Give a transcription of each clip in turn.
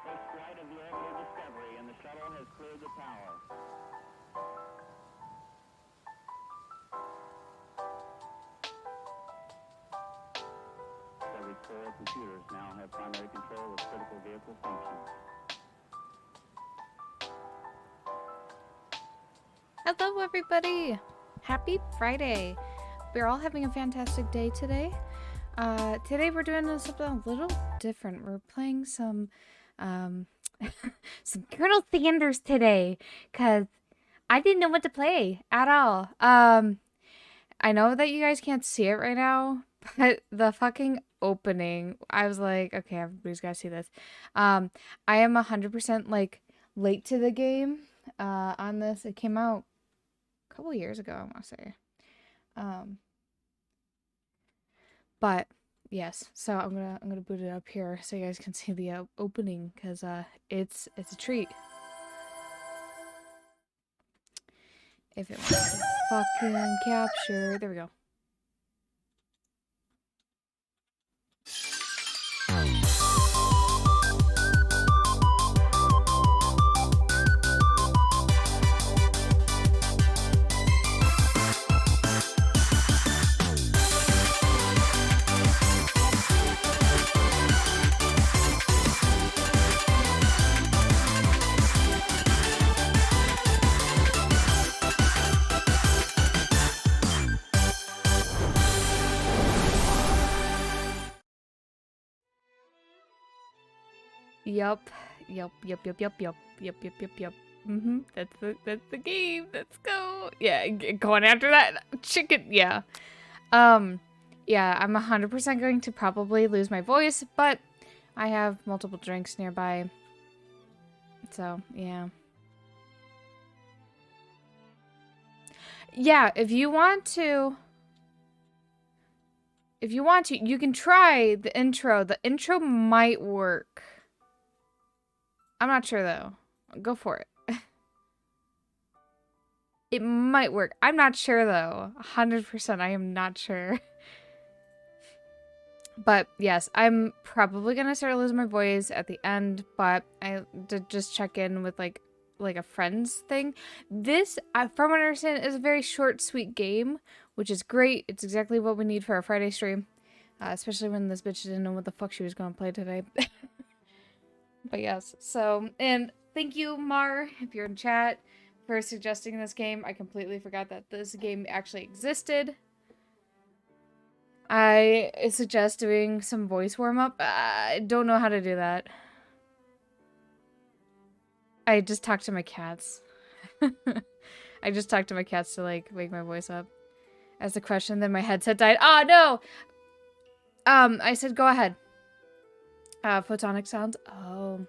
First flight of the orbital Discovery, and the shuttle has cleared the tower. Discovery's 4 computers now have primary control of critical vehicle functions. Hello, everybody. Happy Friday. We're all having a fantastic day today. Today we're doing something a little different. We're playing some Colonel Sanders today because I didn't know what to play at all. I know that you guys can't see it right now, but the fucking opening, I was like, okay, everybody's got to see this. I am 100% like late to the game on this. It came out a couple years ago, I want to say. But yes, so I'm gonna boot it up here so you guys can see the opening because it's a treat. If it wants to fucking capture, there we go. Yup. That's the game. Let's go. Yeah, going after that chicken. Yeah. Yeah, I'm 100% going to probably lose my voice, but I have multiple drinks nearby. So, yeah. Yeah, if you want to, you can try the intro. The intro might work. I'm not sure, though. Go for it. It might work. I'm not sure, though. 100%, I am not sure. But, yes, I'm probably gonna start losing my voice at the end, but I did just check in with, like a friends thing. This, from what I understand, is a very short, sweet game, which is great. It's exactly what we need for our Friday stream. Especially when this bitch didn't know what the fuck she was gonna play today. But yes, so, and thank you, Mar, if you're in chat, for suggesting this game. I completely forgot that this game actually existed. I suggest doing some voice warm-up. I don't know how to do that. I just talked to my cats. I just talked to my cats to, like, wake my voice up. As a question, then my headset died. Oh, no! I said go ahead. Photonic sounds. Oh.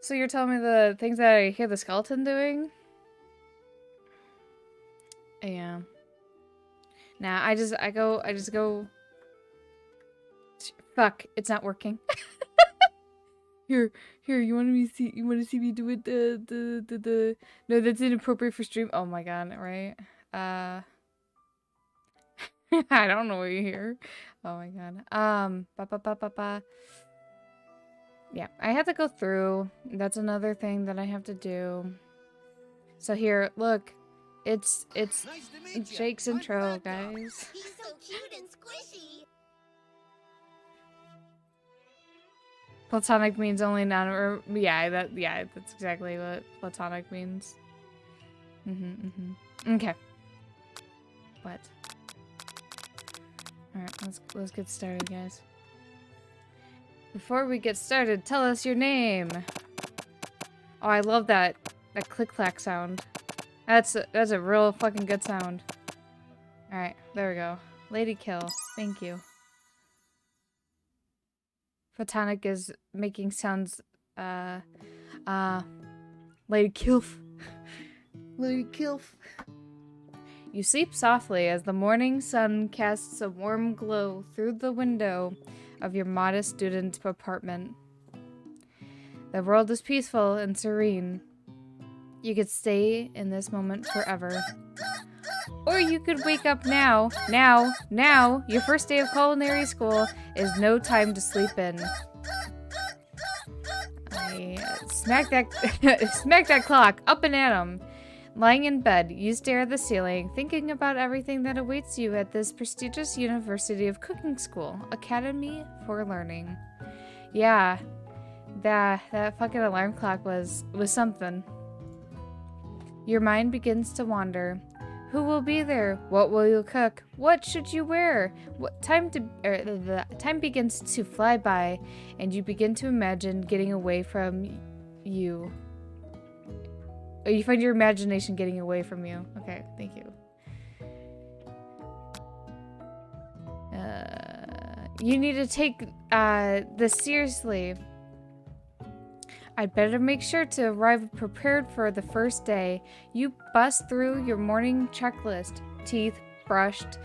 So you're telling me the things that I hear the skeleton doing? Yeah. Nah, I just go. Fuck, it's not working. Here, you want to see me do it? No, that's inappropriate for stream. Oh my god, right? I don't know what you hear. Oh my god. Yeah, I have to go through. That's another thing that I have to do. So here, look. It's nice Jake's intro, guys. He's so cute and squishy. Platonic means only non or yeah, that's exactly what platonic means. Okay. What? Alright, let's get started, guys. Before we get started, tell us your name. Oh, I love that click-clack sound. That's a real fucking good sound. Alright, there we go. LadyKil, thank you. Photonic is making sounds, LadyKil. LadyKil. You sleep softly as the morning sun casts a warm glow through the window of your modest student apartment. The world is peaceful and serene. You could stay in this moment forever. Or you could wake up now. Now. Your first day of culinary school is no time to sleep in. Smack that clock up and at 'em. Lying in bed, you stare at the ceiling, thinking about everything that awaits you at this prestigious University of Cooking School, Academy for Learning. Yeah, that fucking alarm clock was something. Your mind begins to wander. Who will be there? What will you cook? What should you wear? The time begins to fly by, and you begin to imagine getting away from you. Oh, you find your imagination getting away from you. Okay, thank you. You need to take this seriously. I'd better make sure to arrive prepared for the first day. You bust through your morning checklist. Teeth brushed,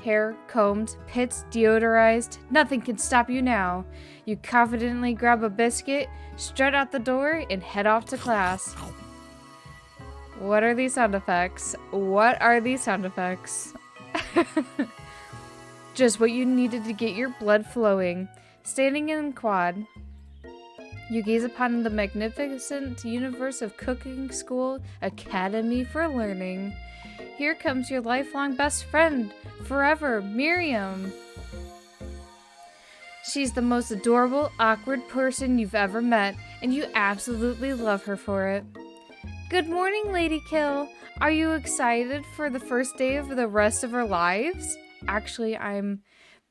hair combed, pits deodorized. Nothing can stop you now. You confidently grab a biscuit, strut out the door, and head off to class. What are these sound effects? What are these sound effects? Just what you needed to get your blood flowing. Standing in quad, you gaze upon the magnificent universe of Cooking School Academy for Learning. Here comes your lifelong best friend, forever, Miriam. She's the most adorable, awkward person you've ever met, and you absolutely love her for it. Good morning, LadyKil. Are you excited for the first day of the rest of our lives? Actually,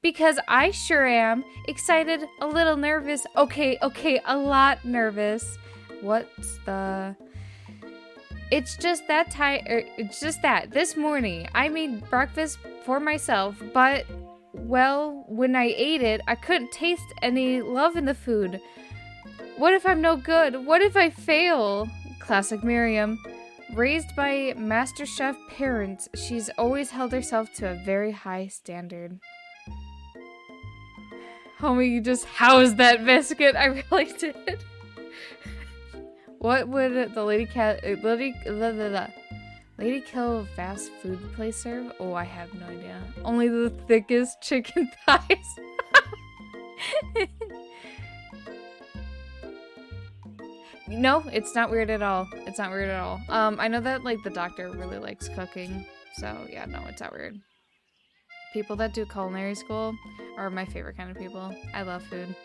because I sure am. Excited, a little nervous. Okay, a lot nervous. It's just that this morning I made breakfast for myself, but, well, when I ate it, I couldn't taste any love in the food. What if I'm no good? What if I fail? Classic Miriam. Raised by Master Chef parents, she's always held herself to a very high standard. Homie, you just housed that biscuit. I really did. What would the LadyKil fast food place serve? Oh, I have no idea. Only the thickest chicken thighs. No, it's not weird at all. It's not weird at all. I know that, like, the doctor really likes cooking. So, yeah, no, it's not weird. People that do culinary school are my favorite kind of people. I love food.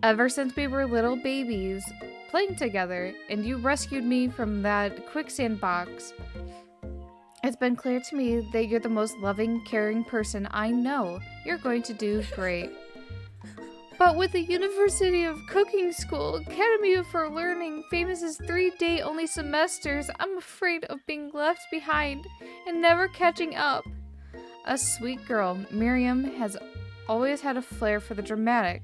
Ever since we were little babies playing together and you rescued me from that quicksand box, it's been clear to me that you're the most loving, caring person I know. You're going to do great. But with the University of Cooking School Academy for Learning famous as 3-day only semesters, I'm afraid of being left behind and never catching up. A sweet girl, Miriam has always had a flair for the dramatic.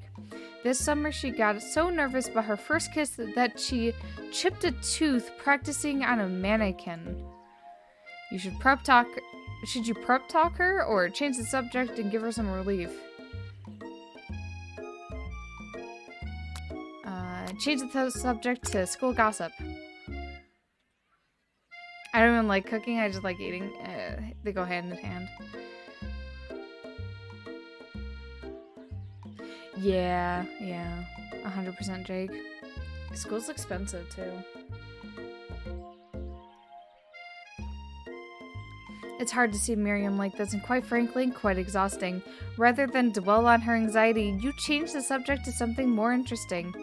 This summer she got so nervous about her first kiss that she chipped a tooth practicing on a mannequin. Should you prep talk her or change the subject and give her some relief? Change the subject to school gossip. I don't even like cooking, I just like eating. They go hand in hand. Yeah, 100% Jake. School's expensive too. It's hard to see Miriam like this, and quite frankly, quite exhausting. Rather than dwell on her anxiety, you change the subject to something more interesting.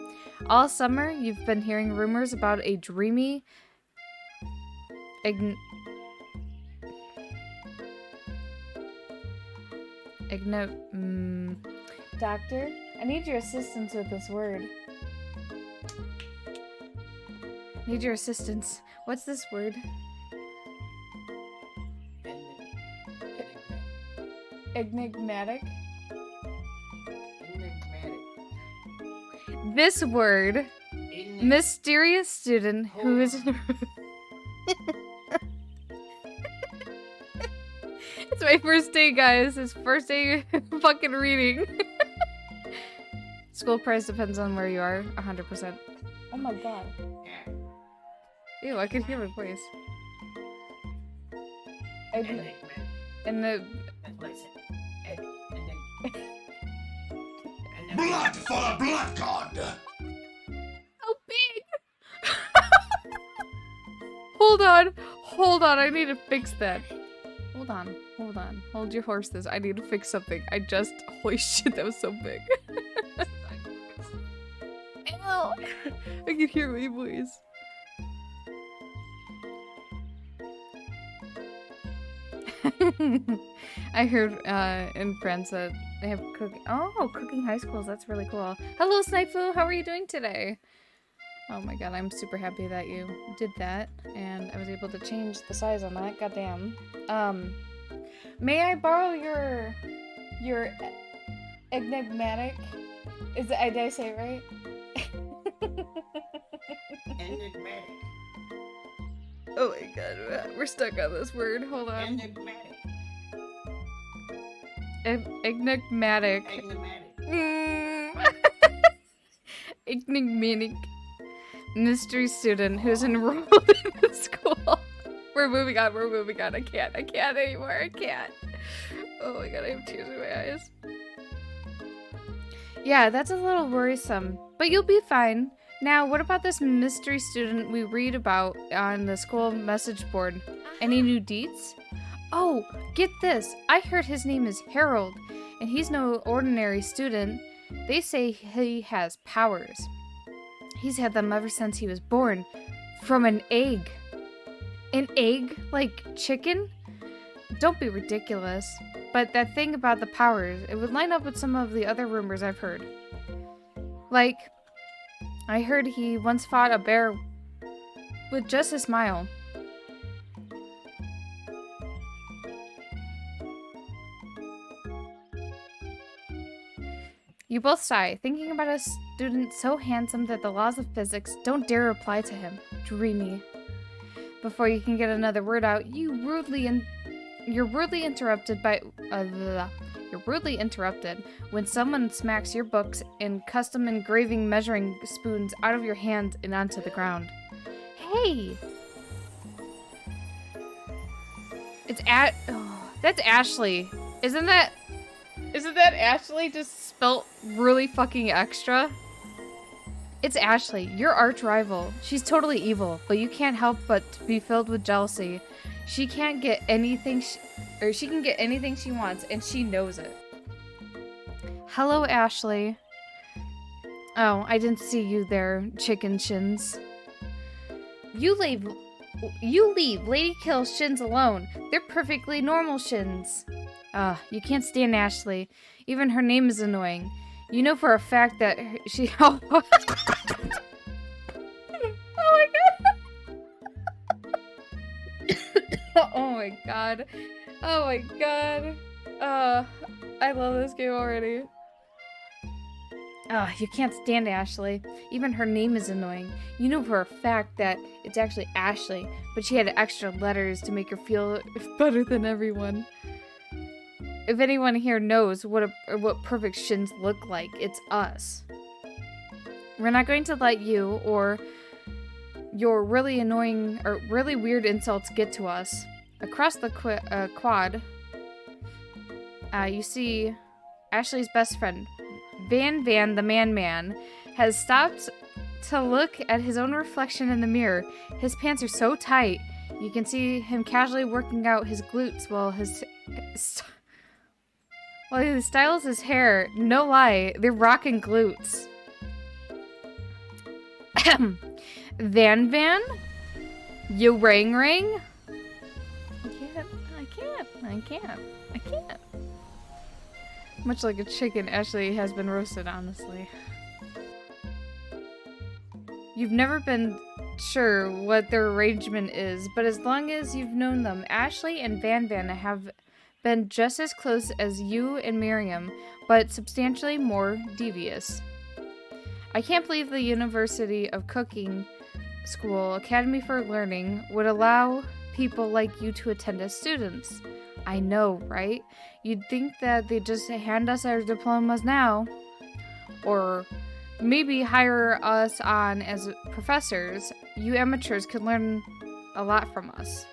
All summer, you've been hearing rumors about a dreamy... Doctor, I need your assistance with this word. Need your assistance. What's this word? Enigmatic? This word, mysterious student who is... It's my first day, guys. It's first day fucking reading. School price depends on where you are, 100%. Oh my god. Ew, I can hear my voice. Blood for the blood god! Oh, big! Hold on, I need to fix that. Hold on. Hold your horses. I need to fix something. Holy shit, that was so big. Ew. I can hear my voice. I heard in friends that they have cooking high schools. That's really cool. Hello, Snifu. How are you doing today? Oh my god, I'm super happy that you did that, and I was able to change the size on that. Goddamn. May I borrow your enigmatic? Did I say it right? Enigmatic. Oh my god, we're stuck on this word. Hold on. Enigmatic. Enigmatic. Enigmatic. Enigmatic mystery student who's enrolled in the school. We're moving on. I can't anymore. I can't. Oh my god, I have tears in my eyes. Yeah, that's a little worrisome, but you'll be fine. Now, what about this mystery student we read about on the school message board? Any new deets? Oh, get this. I heard his name is Harold, and he's no ordinary student. They say he has powers. He's had them ever since he was born. From an egg. An egg? Like chicken? Don't be ridiculous. But that thing about the powers, it would line up with some of the other rumors I've heard. Like, I heard he once fought a bear with just a smile. You both sigh, thinking about a student so handsome that the laws of physics don't dare apply to him. Dreamy. Before you can get another word out, you're rudely interrupted when someone smacks your books and custom engraving measuring spoons out of your hand and onto the ground. Hey! That's Ashley. Isn't that Ashley just spelt really fucking extra? It's Ashley, your arch rival. She's totally evil, but you can't help but be filled with jealousy. She can get anything she wants, and she knows it. Hello, Ashley. Oh, I didn't see you there, chicken shins. You leave LadyKil shins alone. They're perfectly normal shins. You can't stand Ashley. Even her name is annoying. You know for a fact that she... Oh my god. Oh my god. Oh my god. I love this game already. You can't stand Ashley. Even her name is annoying. You know for a fact that it's actually Ashley, but she had extra letters to make her feel better than everyone. If anyone here knows what perfect shins look like, it's us. We're not going to let you or your really annoying or really weird insults get to us. Across the quad, you see Ashley's best friend, Van the Man, has stopped to look at his own reflection in the mirror. His pants are so tight, you can see him casually working out his glutes while he styles his hair. No lie, they're rocking glutes. Van? You ring? I can't. Much like a chicken, Ashley has been roasted, honestly. You've never been sure what their arrangement is, but as long as you've known them, Ashley and Van have been just as close as you and Miriam, but substantially more devious. I can't believe the University of Cooking School Academy for Learning would allow people like you to attend as students. I know, right? You'd think that they'd just hand us our diplomas now, or maybe hire us on as professors. You amateurs could learn a lot from us.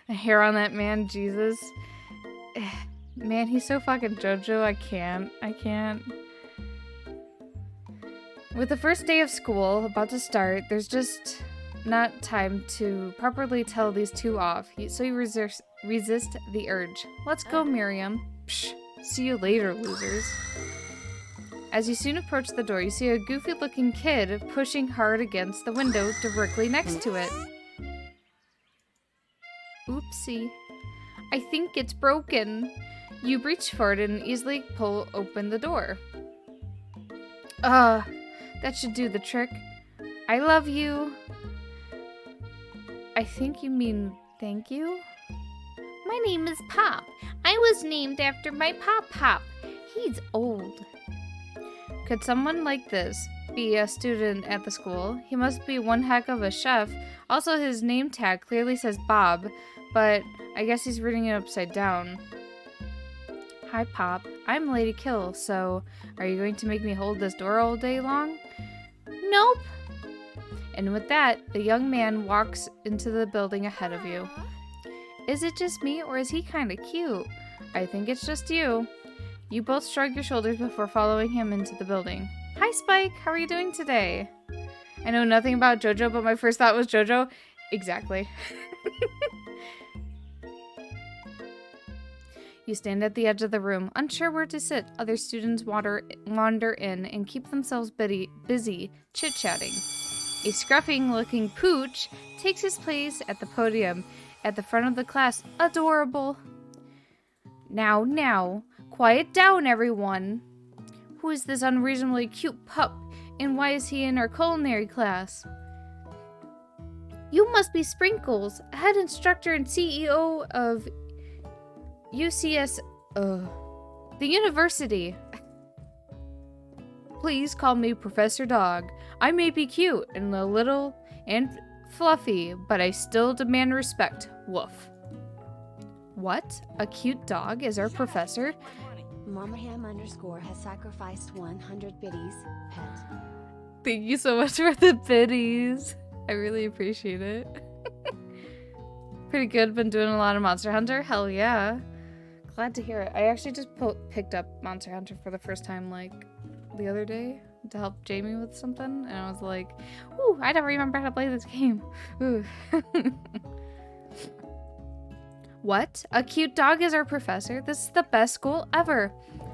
The hair on that man, Jesus. Man, he's so fucking JoJo. I can't. With the first day of school about to start, there's just not time to properly tell these two off. So you resist the urge. Let's go, Miriam. Psh, see you later, losers. As you soon approach the door, you see a goofy-looking kid pushing hard against the window directly next to it. Oopsie. I think it's broken. You reach for it and easily pull open the door. That should do the trick. I love you. I think you mean thank you? My name is Pop. I was named after my Pop. He's old. Could someone like this be a student at the school? He must be one heck of a chef. Also, his name tag clearly says Bob, but I guess he's reading it upside down. Hi, Pop. I'm LadyKil, so are you going to make me hold this door all day long? Nope. And with that, the young man walks into the building ahead of you. Is it just me, or is he kind of cute? I think it's just you. You both shrug your shoulders before following him into the building. Hi, Spike. How are you doing today? I know nothing about JoJo, but my first thought was JoJo. Exactly. You stand at the edge of the room, unsure where to sit. Other students wander in and keep themselves busy chit-chatting. A scruffy-looking pooch takes his place at the podium at the front of the class. Adorable. Now, quiet down, everyone. Who is this unreasonably cute pup, and why is he in our culinary class? You must be Sprinkles, head instructor and CEO of UCS, the university. Please call me Professor Dog. I may be cute and a little and fluffy, but I still demand respect. Woof. What? A cute dog is our professor? Marmaham _ has sacrificed 100 biddies, pet. Thank you so much for the biddies. I really appreciate it. Pretty good. Been doing a lot of Monster Hunter. Hell yeah. Glad to hear it. I actually just picked up Monster Hunter for the first time, like, the other day to help Jamie with something, and I was like, ooh, I don't remember how to play this game. Ooh. What? A cute dog is our professor? This is the best school ever.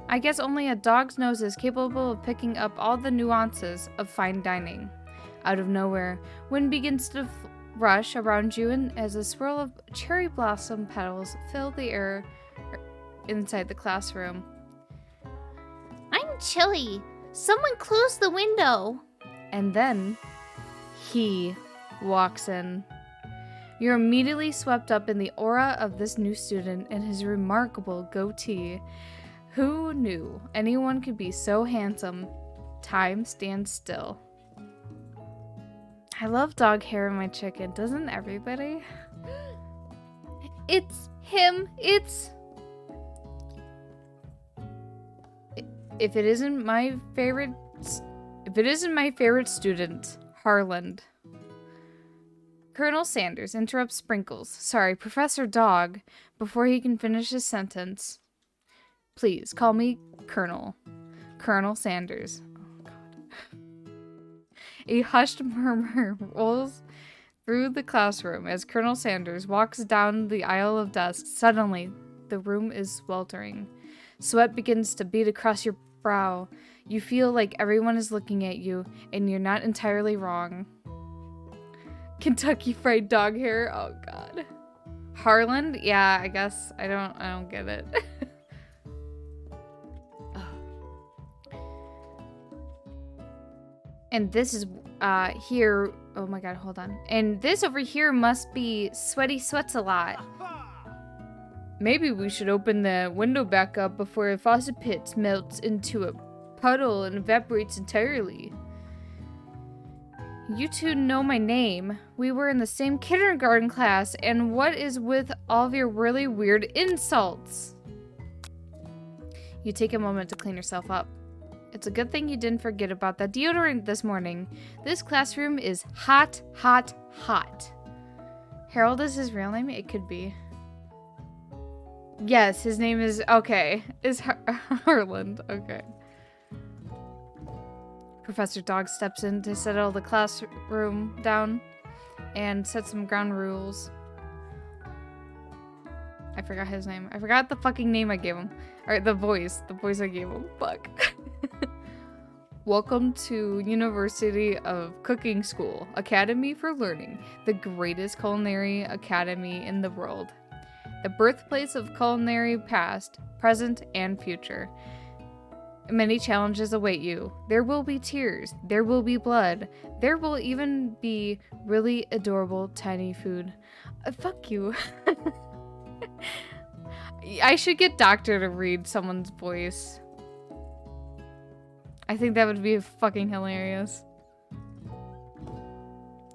I guess only a dog's nose is capable of picking up all the nuances of fine dining. Out of nowhere, wind begins to rush around you, and as a swirl of cherry blossom petals fill the air inside the classroom. I'm chilly. Someone close the window. And then he walks in. You're immediately swept up in the aura of this new student and his remarkable goatee. Who knew anyone could be so handsome? Time stands still. I love dog hair in my chicken. Doesn't everybody? It's him. If it isn't my favorite student, Harland. Colonel Sanders interrupts Sprinkles. Sorry, Professor Dog, before he can finish his sentence. Please, call me Colonel. Colonel Sanders. Oh, God. A hushed murmur rolls through the classroom as Colonel Sanders walks down the aisle of desks. Suddenly, the room is sweltering. Sweat begins to bead across your brow. You feel like everyone is looking at you, and you're not entirely wrong. Kentucky Fried Dog hair. Oh God. Harland? Yeah, I guess. I don't get it. And this is here. Oh my God, hold on. And this over here must be Sweaty Sweats a Lot. Maybe we should open the window back up before the faucet pit melts into a puddle and evaporates entirely. You two know my name. We were in the same kindergarten class, and what is with all of your really weird insults? You take a moment to clean yourself up. It's a good thing you didn't forget about that deodorant this morning. This classroom is hot, hot, hot. Harold is his real name? It could be. Yes, his name is, okay, is Harland, okay. Professor Dog steps in to settle the classroom down and set some ground rules. I forgot his name. I forgot the fucking name I gave him. Alright, the voice I gave him. Fuck. Welcome to University of Cooking School, Academy for Learning, the greatest culinary academy in the world. The birthplace of culinary past, present, and future. Many challenges await you. There will be tears. There will be blood. There will even be really adorable tiny food. Fuck you. I should get Doctor to read someone's voice. I think that would be fucking hilarious.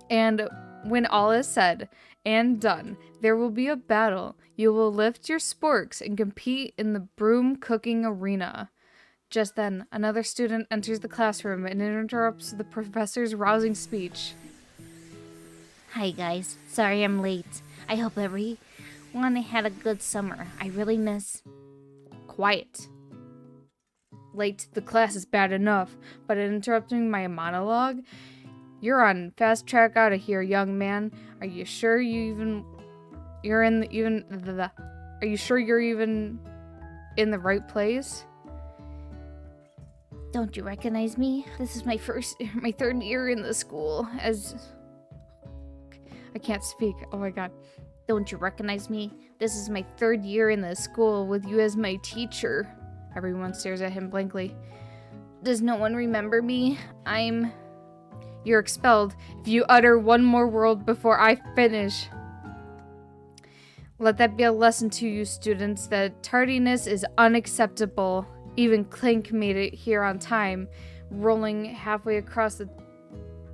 And when all is said and done, there will be a battle. You will lift your sporks and compete in the broom cooking arena. Just then, another student enters the classroom and interrupts the professor's rousing speech. Hi guys, sorry I'm late. I hope everyone had a good summer. I really miss... Quiet. Late to the class is bad enough, but interrupting my monologue? You're on fast track out of here, young man. Are you sure you're in the right place? Don't you recognize me? This is my third year in the school as... I can't speak. Oh my god. Don't you recognize me? This is my third year in the school with you as my teacher. Everyone stares at him blankly. Does no one remember me? You're expelled if you utter one more word before I finish. Let that be a lesson to you students that tardiness is unacceptable. Even Clink made it here on time, rolling halfway across the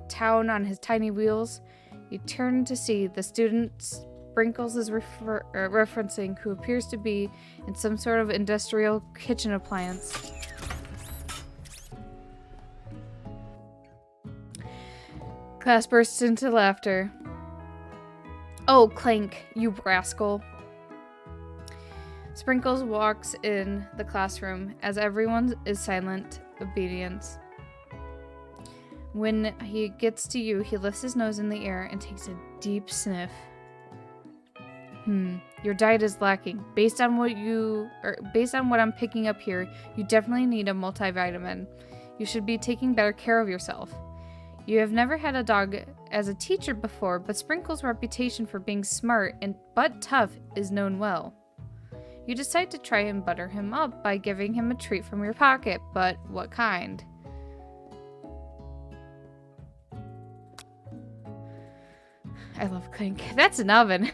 town on his tiny wheels. You turn to see the student Sprinkles is referencing, who appears to be in some sort of industrial kitchen appliance. Class bursts into laughter. Oh, Clank, you rascal. Sprinkles walks in the classroom as everyone is silent obedience. When he gets to you, he lifts his nose in the air and takes a deep sniff. Your diet is lacking. Based on what I'm picking up here, you definitely need a multivitamin. You should be taking better care of yourself. You have never had a dog as a teacher before, but Sprinkle's reputation for being smart but tough is known well. You decide to try and butter him up by giving him a treat from your pocket, but what kind? I love Clink. That's an oven.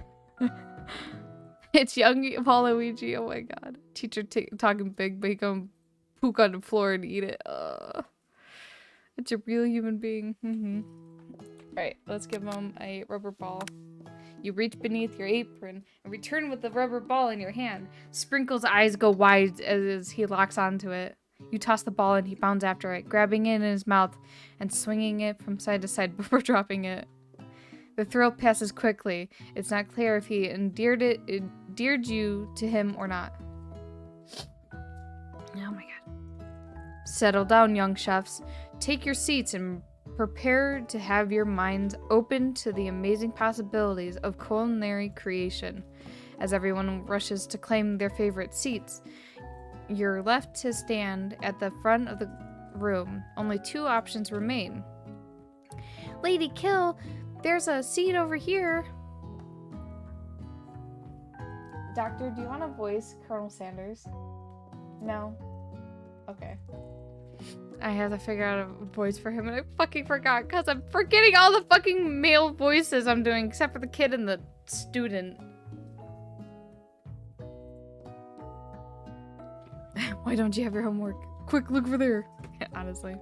It's young Waluigi. Oh my god. Teacher talking big, but he gonna poop on the floor and eat it. It's a real human being. Alright, let's give him a rubber ball. You reach beneath your apron and return with the rubber ball in your hand. Sprinkle's eyes go wide as he locks onto it. You toss the ball and he bounds after it, grabbing it in his mouth and swinging it from side to side before dropping it. The thrill passes quickly. It's not clear if he endeared you to him or not. Oh my god. Settle down, young chefs. Take your seats and prepare to have your minds open to the amazing possibilities of culinary creation. As everyone rushes to claim their favorite seats, you're left to stand at the front of the room. Only two options remain. LadyKil, there's a seat over here. Doctor, do you want to voice Colonel Sanders? No? Okay. I have to figure out a voice for him, and I fucking forgot because I'm forgetting all the fucking male voices I'm doing, except for the kid and the student. Why don't you have your homework? Quick, look over there. Honestly.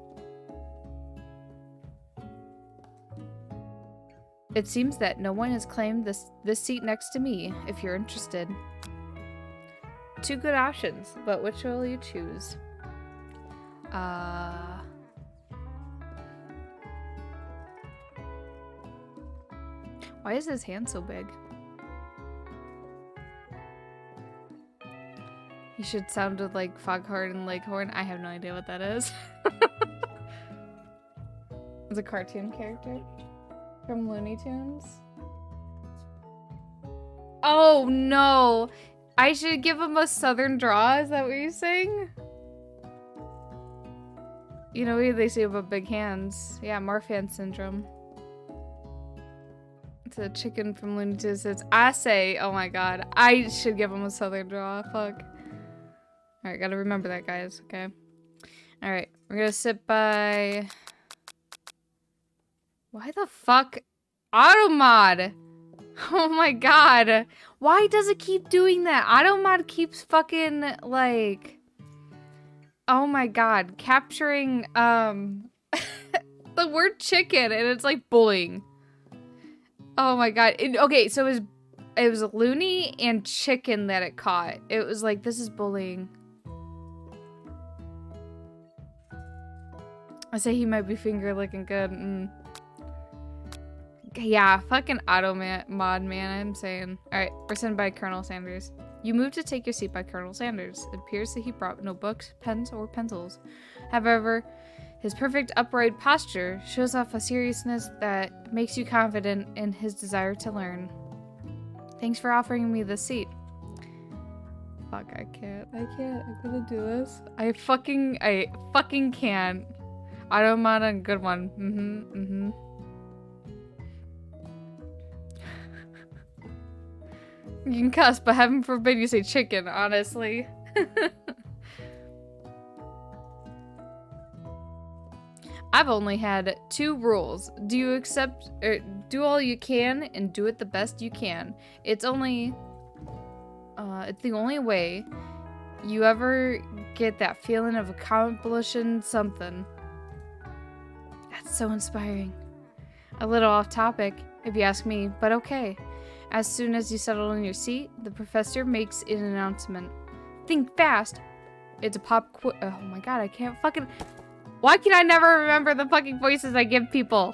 It seems that no one has claimed this seat next to me, if you're interested. Two good options, but which will you choose? Why is his hand so big? You should sounded like Foghorn and Leghorn. I have no idea what that is. It's a cartoon character from Looney Tunes. Oh no! I should give him a southern draw, is that what you're saying? You know what they say about big hands. Yeah, Marfan syndrome. It's a chicken from Looney Tunes. It's I say, oh my god. I should give him a southern draw. Fuck. Alright, gotta remember that, guys. Okay. Alright, we're gonna sit by... Why the fuck? Automod! Oh my god. Why does it keep doing that? Automod keeps fucking, like... Oh my god. Capturing, the word chicken, and it's like bullying. Oh my god. Okay, so it was Looney and chicken that it caught. It was like, this is bullying. I say he might be finger licking good. Yeah, fucking mod man, I'm saying. Alright, we're sent by Colonel Sanders. You moved to take your seat by Colonel Sanders. It appears that he brought no books, pens, or pencils. However, his perfect upright posture shows off a seriousness that makes you confident in his desire to learn. Thanks for offering me this seat. Fuck, I can't. I'm gonna do this. I fucking can't. Automod and good one. You can cuss, but heaven forbid you say chicken, honestly. I've only had 2 rules. Do you accept, or do all you can and do it the best you can. It's the only way you ever get that feeling of accomplishing something. That's so inspiring. A little off topic, if you ask me, but okay. As soon as you settle in your seat, the professor makes an announcement. Think fast. It's a pop quiz. Oh my god, I can't fucking... Why can I never remember the fucking voices I give people?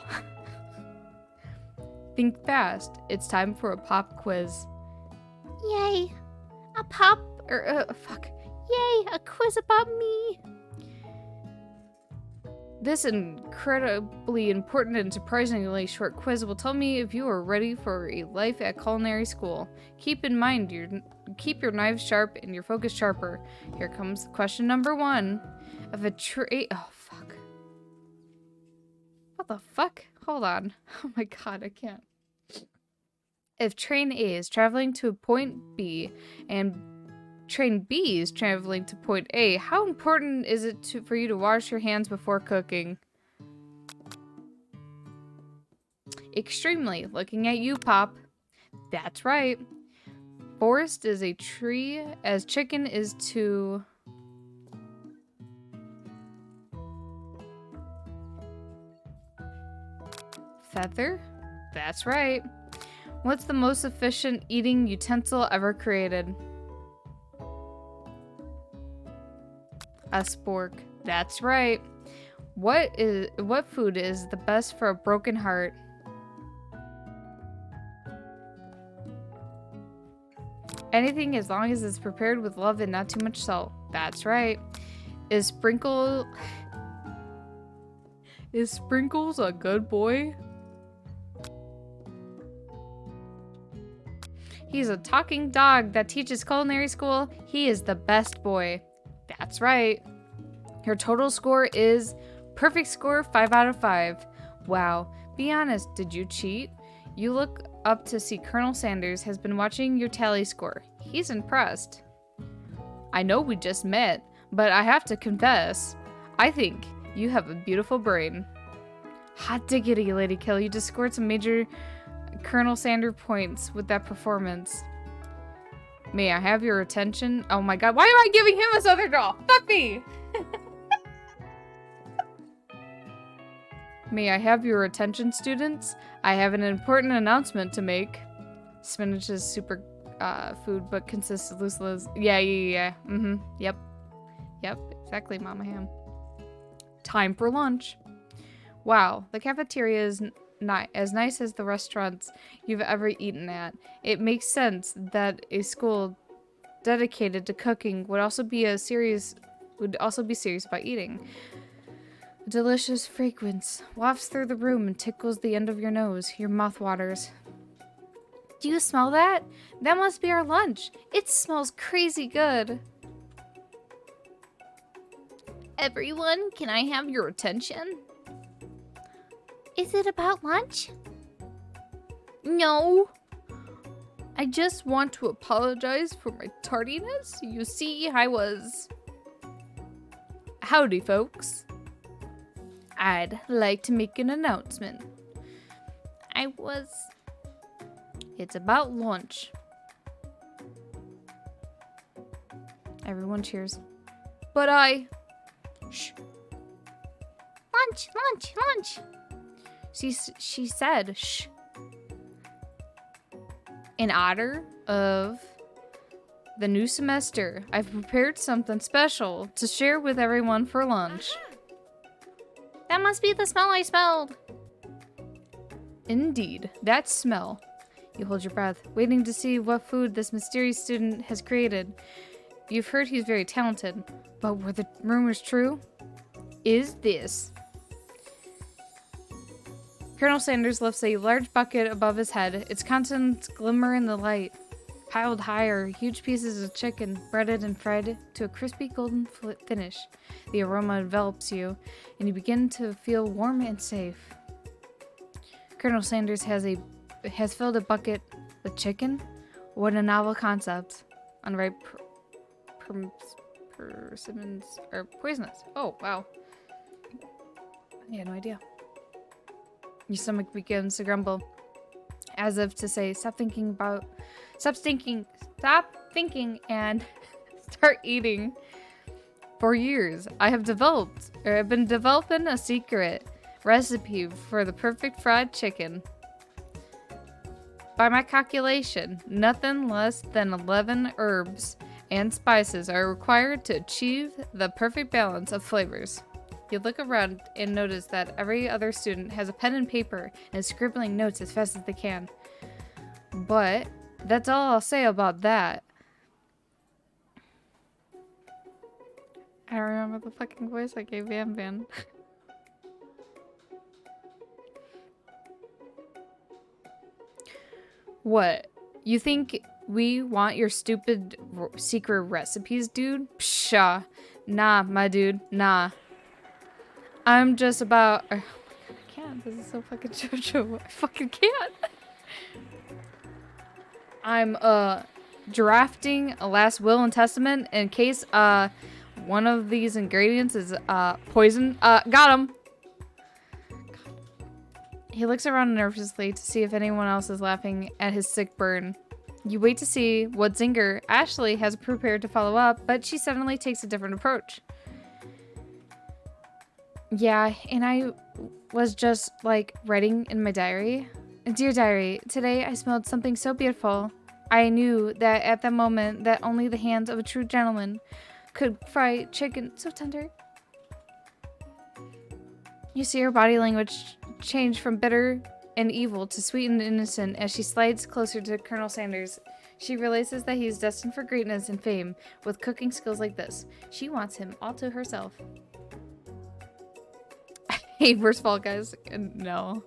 Think fast. It's time for a pop quiz. Yay! A pop... fuck. Yay! A quiz about me! This incredibly important and surprisingly short quiz will tell me if you are ready for a life at culinary school. Keep in mind, keep your knives sharp and your focus sharper. Here comes question number 1. If a tray... Oh, fuck. What the fuck? Hold on. Oh my god, I can't. If train A is traveling to point B and train B is traveling to point A, how important is it for you to wash your hands before cooking? Extremely. Looking at you, Pop. That's right. Forest is a tree, as chicken is to... Feather? That's right. What's the most efficient eating utensil ever created? A spork. That's right. What food is the best for a broken heart? Anything as long as it's prepared with love and not too much salt. That's right. Is Sprinkles a good boy? He's a talking dog that teaches culinary school. He is the best boy. That's right. Your total score is perfect score, 5 out of 5. Wow. Be honest, did you cheat? You look up to see Colonel Sanders has been watching your tally score. He's impressed. I know we just met, but I have to confess, I think you have a beautiful brain. Hot diggity, LadyKil. You just scored some major Colonel Sanders points with that performance. May I have your attention? Oh my god, why am I giving him a southern draw? Fuck me! May I have your attention, students? I have an important announcement to make. Spinach is super food, but consists of loose loaves. Yeah. Yep, exactly, Mama Ham. Time for lunch. Wow, the cafeteria is not as nice as the restaurants you've ever eaten at. It makes sense that a school dedicated to cooking would also be serious about eating. A delicious fragrance wafts through the room and tickles the end of your nose. Your mouth waters. Do you smell that? That must be our lunch. It smells crazy good. Everyone, can I have your attention? Is it about lunch? No. I just want to apologize for my tardiness. You see, I was... Howdy, folks. I'd like to make an announcement. It's about lunch. Everyone cheers. But Shh. Lunch, lunch, lunch. She said, shh. In honor of the new semester, I've prepared something special to share with everyone for lunch. That must be the smell I smelled. Indeed, that smell. You hold your breath, waiting to see what food this mysterious student has created. You've heard he's very talented, but were the rumors true? Is this? Colonel Sanders lifts a large bucket above his head. Its contents glimmer in the light. Piled higher, huge pieces of chicken, breaded and fried to a crispy golden finish. The aroma envelops you, and you begin to feel warm and safe. Colonel Sanders has filled a bucket with chicken. What a novel concept. Unripe persimmons are poisonous. Oh, wow. I had no idea. Your stomach begins to grumble, as if to say, stop thinking, and start eating. For years, I've been developing a secret recipe for the perfect fried chicken. By my calculation, nothing less than 11 herbs and spices are required to achieve the perfect balance of flavors. You look around and notice that every other student has a pen and paper and is scribbling notes as fast as they can. But that's all I'll say about that. I don't remember the fucking voice I gave Van Van. What? You think we want your stupid secret recipes, dude? Pshaw. Nah, my dude. Nah. I'm just about... Oh my god, I can't. This is so fucking JoJo. I fucking can't. I'm, drafting a last will and testament in case, one of these ingredients is, poison. Got him. He looks around nervously to see if anyone else is laughing at his sick burn. You wait to see what zinger Ashley has prepared to follow up, but she suddenly takes a different approach. Yeah, and I was just, like, writing in my diary. Dear diary, today I smelled something so beautiful. I knew that at that moment that only the hands of a true gentleman could fry chicken so tender. You see her body language change from bitter and evil to sweet and innocent as she slides closer to Colonel Sanders. She realizes that he is destined for greatness and fame with cooking skills like this. She wants him all to herself. Hey, first of all, guys, no.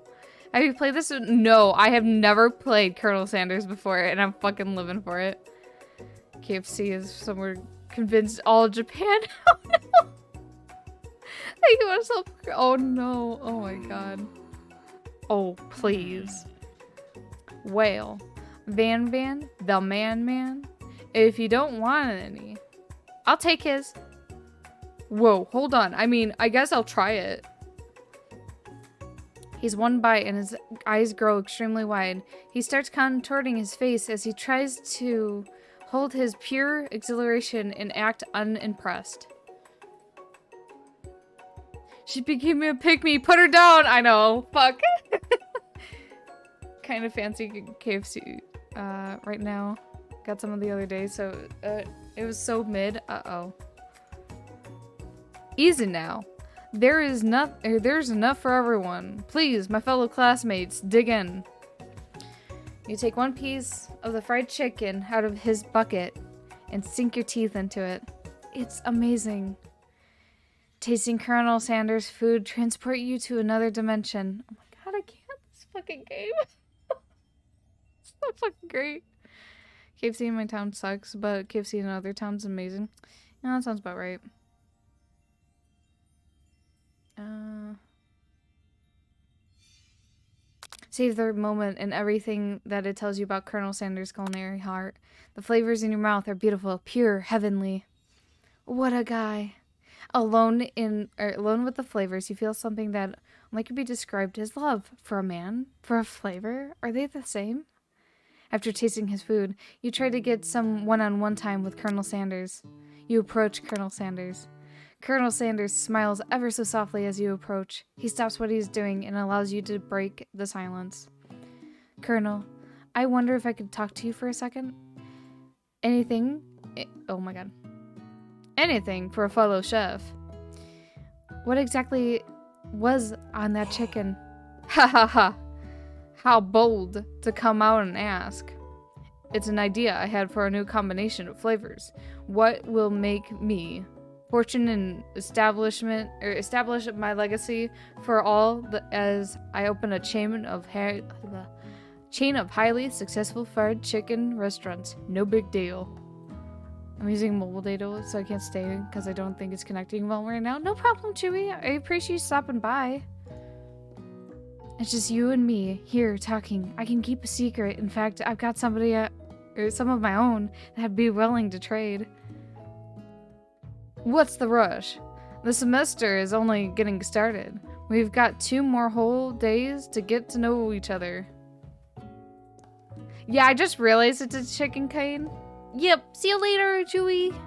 Have you played this? No, I have never played Colonel Sanders before, and I'm fucking living for it. KFC is somewhere convinced all of Japan. Oh no! I do want to sell. Oh no! Oh my god! Oh please! Whale, Van Van, the Man. If you don't want any, I'll take his. Whoa! Hold on. I mean, I guess I'll try it. He's one bite and his eyes grow extremely wide. He starts contorting his face as he tries to hold his pure exhilaration and act unimpressed. She became a pygmy. Put her down. I know. Fuck. Kind of fancy KFC right now. Got some of the other day, so it was so mid. Uh-oh. Easy now. There's enough for everyone. Please, my fellow classmates, dig in. You take one piece of the fried chicken out of his bucket and sink your teeth into it. It's amazing. Tasting Colonel Sanders' food transport you to another dimension. Oh my god, I can't. This fucking game. It's so fucking great. KFC in my town sucks, but KFC in other towns is amazing. Yeah, that sounds about right. Save the moment in everything that it tells you about Colonel Sanders' culinary heart. The flavors in your mouth are beautiful, pure, heavenly. What a guy. Alone with the flavors, you feel something that only could be described as love. For a man? For a flavor? Are they the same? After tasting his food, you try to get some one-on-one time with Colonel Sanders. You approach Colonel Sanders. Colonel Sanders smiles ever so softly as you approach. He stops what he's doing and allows you to break the silence. Colonel, I wonder if I could talk to you for a second? Anything? Oh my god. Anything for a fellow chef. What exactly was on that chicken? Ha ha ha. How bold to come out and ask. It's an idea I had for a new combination of flavors. What will make me fortune and establish my legacy for all as I open a chain of highly successful fried chicken restaurants. No big deal. I'm using mobile data so I can't stay because I don't think it's connecting well right now. No problem, Chewy. I appreciate you stopping by. It's just you and me here talking. I can keep a secret. In fact, I've got somebody or some of my own that'd be willing to trade. What's the rush? The semester is only getting started. We've got 2 more whole days to get to know each other. Yeah, I just realized it's a chicken cane. Yep, see you later, Chewy.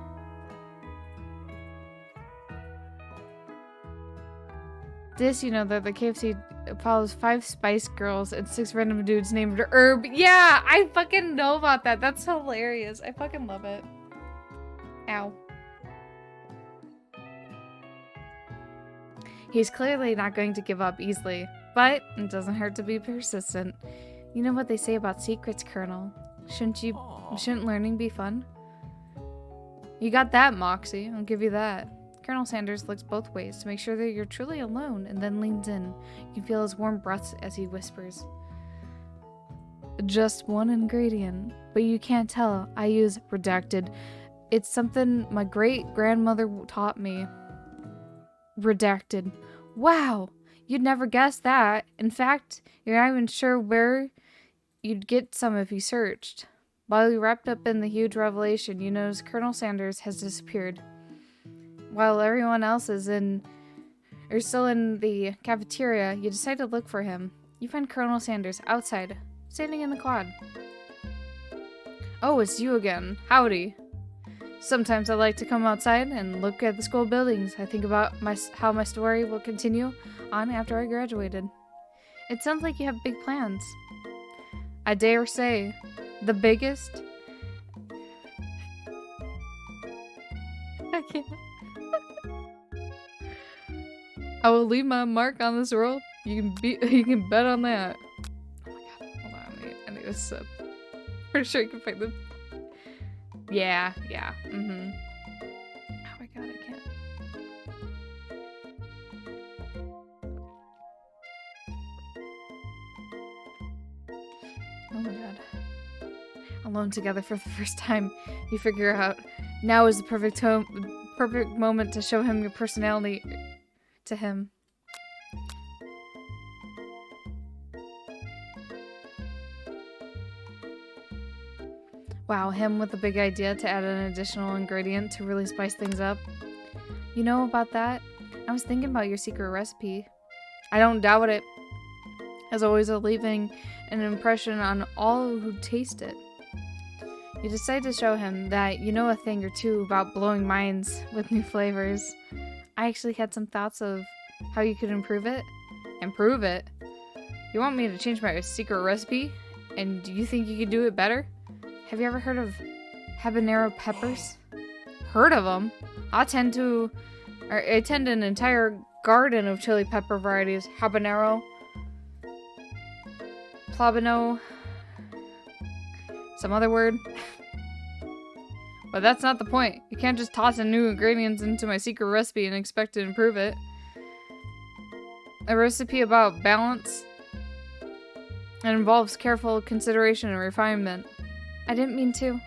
This, you know, that the KFC follows 5 Spice Girls and 6 random dudes named Herb. Yeah, I fucking know about that. That's hilarious. I fucking love it. Ow. He's clearly not going to give up easily, but it doesn't hurt to be persistent. You know what they say about secrets, Colonel. Shouldn't learning be fun? You got that, Moxie. I'll give you that. Colonel Sanders looks both ways to make sure that you're truly alone and then leans in. You can feel his warm breath as he whispers. Just one ingredient, but you can't tell. I use redacted. It's something my great-grandmother taught me. Redacted. Wow! You'd never guess that. In fact, you're not even sure where you'd get some if you searched. While you wrapped up in the huge revelation, you notice Colonel Sanders has disappeared. While everyone else is still in the cafeteria, you decide to look for him. You find Colonel Sanders outside, standing in the quad. Oh, it's you again. Howdy. Sometimes I like to come outside and look at the school buildings. I think about how my story will continue on after I graduated. It sounds like you have big plans. I dare say, the biggest. I can't. I will leave my mark on this world. You can bet on that. Oh my god, hold on, I need a sip. Pretty sure I can find them. Yeah. Oh my god, I can't. Oh my god. Alone together for the first time, you figure out now is the perfect moment to show him your personality to him. Wow, him with a big idea to add an additional ingredient to really spice things up. You know about that? I was thinking about your secret recipe. I don't doubt it. As always, leaving an impression on all who taste it. You decide to show him that you know a thing or two about blowing minds with new flavors. I actually had some thoughts of how you could improve it. Improve it? You want me to change my secret recipe? And do you think you could do it better? Have you ever heard of habanero peppers? Heard of them? I tend an entire garden of chili pepper varieties. Habanero, plabano, some other word. But that's not the point. You can't just toss in new ingredients into my secret recipe and expect to improve it. A recipe about balance and involves careful consideration and refinement. I didn't mean to.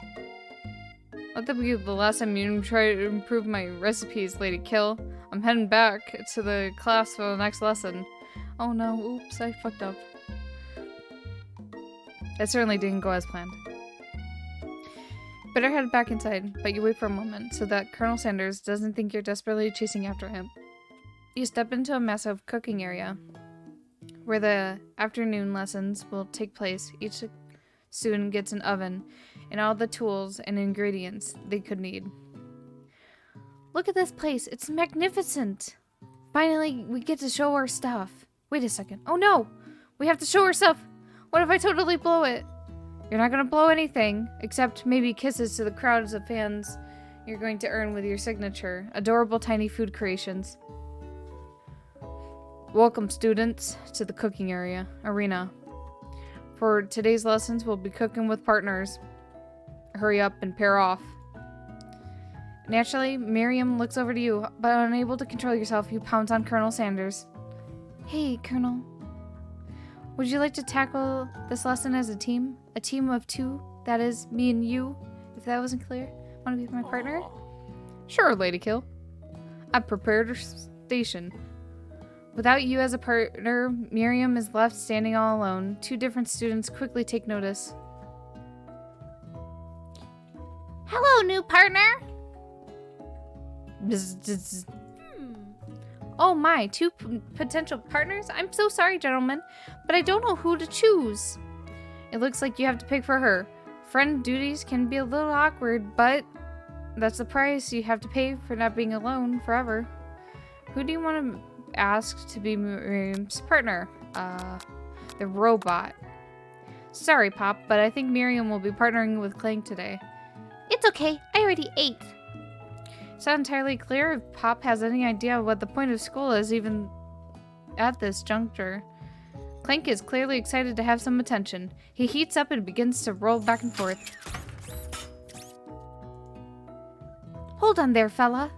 Let that be the last time you try to improve my recipes, LadyKil. I'm heading back to the class for the next lesson. Oh no, oops, I fucked up. That certainly didn't go as planned. Better head back inside, but you wait for a moment so that Colonel Sanders doesn't think you're desperately chasing after him. You step into a massive cooking area where the afternoon lessons will take place. Each student gets an oven and all the tools and ingredients they could need. Look at this place. It's magnificent. Finally, we get to show our stuff. Wait a second. Oh no! We have to show our stuff! What if I totally blow it? You're not gonna blow anything, except maybe kisses to the crowds of fans you're going to earn with your signature. Adorable tiny food creations. Welcome, students, to the cooking arena. For today's lessons, we'll be cooking with partners. Hurry up and pair off. Naturally, Miriam looks over to you, but unable to control yourself, you pounce on Colonel Sanders. Hey, Colonel. Would you like to tackle this lesson as a team? A team of two? That is, me and you, if that wasn't clear? Want to be my partner? Sure, LadyKil. I've prepared a station. Without you as a partner, Miriam is left standing all alone. Two different students quickly take notice. Hello, new partner. Oh my, two potential partners? I'm so sorry, gentlemen, but I don't know who to choose. It looks like you have to pick for her. Friend duties can be a little awkward, but that's the price you have to pay for not being alone forever. Who do you want to ask to be Miriam's partner? The robot. Sorry, Pop, but I think Miriam will be partnering with Clank today. It's okay. I already ate. It's not entirely clear if Pop has any idea what the point of school is even at this juncture. Clank is clearly excited to have some attention. He heats up and begins to roll back and forth. Hold on there, fella.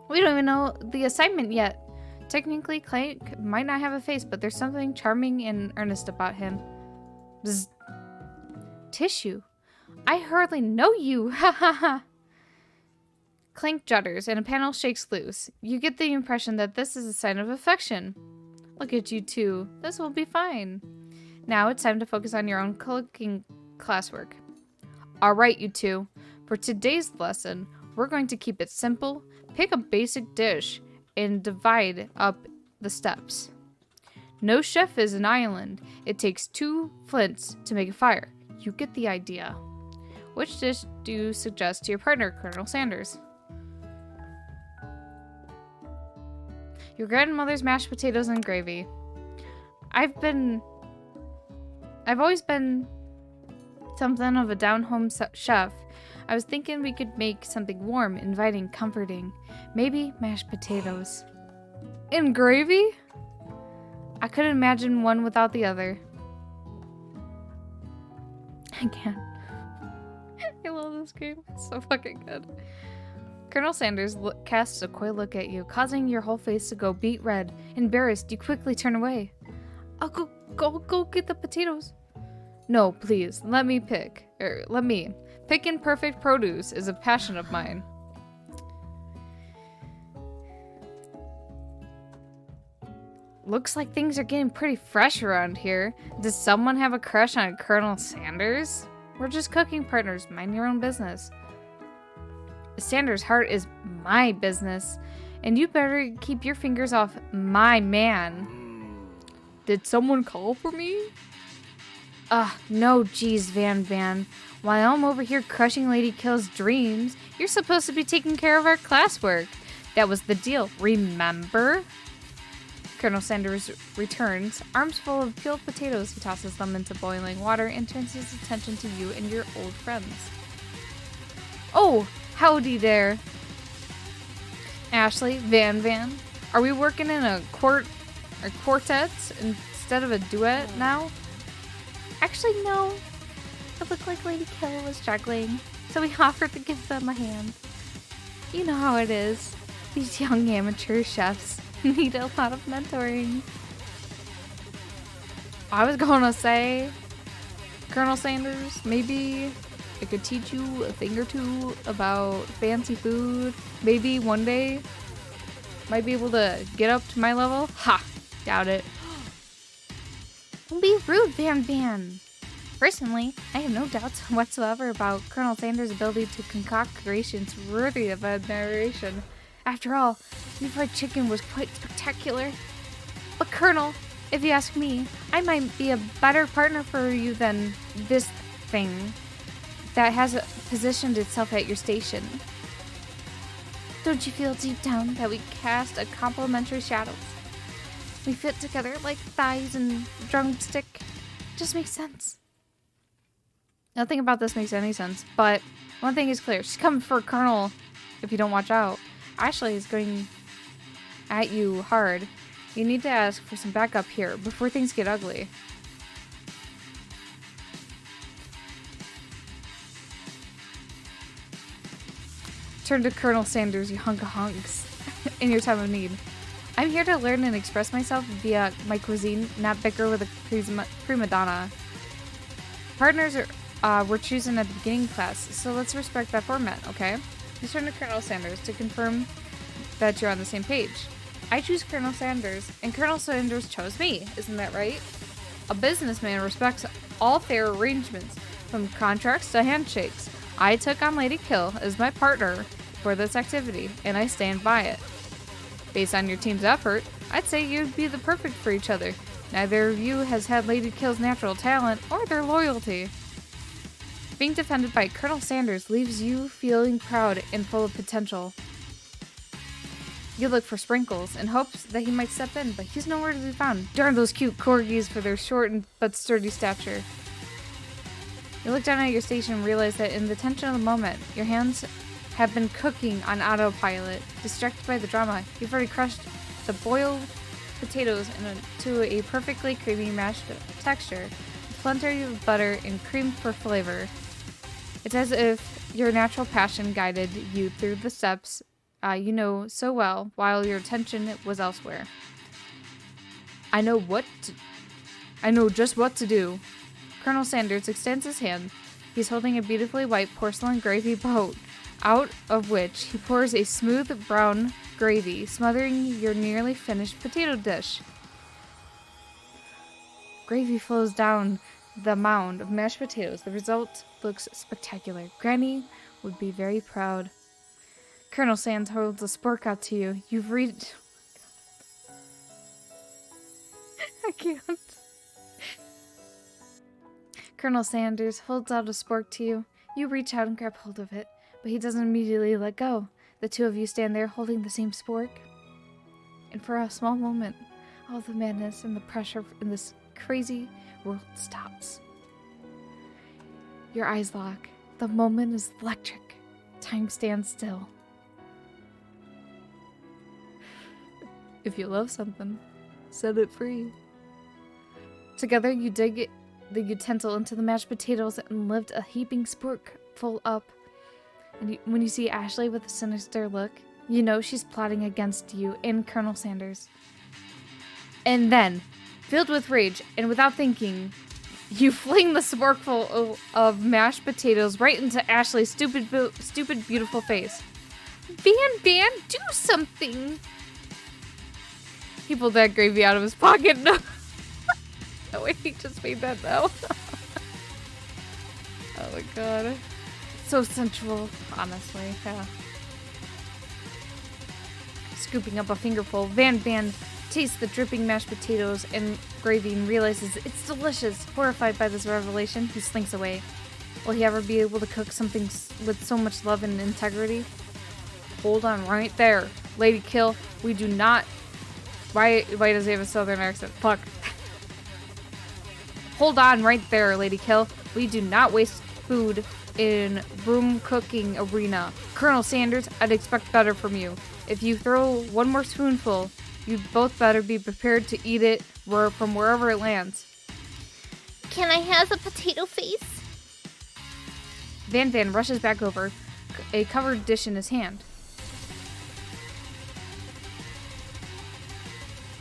We don't even know the assignment yet. Technically, Clank might not have a face, but there's something charming and earnest about him. Bzz. Tissue. I hardly know you. Ha ha ha. Clank judders and a panel shakes loose. You get the impression that this is a sign of affection. Look at you two. This will be fine. Now it's time to focus on your own cooking classwork. Alright, you two. For today's lesson, we're going to keep it simple. Pick a basic dish and divide up the steps. No chef is an island. It takes 2 flints to make a fire. You get the idea. Which dish do you suggest to your partner, Colonel Sanders? Your grandmother's mashed potatoes and gravy. I've always been something of a down-home chef. I was thinking we could make something warm, inviting, comforting. Maybe mashed potatoes. And gravy? I couldn't imagine one without the other. I can't. I love this game. It's so fucking good. Colonel Sanders casts a coy look at you, causing your whole face to go beet red. Embarrassed, you quickly turn away. I'll go get the potatoes. No, please, let me pick. Picking perfect produce is a passion of mine. Looks like things are getting pretty fresh around here. Does someone have a crush on Colonel Sanders? We're just cooking partners. Mind your own business. Sanders' heart is my business, and you better keep your fingers off my man. Did someone call for me? No, geez, Van. While I'm over here crushing LadyKil's dreams, you're supposed to be taking care of our classwork. That was the deal, remember? Colonel Sanders returns, arms full of peeled potatoes. He tosses them into boiling water and turns his attention to you and your old friends. Oh, howdy there. Ashley, Van. Are we working in a quartet instead of a duet now? Actually, no. It looked like LadyKil was juggling. so we offered to give them a hand. You know how it is. These young amateur chefs need a lot of mentoring. I was gonna say, Colonel Sanders, maybe I could teach you a thing or two about fancy food. Maybe one day might be able to get up to my level. Ha! Doubt it. Don't be rude, Van Van. Personally, I have no doubts whatsoever about Colonel Sanders' ability to concoct creations worthy of admiration. After all, your fried chicken was quite spectacular. But Colonel, if you ask me, I might be a better partner for you than this thing that has positioned itself at your station. Don't you feel deep down that we cast a complementary shadows? We fit together like thighs and drumstick. Just makes sense. Nothing about this makes any sense, but one thing is clear. She's coming for Colonel if you don't watch out. Ashley is going at you hard. You need to ask for some backup here before things get ugly. Turn to Colonel Sanders, you hunk of hunks, in your time of need. I'm here to learn and express myself via my cuisine, not bicker with a prima donna. Partners were chosen at the beginning class, so let's respect that format, okay? You turn to Colonel Sanders to confirm that you're on the same page. I choose Colonel Sanders, and Colonel Sanders chose me. Isn't that right? A businessman respects all fair arrangements, from contracts to handshakes. I took on LadyKil as my partner for this activity, and I stand by it. Based on your team's effort, I'd say you'd be the perfect for each other. Neither of you has had LadyKil's natural talent or their loyalty. Being defended by Colonel Sanders leaves you feeling proud and full of potential. You look for Sprinkles in hopes that he might step in, but he's nowhere to be found. Darn those cute corgis for their short but sturdy stature. You look down at your station and realize that in the tension of the moment, your hands have been cooking on autopilot. Distracted by the drama, you've already crushed the boiled potatoes into a perfectly creamy mashed texture, with plenty of butter and cream for flavor. It's as if your natural passion guided you through the steps you know so well, while your attention was elsewhere. I know just what to do. Colonel Sanders extends his hand. He's holding a beautifully white porcelain gravy boat, out of which he pours a smooth brown gravy, smothering your nearly finished potato dish. Gravy flows down the mound of mashed potatoes. The result looks spectacular. Granny would be very proud. Colonel Sanders holds a spork out to you. You've reached... I can't. Colonel Sanders holds out a spork to you. You reach out and grab hold of it, but he doesn't immediately let go. The two of you stand there holding the same spork. And for a small moment, all the madness and the pressure in this crazy world stops. Your eyes lock. The moment is electric. Time stands still. If you love something, set it free. Together, you dig the utensil into the mashed potatoes and lift a heaping spork full up. And when you see Ashley with a sinister look, you know she's plotting against you and Colonel Sanders. And then, filled with rage and without thinking, you fling the sporkful of mashed potatoes right into Ashley's stupid, beautiful face. Van, do something! He pulled that gravy out of his pocket. No, wait, he just made that though. Oh my god. So sensual, honestly. Yeah. Scooping up a fingerful, Van tastes the dripping mashed potatoes and gravy and realizes it's delicious. Horrified by this revelation, he slinks away. Will he ever be able to cook something with so much love and integrity? Hold on right there. LadyKil, we do not... Why does he have a southern accent? Fuck. Hold on right there, LadyKil. We do not waste food in room cooking arena. Colonel Sanders, I'd expect better from you. If you throw one more spoonful, you'd both better be prepared to eat it from wherever it lands. Can I have a potato face? Van Van rushes back over, a covered dish in his hand.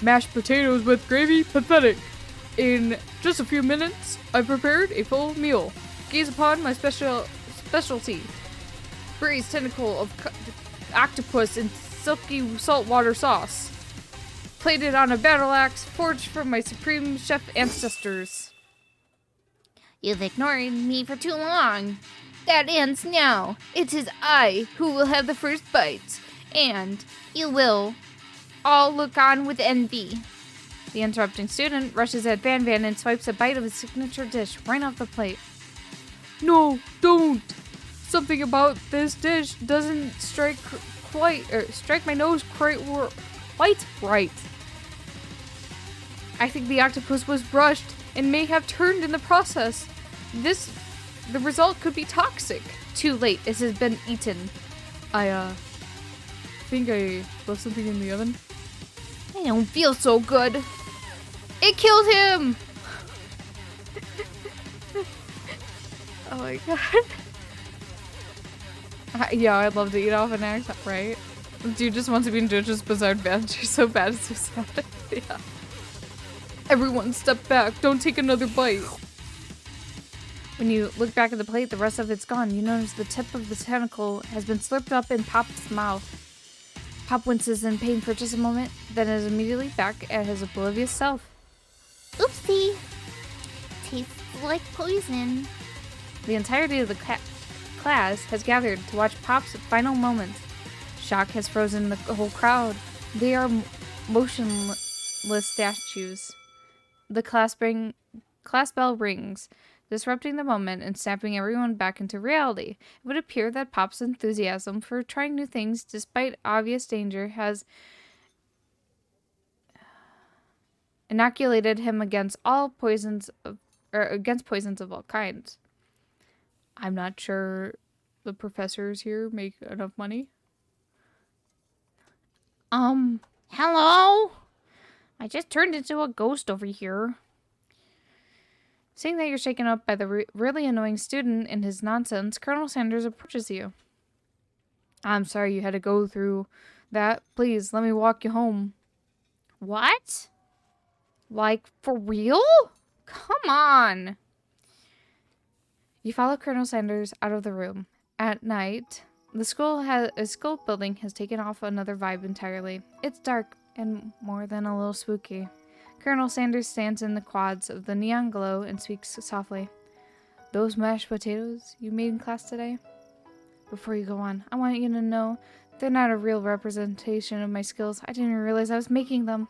Mashed potatoes with gravy? Pathetic. In just a few minutes, I prepared a full meal. Gaze upon my specialty. Braised tentacle of octopus in silky saltwater sauce. Plated on a battle axe forged from my supreme chef ancestors. You've ignored me for too long. That ends now. It is I who will have the first bite. And you will all look on with envy. The interrupting student rushes at Van Van and swipes a bite of his signature dish right off the plate. No, don't! Something about this dish doesn't strike my nose quite right. I think the octopus was brushed and may have turned in the process. The result could be toxic. Too late, it has been eaten. I think I left something in the oven. I don't feel so good. It killed him! Oh my god. Yeah, I'd love to eat off an axe, right? Dude just wants to be in JoJo's Bizarre Adventure so bad it's so sad. Yeah. Everyone step back, don't take another bite. When you look back at the plate, the rest of it's gone. You notice the tip of the tentacle has been slurped up in Pop's mouth. Pop winces in pain for just a moment, then is immediately back at his oblivious self. Oopsie. Tastes like poison. The entirety of the class has gathered to watch Pop's final moments. Shock has frozen the whole crowd. They are motionless statues. The class bell rings, disrupting the moment and snapping everyone back into reality. It would appear that Pop's enthusiasm for trying new things, despite obvious danger, has inoculated him against poisons of all kinds. I'm not sure the professors here make enough money. Hello? I just turned into a ghost over here. Seeing that you're shaken up by the really annoying student and his nonsense, Colonel Sanders approaches you. I'm sorry you had to go through that. Please, let me walk you home. What? Like, for real? Come on. You follow Colonel Sanders out of the room. At night, the school building has taken off another vibe entirely. It's dark and more than a little spooky. Colonel Sanders stands in the quads of the neon glow and speaks softly. Those mashed potatoes you made in class today? Before you go on, I want you to know they're not a real representation of my skills. I didn't even realize I was making them.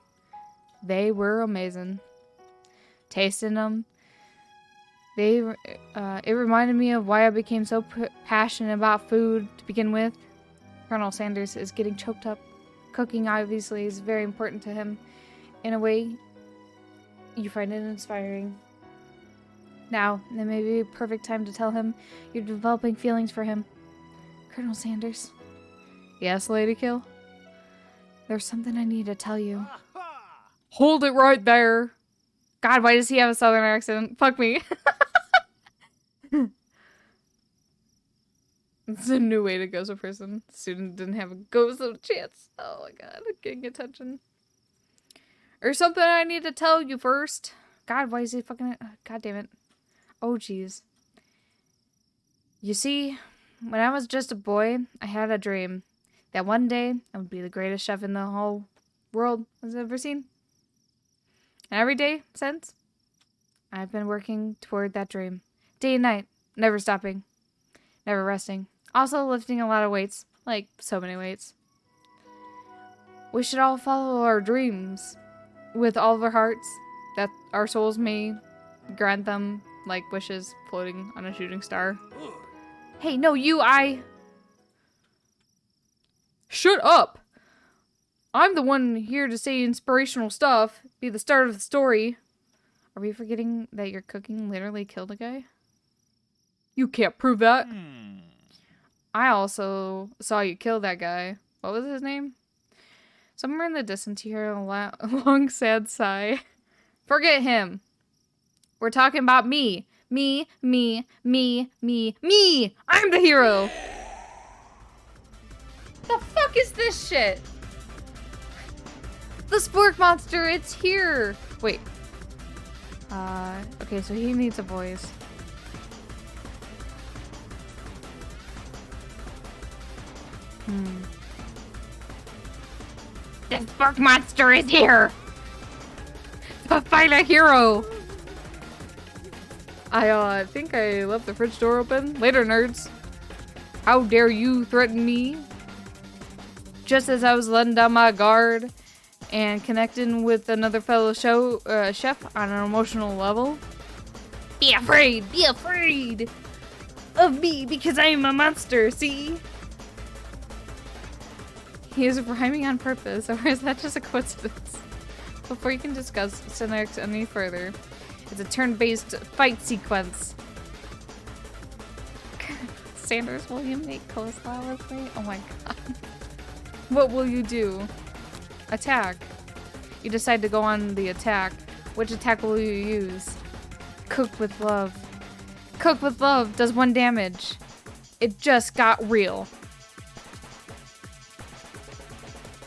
They were amazing. Tasting them, it reminded me of why I became so passionate about food to begin with. Colonel Sanders is getting choked up. Cooking obviously is very important to him. In a way, you find it inspiring. Now, there may be a perfect time to tell him you're developing feelings for him. Colonel Sanders. Yes, LadyKil? There's something I need to tell you. Hold it right there. God, why does he have a southern accent? Fuck me. It's a new way to ghost a person. Student didn't have a ghost of a chance. Oh my god, getting attention. Or something I need to tell you first. God, why is he fucking... God damn it. Oh, jeez. You see, when I was just a boy, I had a dream that one day I would be the greatest chef in the whole world has ever seen. And every day since, I've been working toward that dream. Day and night, never stopping, never resting. Also lifting a lot of weights, like so many weights. We should all follow our dreams with all of our hearts, that our souls may grant them like wishes floating on a shooting star. Hey, no, Shut up! I'm the one here to say inspirational stuff, be the start of the story. Are we forgetting that your cooking literally killed a guy? You can't prove that. I also saw you kill that guy. What was his name? Somewhere in the distance you hear a long sad sigh. Forget him. We're talking about me. Me, me, me, me, me! I'm the hero! The fuck is this shit? The spork monster, it's here! Wait. Okay, so he needs a voice. The spork monster is here! To fight a hero! I think I left the fridge door open. Later, nerds. How dare you threaten me? Just as I was letting down my guard and connecting with another fellow chef on an emotional level. Be afraid of me because I am a monster, see? He is rhyming on purpose, or is that just a coincidence? Before you can discuss Syntax any further, it's a turn-based fight sequence. Sanders, will you make coleslaw with me? Oh my god. What will you do? Attack. You decide to go on the attack. Which attack will you use? Cook with love. Cook with love does 1 damage. It just got real.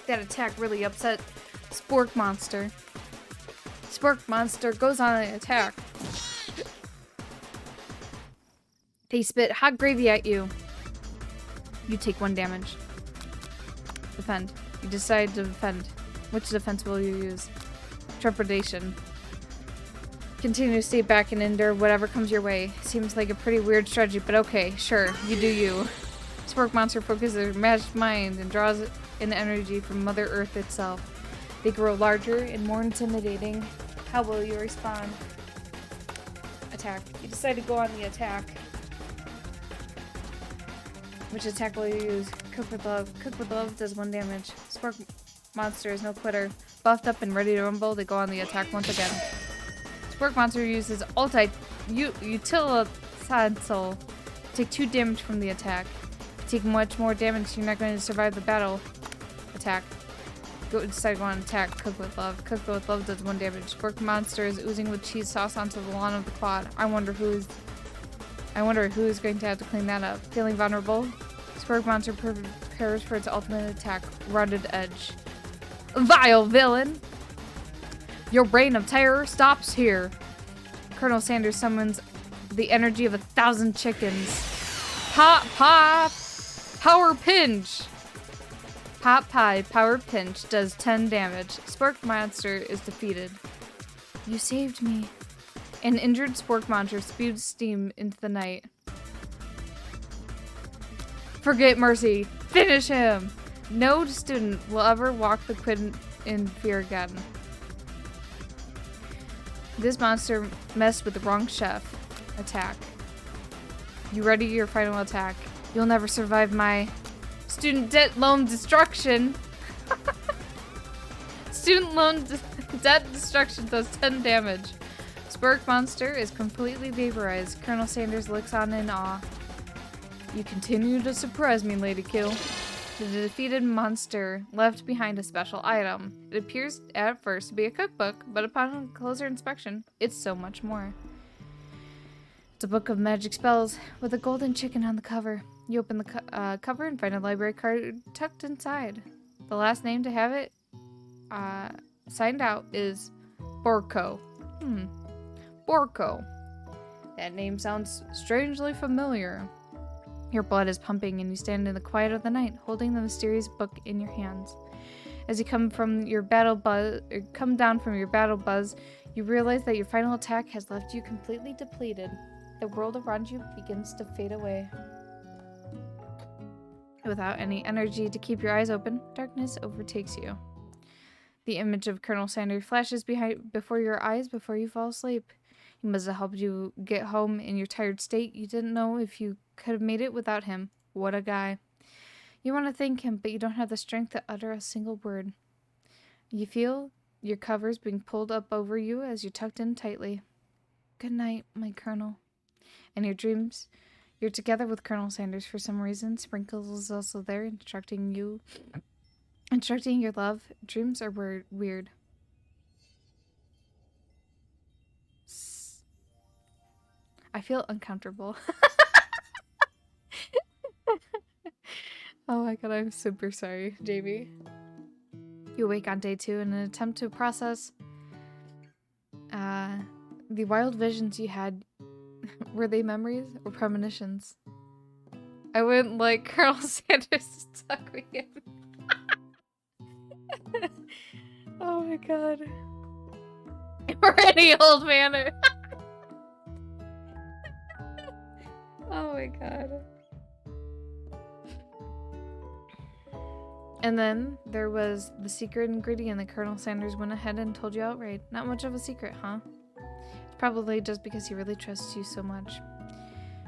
That attack really upset Spork Monster. Spork Monster goes on an attack. They spit hot gravy at you. You take 1 damage. Defend. You decide to defend. Which defense will you use? Trepidation. Continue to stay back and endure whatever comes your way. Seems like a pretty weird strategy, but okay, sure, you do you. Spork Monster focuses their magic mind and draws in energy from Mother Earth itself. They grow larger and more intimidating. How will you respond? Attack. You decide to go on the attack. Which attack will you use? Cook with love. Cook with love does 1 damage. Spork Monster is no quitter. Buffed up and ready to rumble, they go on the attack once again. Spork Monster uses utilitensel. Take 2 damage from the attack. Take much more damage, you're not going to survive the battle. Attack. Decide to go on attack. Cook with love. Cook with love does 1 damage. Spork Monster is oozing with cheese sauce onto the lawn of the quad. I wonder who is going to have to clean that up. Feeling vulnerable? Spork Monster prepares for its ultimate attack. Rounded edge. Vile villain! Your reign of terror stops here. Colonel Sanders summons the energy of 1,000 chickens. Pop, pop! Power pinch! Pop Pie Power Pinch does 10 damage. Spork Monster is defeated. You saved me. An injured Spork Monster spews steam into the night. Forget mercy. Finish him! No student will ever walk the quid in fear again. This monster messed with the wrong chef. Attack. You ready your final attack? You'll never survive my student debt loan destruction. Student loan debt destruction does 10 damage. Spork Monster is completely vaporized. Colonel Sanders looks on in awe. You continue to surprise me, LadyKil. The defeated monster left behind a special item. It appears at first to be a cookbook, but upon closer inspection, it's so much more. It's a book of magic spells with a golden chicken on the cover. You open the cover and find a library card tucked inside. The last name to have it signed out is Borko. Borko. That name sounds strangely familiar. Your blood is pumping and you stand in the quiet of the night, holding the mysterious book in your hands. As you come down from your battle buzz, you realize that your final attack has left you completely depleted. The world around you begins to fade away. Without any energy to keep your eyes open, darkness overtakes you. The image of Colonel Sanders flashes before your eyes before you fall asleep. He must have helped you get home in your tired state. You didn't know if you could have made it without him. What a guy. You want to thank him, but you don't have the strength to utter a single word. You feel your covers being pulled up over you as you're tucked in tightly. Good night, my Colonel. In your dreams, you're together with Colonel Sanders for some reason. Sprinkles is also there, instructing your love. Dreams are weird. I feel uncomfortable. Oh my god, I'm super sorry, JB. You awake on day 2 in an attempt to process the wild visions you had. Were they memories or premonitions? I wouldn't like Colonel Sanders to suck me in. Oh my god. Or any old manner. Oh my god. And then there was the secret ingredient that Colonel Sanders went ahead and told you outright. Not much of a secret, huh? It's probably just because he really trusts you so much.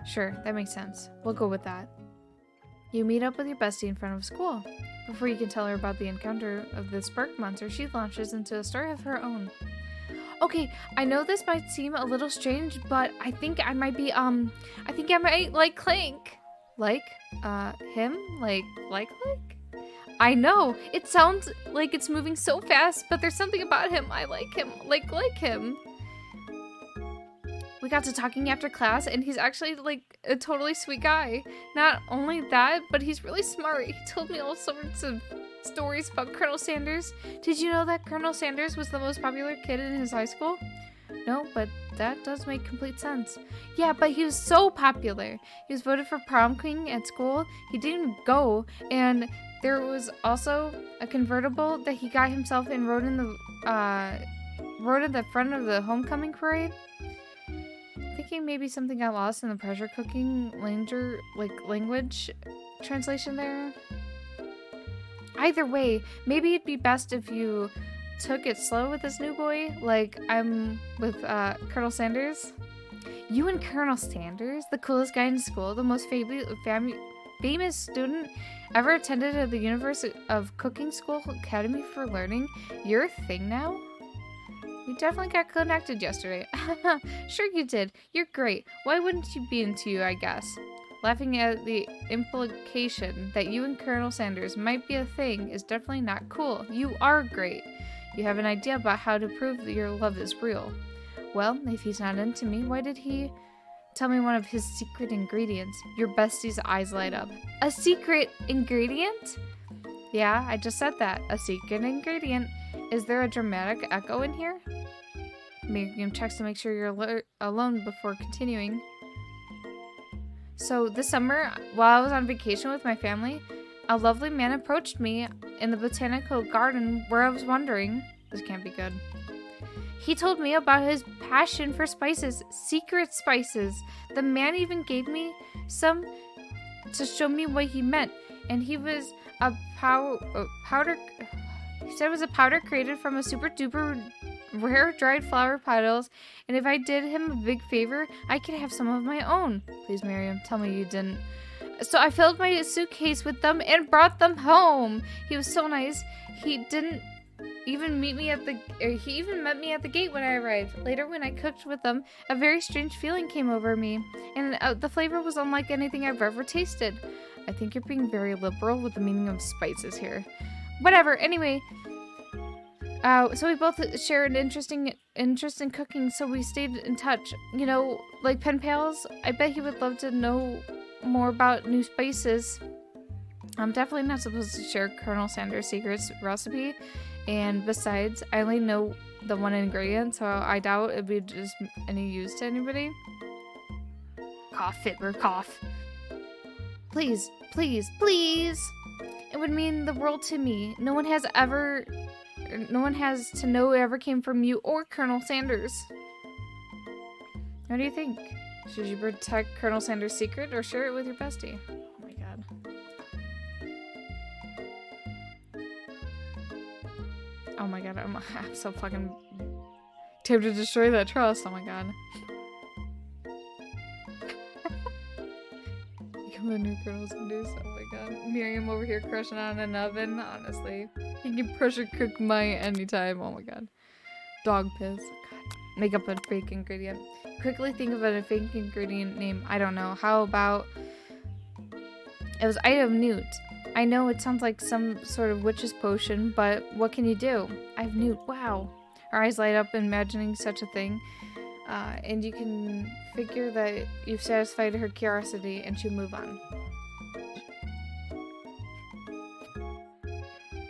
Sure, that makes sense. We'll go with that. You meet up with your bestie in front of school. Before you can tell her about the encounter of the spark monster, she launches into a story of her own. Okay, I know this might seem a little strange, but I think I might be, I think I might like Clank. Like? Him? Like? I know, it sounds like it's moving so fast, but there's something about him. I like him. Like him. We got to talking after class, and he's actually, like, a totally sweet guy. Not only that, but he's really smart. He told me all sorts of stories about Colonel Sanders. Did you know that Colonel Sanders was the most popular kid in his high school? No, but that does make complete sense. Yeah, but he was so popular. He was voted for prom queen at school. He didn't go, and there was also a convertible that he got himself and rode in the front of the homecoming parade. Thinking maybe something got lost in the pressure cooking language translation there. Either way, maybe it'd be best if you took it slow with this new boy, like I'm with Colonel Sanders. You and Colonel Sanders, the coolest guy in school, the most famous student ever attended at the University of Cooking School Academy for Learning. You're a thing now? We definitely got connected yesterday. Sure you did. You're great. Why wouldn't you be into you, I guess? Laughing at the implication that you and Colonel Sanders might be a thing is definitely not cool. You are great. You have an idea about how to prove that your love is real. Well, if he's not into me, why did he tell me one of his secret ingredients? Your bestie's eyes light up. A secret ingredient? Yeah, I just said that. A secret ingredient. Is there a dramatic echo in here? Miriam checks to make sure you're alone before continuing. So this summer, while I was on vacation with my family, a lovely man approached me in the botanical garden where I was wandering. This can't be good. He told me about his passion for spices, secret spices. The man even gave me some to show me what he meant. And he was a powder. He said it was a powder created from a super duper rare dried flower petals, and if I did him a big favor, I could have some of my own. Please, Miriam, tell me you didn't. So I filled my suitcase with them and brought them home. He was so nice. He didn't even meet me at the. He even met me at the gate when I arrived. Later, when I cooked with them, a very strange feeling came over me, and the flavor was unlike anything I've ever tasted. I think you're being very liberal with the meaning of spices here. Whatever. Anyway. So we both share an interest in cooking, so we stayed in touch. You know, like pen pals. I bet he would love to know more about new spices. I'm definitely not supposed to share Colonel Sanders' secret recipe, and besides, I only know the one ingredient, so I doubt it'd be just any use to anybody. Cough, Fitler, cough. Please, please, please! It would mean the world to me. No one has to know it ever came from you or Colonel Sanders. What do you think? Should you protect Colonel Sanders' secret or share it with your bestie? Oh my god. Oh my god, I'm so fucking tempted to destroy that trust. Oh my god. Become the new Colonel Sanders. Oh my god. Miriam over here crushing on an oven, honestly. You can pressure cook mine anytime. Oh my god. Dog piss. God. Make up a fake ingredient. Quickly think of a fake ingredient name. I don't know. How about... It was Ida of Newt. I know it sounds like some sort of witch's potion, but what can you do? I have Newt. Wow. Her eyes light up imagining such a thing. And you can figure that you've satisfied her curiosity and she'll move on.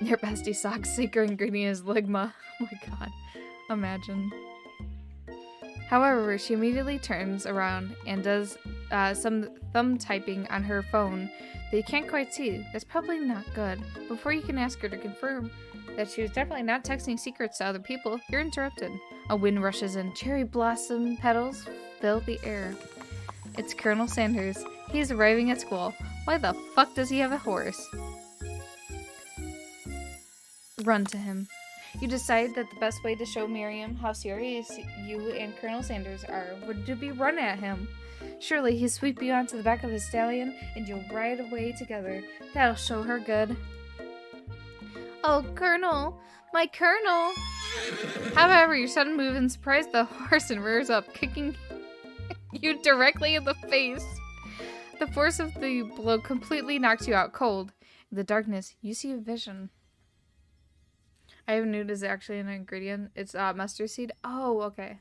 Your bestie sock's secret ingredient is ligma. Oh my god. Imagine. However, she immediately turns around and does some thumb typing on her phone that you can't quite see. That's probably not good. Before you can ask her to confirm that she was definitely not texting secrets to other people, you're interrupted. A wind rushes in. Cherry blossom petals fill the air. It's Colonel Sanders. He's arriving at school. Why the fuck does he have a horse? Run to him. You decide that the best way to show Miriam how serious you and Colonel Sanders are would to be run at him. Surely he'll sweep you onto the back of his stallion and you'll ride away together. That'll show her good. Oh, Colonel! My Colonel! However, your sudden move and surprise the horse and rears up, kicking you directly in the face. The force of the blow completely knocks you out cold. In the darkness, you see a vision. I have nude is actually an ingredient. It's mustard seed. Oh, okay.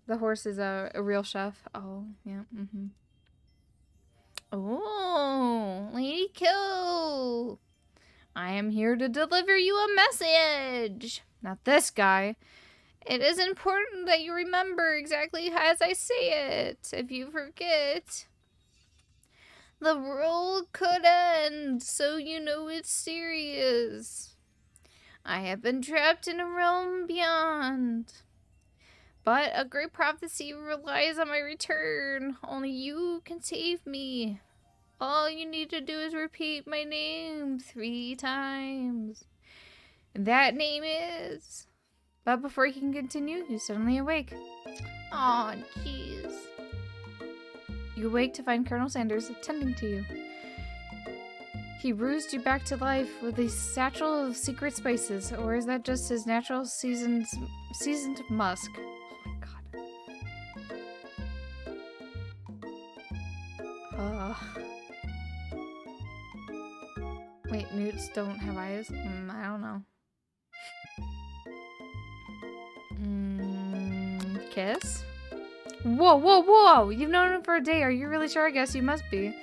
The horse is a real chef. Oh, yeah. Mm-hmm. Oh, LadyKil! I am here to deliver you a message. Not this guy. It is important that you remember exactly as I say it. If you forget, the world could end, so you know it's serious. I have been trapped in a realm beyond. But a great prophecy relies on my return. Only you can save me. All you need to do is repeat my name 3 times. And that name is... But before he can continue, you suddenly awake. Aw, jeez. You awake to find Colonel Sanders attending to you. He bruised you back to life with a satchel of secret spices, or is that just his natural seasoned musk? Oh my god. Wait, newts don't have eyes? I don't know. Kiss? Whoa, whoa, whoa! You've known him for a day. Are you really sure? I guess you must be.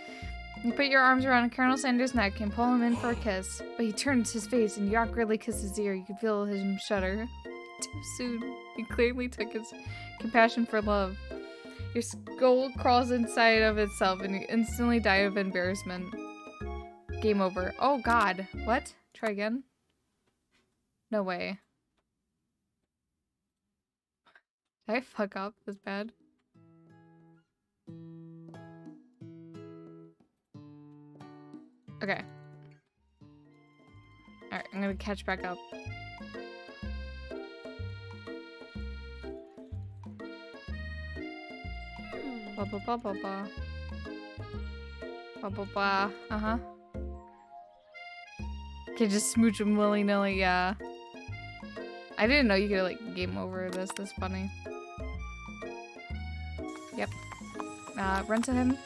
You put your arms around Colonel Sanders' neck and pull him in for a kiss. But he turns his face and you awkwardly kiss his ear. You can feel him shudder. Too soon. He clearly took his compassion for love. Your skull crawls inside of itself and you instantly die of embarrassment. Game over. Oh god. What? Try again? No way. Did I fuck up this bad? Okay. Alright, I'm gonna catch back up. Ba ba ba ba ba. Ba ba ba. Uh-huh. Okay, just smooch him willy-nilly, yeah. I didn't know you could, like, game over this. That's funny. Yep. Run to him.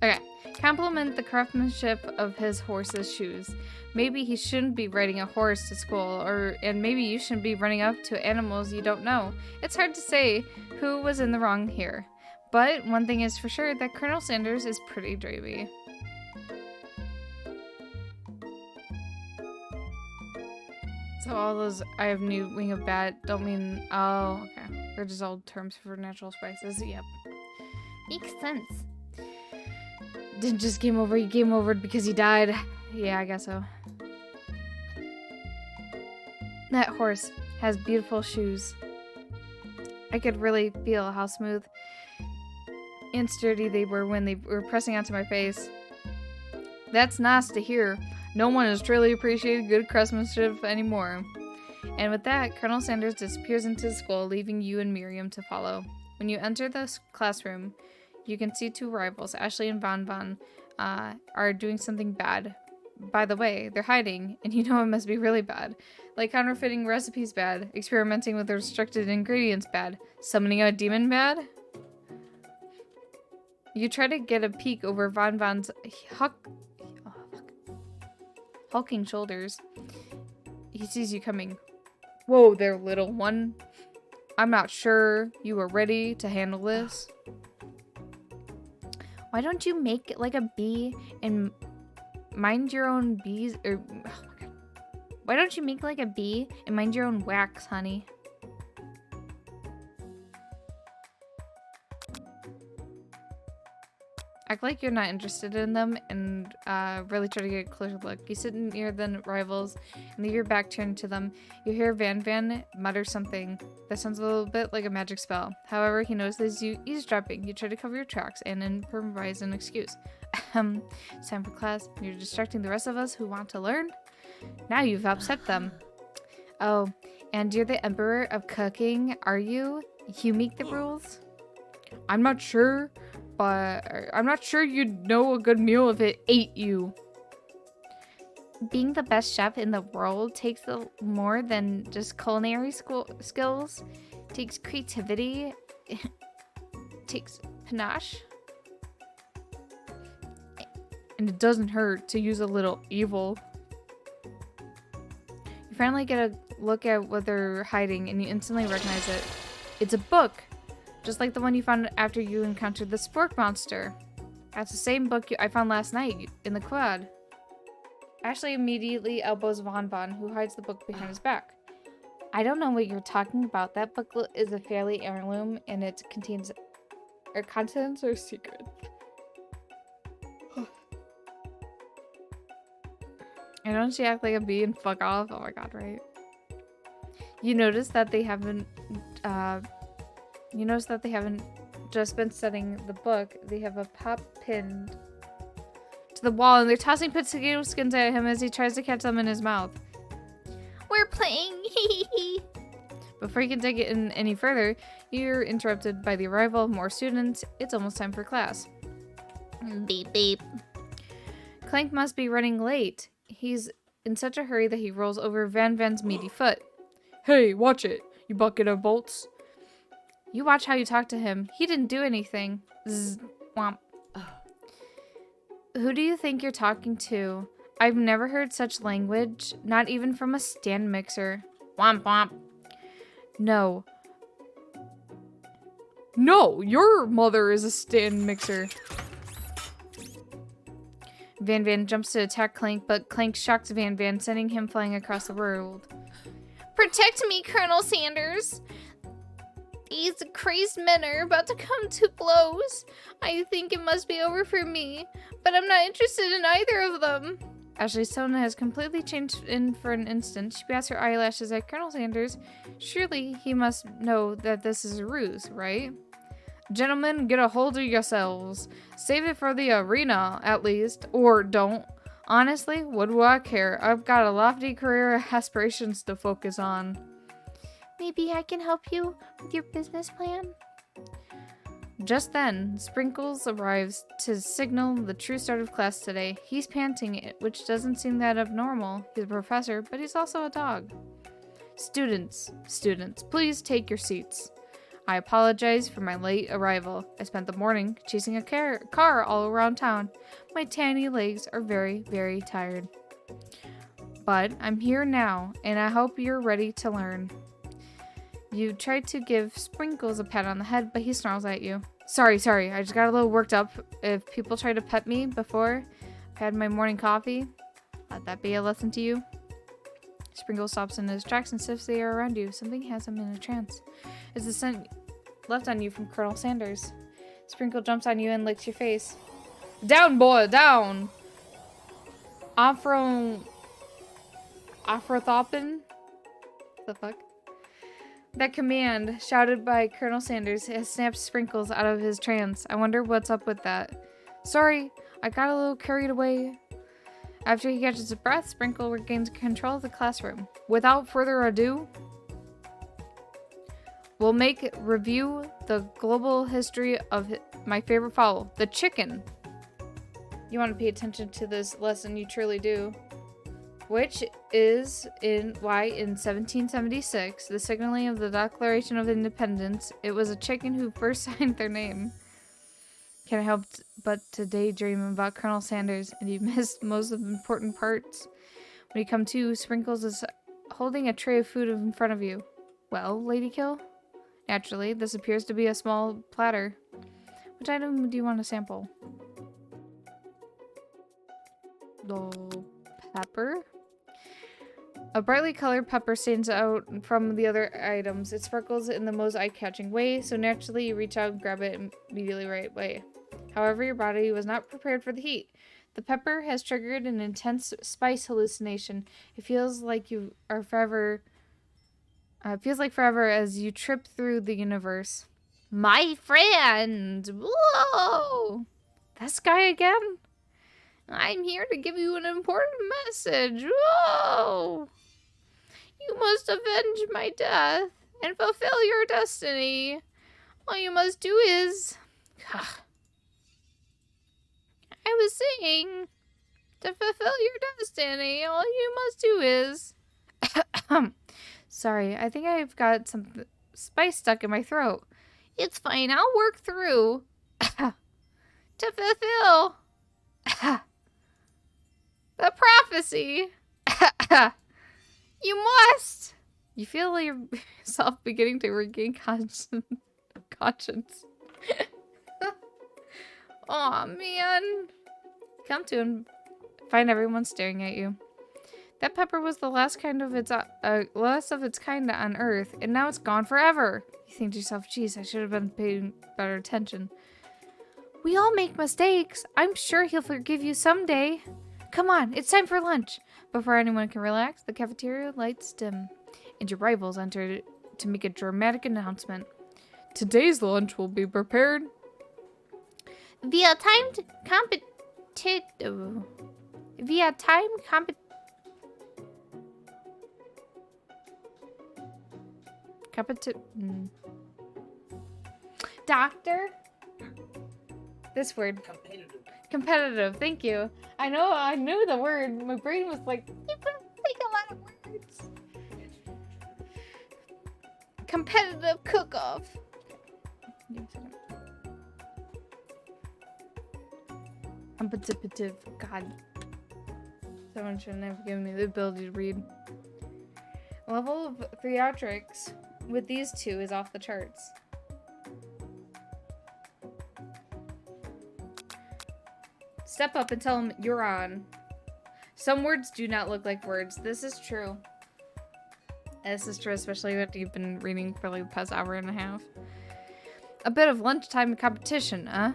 Okay. Compliment the craftsmanship of his horse's shoes. Maybe he shouldn't be riding a horse to school, and maybe you shouldn't be running up to animals you don't know. It's hard to say who was in the wrong here. But one thing is for sure, that Colonel Sanders is pretty dreamy. So all those I have new wing of bat don't mean... Oh, okay. They're just old terms for natural spices. Yep. Makes sense. Didn't just game over, you game over because he died. Yeah, I guess so. That horse has beautiful shoes. I could really feel how smooth and sturdy they were when they were pressing onto my face. That's nice to hear. No one has truly appreciated good craftsmanship anymore. And with that, Colonel Sanders disappears into the school, leaving you and Miriam to follow. When you enter the classroom, you can see 2 rivals, Ashley and Von Von, are doing something bad. By the way, they're hiding, and you know it must be really bad. Like counterfeiting recipes bad, experimenting with restricted ingredients bad, summoning a demon bad. You try to get a peek over Von Von's hulking shoulders. He sees you coming. Whoa there, little one. I'm not sure you are ready to handle this. Why don't you make it like a bee and mind your own bees? Or oh my God. Why don't you make like a bee and mind your own wax, honey? Act like you're not interested in them and really try to get a closer look. You sit near the rivals and leave your back turned to them. You hear Van Van mutter something that sounds a little bit like a magic spell. However, he notices you eavesdropping. You try to cover your tracks and improvise an excuse. It's time for class. You're distracting the rest of us who want to learn. Now you've upset them. Oh, and you're the emperor of cooking, are you? You make the rules? I'm not sure. But I'm not sure you'd know a good meal if it ate you. Being the best chef in the world takes more than just culinary skills. It takes creativity. It takes panache. And it doesn't hurt to use a little evil. You finally get a look at what they're hiding and you instantly recognize it. It's a book. Just like the one you found after you encountered the spork monster. That's the same book I found last night in the quad. Ashley immediately elbows Von Von, who hides the book behind his back. I don't know what you're talking about. That book is a family heirloom and it contains... Our contents are secret. And don't she act like a bee and fuck off? Oh my god, right? You notice that they haven't just been studying the book. They have a pop pinned to the wall and they're tossing potato skins at him as he tries to catch them in his mouth. We're playing. Before you can take it in any further, you're interrupted by the arrival of more students. It's almost time for class. Beep beep. Clank must be running late. He's in such a hurry that he rolls over Van Van's meaty foot. Hey, watch it, you bucket of bolts. You watch how you talk to him. He didn't do anything. Zzz, womp. Who do you think you're talking to? I've never heard such language, not even from a stand mixer. Womp womp. No. No, your mother is a stand mixer. Van Van jumps to attack Clank, but Clank shocks Van Van, sending him flying across the world. Protect me, Colonel Sanders! These crazed men are about to come to blows. I think it must be over for me, but I'm not interested in either of them. Ashley's tone has completely changed in for an instant. She bats her eyelashes at Colonel Sanders. Surely he must know that this is a ruse, right? Gentlemen, get a hold of yourselves. Save it for the arena, at least. Or don't. Honestly, what do I care? I've got a lofty career aspirations to focus on. Maybe I can help you with your business plan? Just then, Sprinkles arrives to signal the true start of class today. He's panting, which doesn't seem that abnormal. He's a professor, but he's also a dog. Students, please take your seats. I apologize for my late arrival. I spent the morning chasing a car all around town. My tiny legs are very, very tired. But I'm here now, and I hope you're ready to learn. You tried to give Sprinkles a pat on the head, but he snarls at you. Sorry, I just got a little worked up. If people try to pet me before I've had my morning coffee, let that be a lesson to you. Sprinkles stops in his tracks and sniffs the air around you. Something has him in a trance. It's the scent left on you from Colonel Sanders. Sprinkle jumps on you and licks your face. Down, boy, down! Afrothopin? The fuck? That command, shouted by Colonel Sanders, has snapped Sprinkles out of his trance. I wonder what's up with that. Sorry, I got a little carried away. After he catches his breath, Sprinkle regains control of the classroom. Without further ado, we'll review the global history of my favorite fowl, the chicken. You want to pay attention to this lesson, you truly do. Which is why in 1776, the signaling of the Declaration of Independence, it was a chicken who first signed their name. Can't help but to daydream about Colonel Sanders, and you missed most of the important parts. When you come to, Sprinkles is holding a tray of food in front of you. Well, LadyKil? Naturally, this appears to be a small platter. Which item do you want to sample? The pepper? A brightly colored pepper stands out from the other items. It sparkles in the most eye-catching way, so naturally you reach out and grab it immediately right away. However, your body was not prepared for the heat. The pepper has triggered an intense spice hallucination. It feels like you are forever... feels like forever as you trip through the universe. My friend! Whoa! This guy again? I'm here to give you an important message. Whoa! You must avenge my death and fulfill your destiny. All you must do is... I was saying, to fulfill your destiny, all you must do is... Sorry, I think I've got some spice stuck in my throat. It's fine, I'll work through. To fulfill... the prophecy. You must. You feel like yourself beginning to regain conscience. Aw, man. Come to and find everyone staring at you. That pepper was the last of its kind on Earth, and now it's gone forever. You think to yourself, geez, I should have been paying better attention. We all make mistakes. I'm sure he'll forgive you someday. Come on, it's time for lunch. Before anyone can relax, the cafeteria lights dim, and your rivals enter to make a dramatic announcement. Today's lunch will be prepared via timed Doctor? This word. Competitive, thank you. I knew the word. My brain was like, you can think a lot of words. Competitive cook-off. Competitive. God. Someone shouldn't have given me the ability to read. Level of theatrics with these two is off the charts. Step up and tell him you're on. Some words do not look like words. This is true. This is true, especially when you've been reading for like the past hour and a half. A bit of lunchtime competition, huh?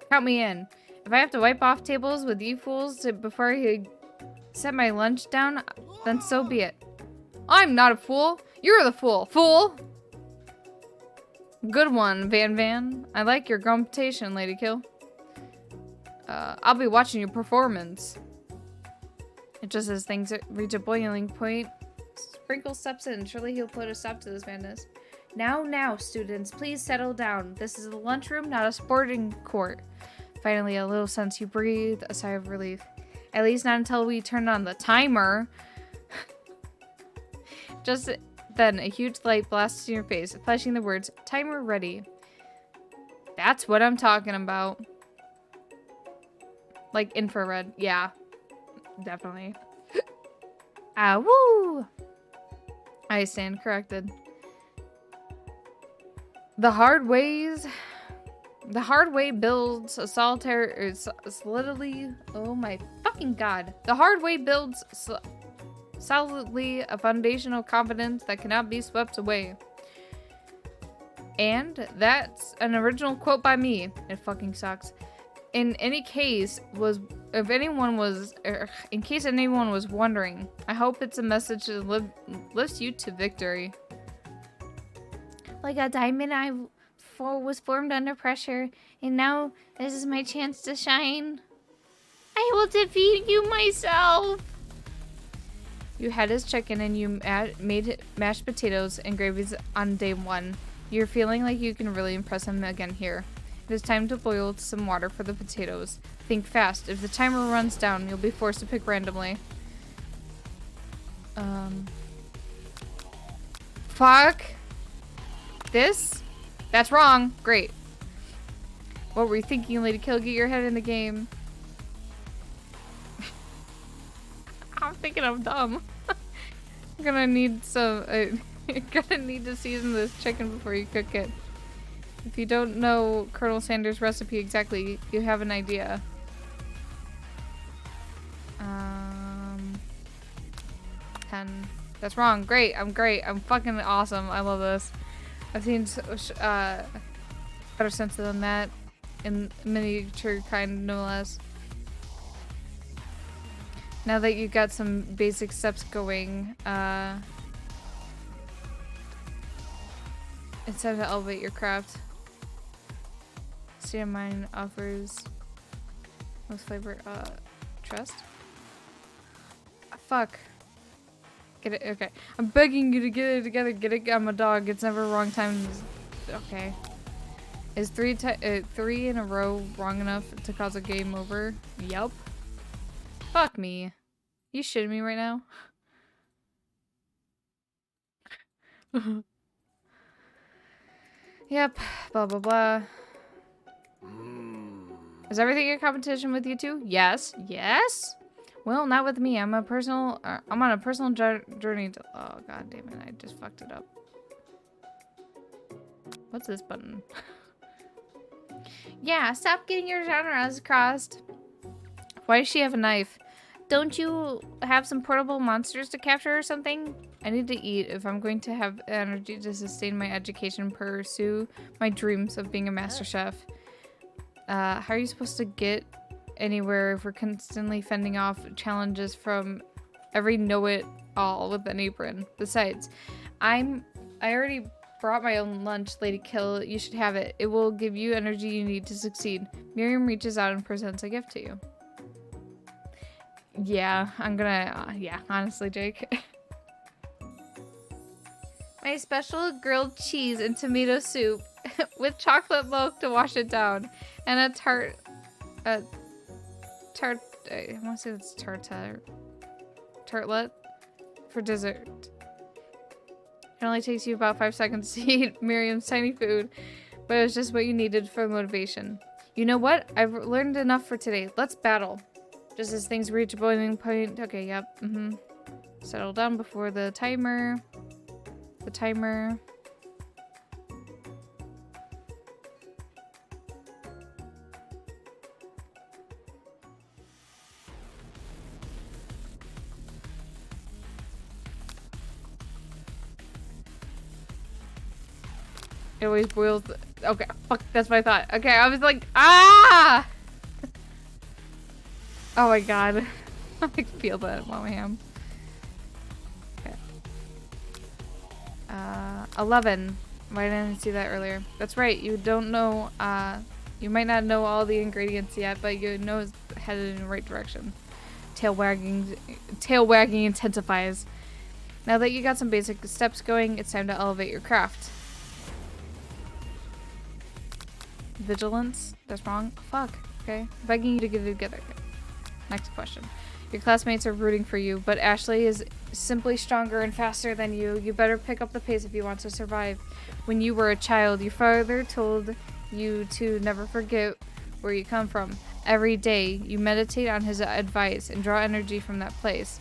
Count me in. If I have to wipe off tables with you fools before I set my lunch down, then so be it. I'm not a fool. You're the fool. Fool! Good one, Van. I like your competition, LadyKil. I'll be watching your performance. And just as things reach a boiling point, Sprinkle steps in. Surely he'll put a stop to this madness. Now, students, please settle down. This is a lunchroom, not a sporting court. Finally, a little sense you breathe a sigh of relief. At least not until we turn on the timer. Just then, a huge light blasts in your face, flashing the words, "Timer ready." That's what I'm talking about. Like infrared. Yeah. Definitely. Ah, woo! I stand corrected. The hard way builds a solidly. Oh my fucking god! The hard way builds solidly a foundational confidence that cannot be swept away. And that's an original quote by me. It fucking sucks. In case anyone was wondering, I hope it's a message that lifts you to victory. Like a diamond, I was formed under pressure, and now this is my chance to shine. I will defeat you myself. You had his chicken and you made mashed potatoes and gravies on day one. You're feeling like you can really impress him again here. It is time to boil some water for the potatoes. Think fast. If the timer runs down, you'll be forced to pick randomly. Fuck. This? That's wrong. Great. What were you thinking, LadyKil? Get your head in the game. I'm thinking I'm dumb. I'm gonna need some. You're gonna need to season this chicken before you cook it. If you don't know Colonel Sanders' recipe exactly, you have an idea. 10. That's wrong. Great. I'm great. I'm fucking awesome. I love this. I've seen better sense than that in miniature kind, no less. Now that you got some basic steps going, it's time to elevate your craft. State of Mind offers most flavor, trust? Fuck. Get it? Okay. I'm begging you to get it together. Get it. I'm a dog. It's never wrong time. Okay. Is 3 in a row wrong enough to cause a game over? Yup. Fuck me. You shitting me right now? Yep. Blah, blah, blah. Is everything in competition with you two? Yes. Yes? Well, not with me. I'm on a personal journey to— oh, god damn it. I just fucked it up. What's this button? Yeah, stop getting your genres crossed. Why does she have a knife? Don't you have some portable monsters to capture or something? I need to eat if I'm going to have energy to sustain my education and pursue my dreams of being a master chef. How are you supposed to get anywhere if we're constantly fending off challenges from every know-it-all with an apron? Besides, I already brought my own lunch, LadyKil. You should have it. It will give you energy you need to succeed. Miriam reaches out and presents a gift to you. Yeah, I'm gonna, yeah, honestly, Jake. My special grilled cheese and tomato soup with chocolate milk to wash it down. And a tart, I want to say it's tartlet for dessert. It only takes you about 5 seconds to eat Miriam's tiny food, but it was just what you needed for motivation. You know what? I've learned enough for today. Let's battle. Just as things reach a boiling point. Okay, yep. Settle down before the timer. The timer. It always boils. Okay, fuck, that's what I thought. Okay, I was like, ah! Oh my god. I can feel that on my ham. Okay. 11. Why didn't I see that earlier? That's right, you don't know, you might not know all the ingredients yet, but you know it's headed in the right direction. Tail wagging intensifies. Now that you got some basic steps going, it's time to elevate your craft. Vigilance? That's wrong. Fuck. Okay. Begging you to get it together. Okay. Next question. Your classmates are rooting for you, but Ashley is simply stronger and faster than you. You better pick up the pace if you want to survive. When you were a child, your father told you to never forget where you come from. Every day, you meditate on his advice and draw energy from that place.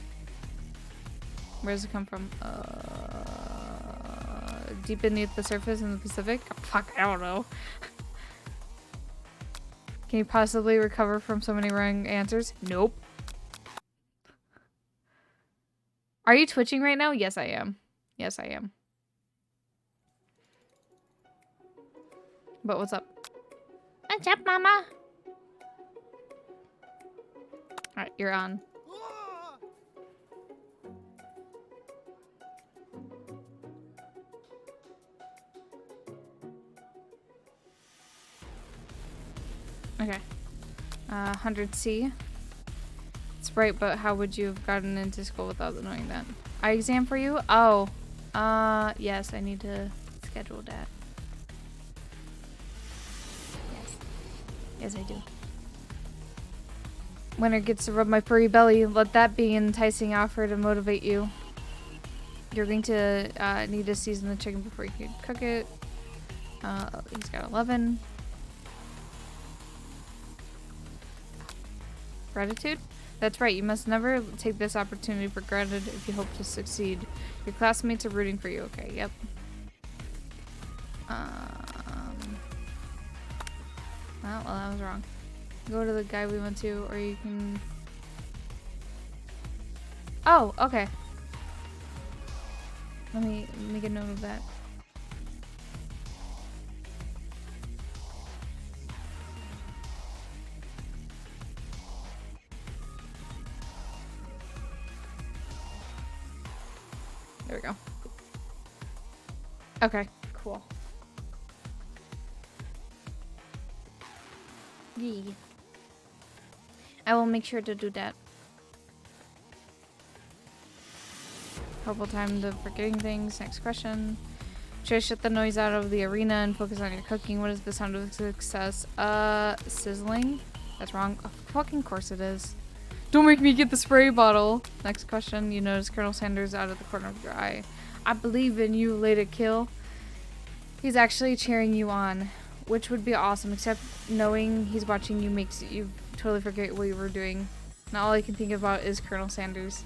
Where does it come from? Deep beneath the surface in the Pacific? Oh, fuck, I don't know. Can you possibly recover from so many wrong answers? Nope. Are you twitching right now? Yes, I am. Yes, I am. But what's up? What's up, mama? Alright, you're on. Okay. 100C. It's right, but how would you have gotten into school without knowing that? Eye exam for you? Oh. Yes, I need to schedule that. Yes. Yes, I do. Winner gets to rub my furry belly. Let that be an enticing offer to motivate you. You're going to need to season the chicken before you can cook it. He's got 11. Gratitude? That's right, you must never take this opportunity for granted if you hope to succeed. Your classmates are rooting for you. Okay, yep. Oh, well, that was wrong. Go to the guy we went to, or you can... Oh, okay. Let me make a note of that. There we go. Okay, cool. Yeah. I will make sure to do that. Couple time to forgetting things. Next question. Try to shut the noise out of the arena and focus on your cooking. What is the sound of success? Sizzling? That's wrong. Of fucking course it is. Don't make me get the spray bottle. Next question. You notice Colonel Sanders out of the corner of your eye. I believe in you, LadyKil. He's actually cheering you on, which would be awesome, except knowing he's watching you makes you totally forget what you were doing. Now all I can think about is Colonel Sanders.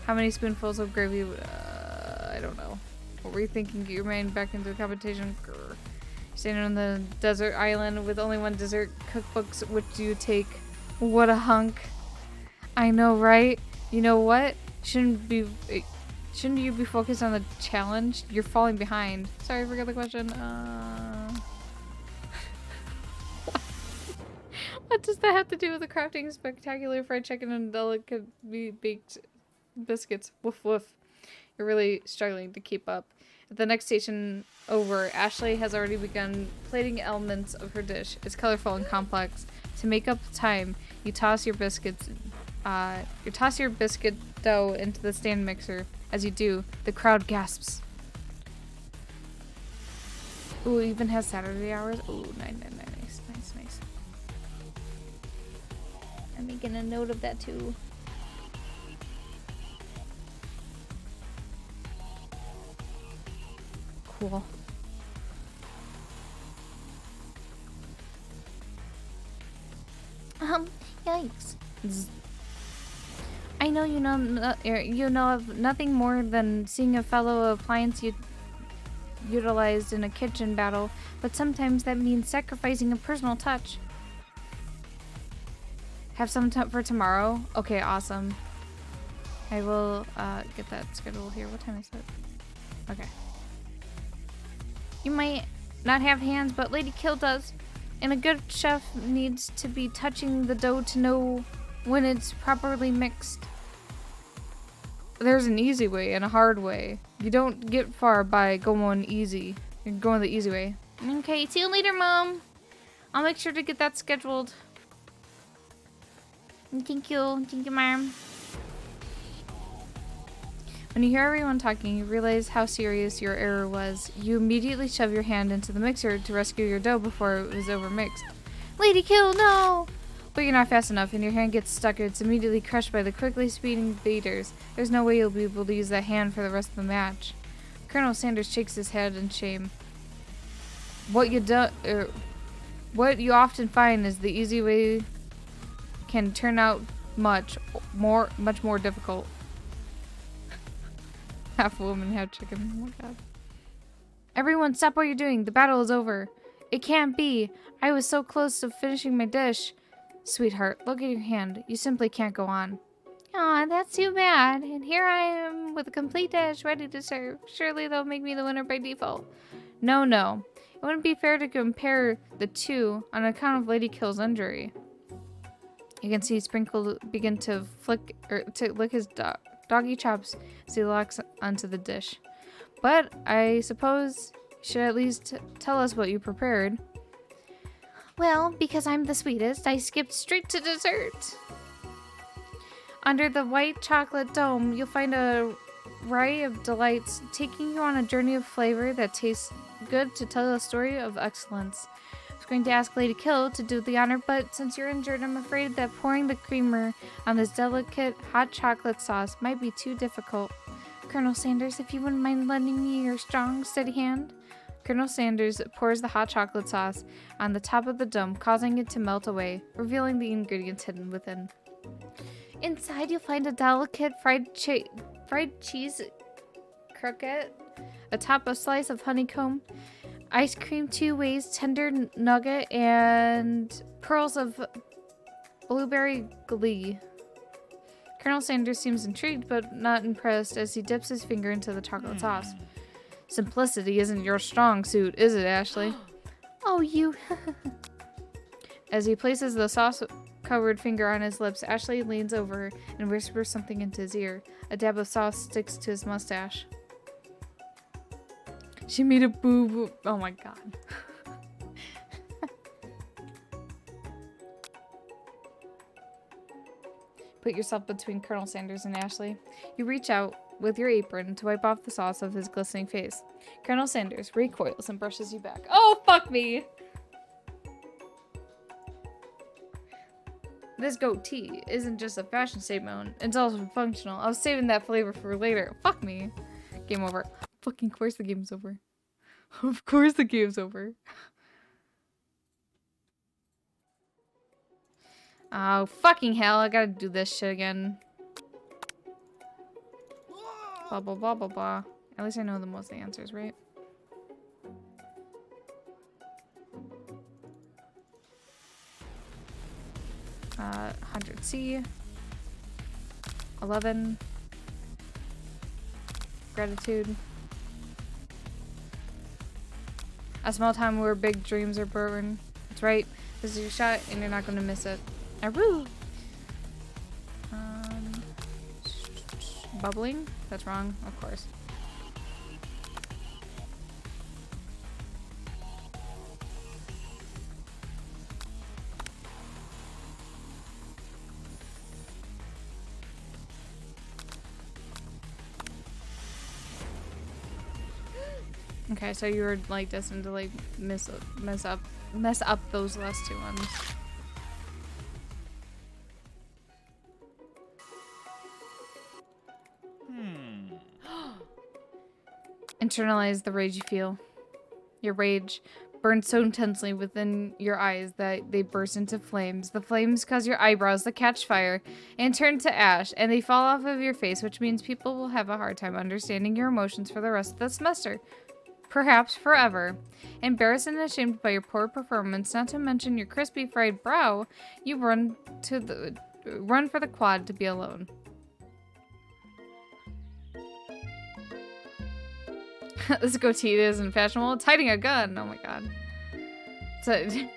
How many spoonfuls of gravy would, I don't know. What were you thinking? Get your mind back into the competition? Grr. Standing on the desert island with only one dessert cookbooks, which do you take? What a hunk. I know, right? You know what? Shouldn't you be focused on the challenge? You're falling behind. Sorry, I forgot the question. What does that have to do with the crafting spectacular fried chicken and delicately baked biscuits? Woof woof. You're really struggling to keep up. At the next station over, Ashley has already begun plating elements of her dish. It's colorful and complex. To make up time, you toss your biscuit dough into the stand mixer. As you do, the crowd gasps. Ooh, it even has Saturday hours. Ooh, nice. I'm making a note of that too. Cool. Yikes. I know you know of nothing more than seeing a fellow appliance utilized in a kitchen battle, but sometimes that means sacrificing a personal touch. Have some time for tomorrow? Okay, awesome. I will get that scheduled here. What time is it? Okay. You might not have hands, but LadyKil does. And a good chef needs to be touching the dough to know when it's properly mixed. There's an easy way and a hard way. You don't get far by going easy. You're going the easy way. Okay, see you later, Mom. I'll make sure to get that scheduled. Thank you, Mom. When you hear everyone talking, you realize how serious your error was. You immediately shove your hand into the mixer to rescue your dough before it was overmixed. LadyKil, no! But you're not fast enough and your hand gets stuck. It's immediately crushed by the quickly speeding beaters. There's no way you'll be able to use that hand for the rest of the match. Colonel Sanders shakes his head in shame. What you often find is the easy way can turn out much more difficult. Half woman, half chicken. Oh my god. Everyone, stop what you're doing. The battle is over. It can't be. I was so close to finishing my dish. Sweetheart, look at your hand. You simply can't go on. Aw, that's too bad. And here I am with a complete dish ready to serve. Surely they'll make me the winner by default. No. It wouldn't be fair to compare the two on account of LadyKil's injury. You can see Sprinkle begin to lick his doggy chops as he locks onto the dish. But I suppose you should at least tell us what you prepared. Well, because I'm the sweetest, I skipped straight to dessert. Under the white chocolate dome, you'll find a array of delights, taking you on a journey of flavor that tastes good to tell a story of excellence. I was going to ask LadyKil to do the honor, but since you're injured, I'm afraid that pouring the creamer on this delicate hot chocolate sauce might be too difficult. Colonel Sanders, if you wouldn't mind lending me your strong, steady hand. Colonel Sanders pours the hot chocolate sauce on the top of the dome, causing it to melt away, revealing the ingredients hidden within. Inside, you'll find a delicate fried cheese croquette, atop a slice of honeycomb, ice cream 2 ways, tender nugget, and pearls of blueberry glee. Colonel Sanders seems intrigued but not impressed as he dips his finger into the chocolate sauce. Simplicity isn't your strong suit, is it, Ashley? Oh, you. As he places the sauce-covered finger on his lips, Ashley leans over and whispers something into his ear. A dab of sauce sticks to his mustache. She made a boo-boo. Oh my god. Put yourself between Colonel Sanders and Ashley. You reach out with your apron to wipe off the sauce of his glistening face. Colonel Sanders recoils and brushes you back. Oh, fuck me! This goatee isn't just a fashion statement, it's also functional. I was saving that flavor for later. Fuck me. Game over. Fucking course the game's over. Of course the game's over. Oh, fucking hell. I gotta do this shit again. Blah, blah, blah, blah, blah. At least I know the most of the answers, right? Uh, 100C. 11. Gratitude. A small town where big dreams are born. That's right. This is your shot, and you're not going to miss it. Aroo! Bubbling? That's wrong, of course. Okay, so you were like destined to like mess up those last 2 ones. Internalize the rage you feel. Your rage burns so intensely within your eyes that they burst into flames. The flames cause your eyebrows to catch fire and turn to ash, and they fall off of your face, which means people will have a hard time understanding your emotions for the rest of the semester. Perhaps forever. Embarrassed and ashamed by your poor performance, not to mention your crispy fried brow, you run for the quad to be alone. This goatee isn't fashionable. It's hiding a gun. Oh my god. It's a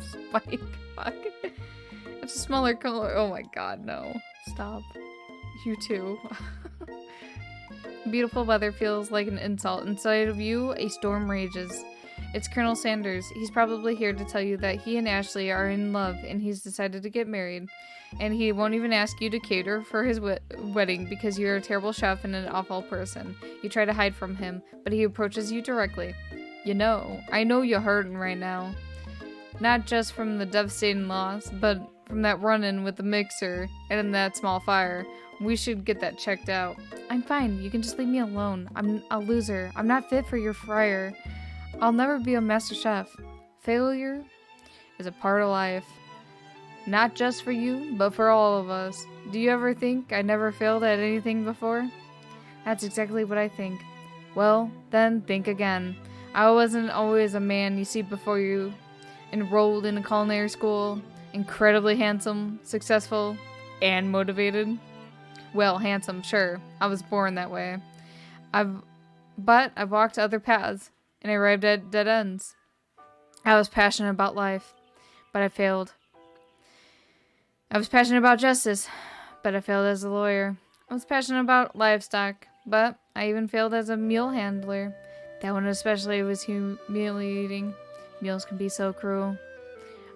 spike. Fuck. It's a smaller color. Oh my god, no. Stop. You too. Beautiful weather feels like an insult. Inside of you, a storm rages. It's Colonel Sanders. He's probably here to tell you that he and Ashley are in love and he's decided to get married. And he won't even ask you to cater for his wedding because you're a terrible chef and an awful person. You try to hide from him, but he approaches you directly. You know, I know you're hurting right now. Not just from the devastating loss, but from that run-in with the mixer and that small fire. We should get that checked out. I'm fine. You can just leave me alone. I'm a loser. I'm not fit for your fryer. I'll never be a master chef. Failure is a part of life. Not just for you, but for all of us. Do you ever think I never failed at anything before? That's exactly what I think. Well, then think again. I wasn't always a man you see before you. Enrolled in a culinary school. Incredibly handsome, successful, and motivated. Well, handsome, sure. I was born that way. But I've walked other paths, and I arrived at dead ends. I was passionate about life, but I failed. I was passionate about justice, but I failed as a lawyer. I was passionate about livestock, but I even failed as a mule handler. That one especially was humiliating. Mules can be so cruel.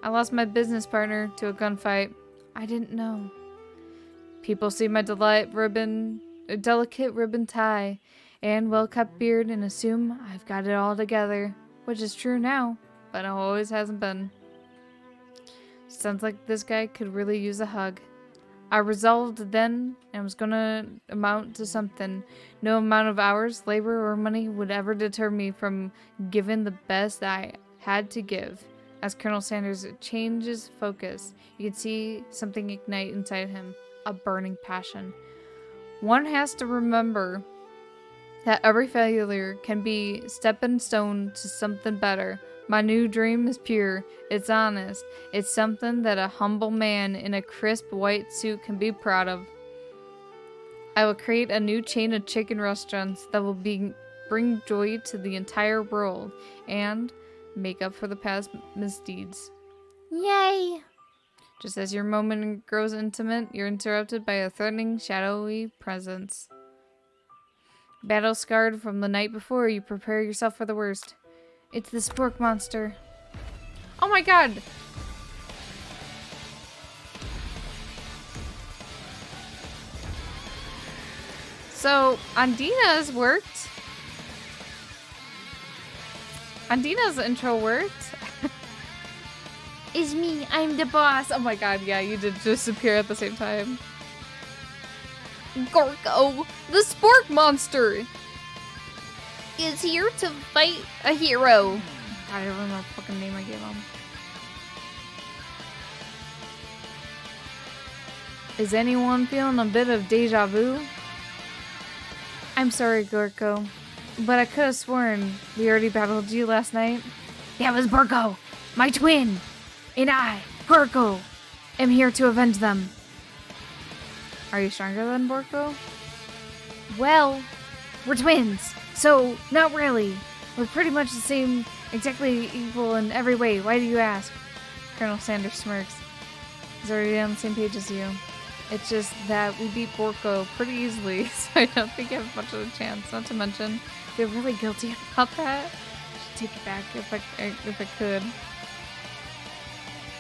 I lost my business partner to a gunfight. I didn't know. People see my delicate ribbon tie and well-kept beard and assume I've got it all together, which is true now, but it always hasn't been. Sounds like this guy could really use a hug. I resolved then and was gonna amount to something. No amount of hours, labor, or money would ever deter me from giving the best I had to give. As Colonel Sanders changes focus, you can see something ignite inside him, a burning passion. One has to remember that every failure can be stepping stone to something better. My new dream is pure, it's honest, it's something that a humble man in a crisp white suit can be proud of. I will create a new chain of chicken restaurants that will bring joy to the entire world and make up for the past misdeeds. Yay! Just as your moment grows intimate, you're interrupted by a threatening, shadowy presence. Battle scarred from the night before, you prepare yourself for the worst. It's the spork monster. Oh my god! So, Andina's worked. Andina's intro worked. It's me, I'm the boss. Oh my god, yeah, you did disappear at the same time. Gorko, the spork monster, is here to fight a hero. I don't remember what fucking name I gave him. Is anyone feeling a bit of deja vu? I'm sorry, Gorko, but I could have sworn we already battled you last night. That was Borko, my twin, and I, Gorko, am here to avenge them. Are you stronger than Borko? Well, we're twins, so not really. We're pretty much the same, exactly equal in every way. Why do you ask? Colonel Sanders smirks. He's already on the same page as you. It's just that we beat Borko pretty easily, so I don't think you have much of a chance. Not to mention, I feel really guilty about that. I should take it back if I could.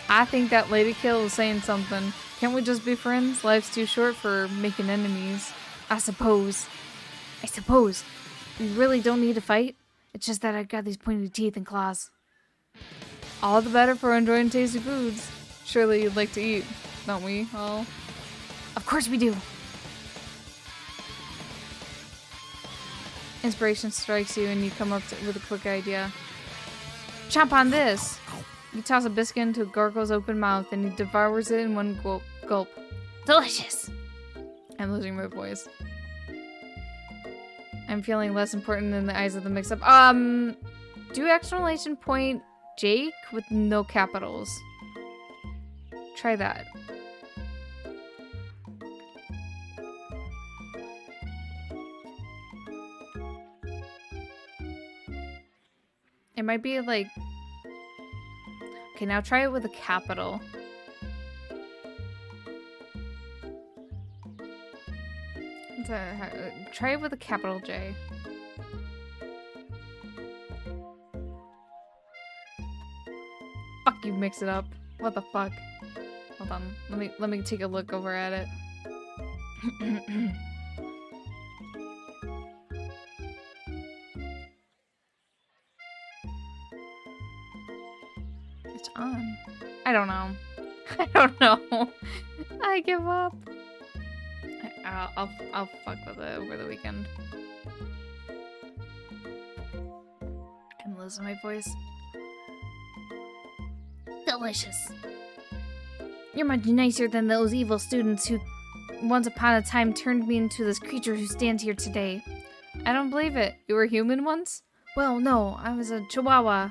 I think that LadyKil is saying something. Can't we just be friends? Life's too short for making enemies. I suppose. We really don't need to fight. It's just that I've got these pointy teeth and claws. All the better for enjoying tasty foods. Surely you'd like to eat, don't we all? Of course we do. Inspiration strikes you and you come up with a quick idea. Chomp on this! You toss a biscuit into Gorko's open mouth and he devours it in one gulp. Delicious. I'm losing my voice. I'm feeling less important in the eyes of the mix-up. Do exclamation point Jake with no capitals. Try that. It might be like... Okay, now try it with a capital. Try it with a capital J. Fuck, you mix it up. What the fuck? Hold on. Let me take a look over at it. It's on. I don't know. I don't know. I give up. I'll fuck with it over the weekend. I'm losing my voice. Delicious. You're much nicer than those evil students who once upon a time turned me into this creature who stands here today. I don't believe it. You were human once? Well, no, I was a chihuahua.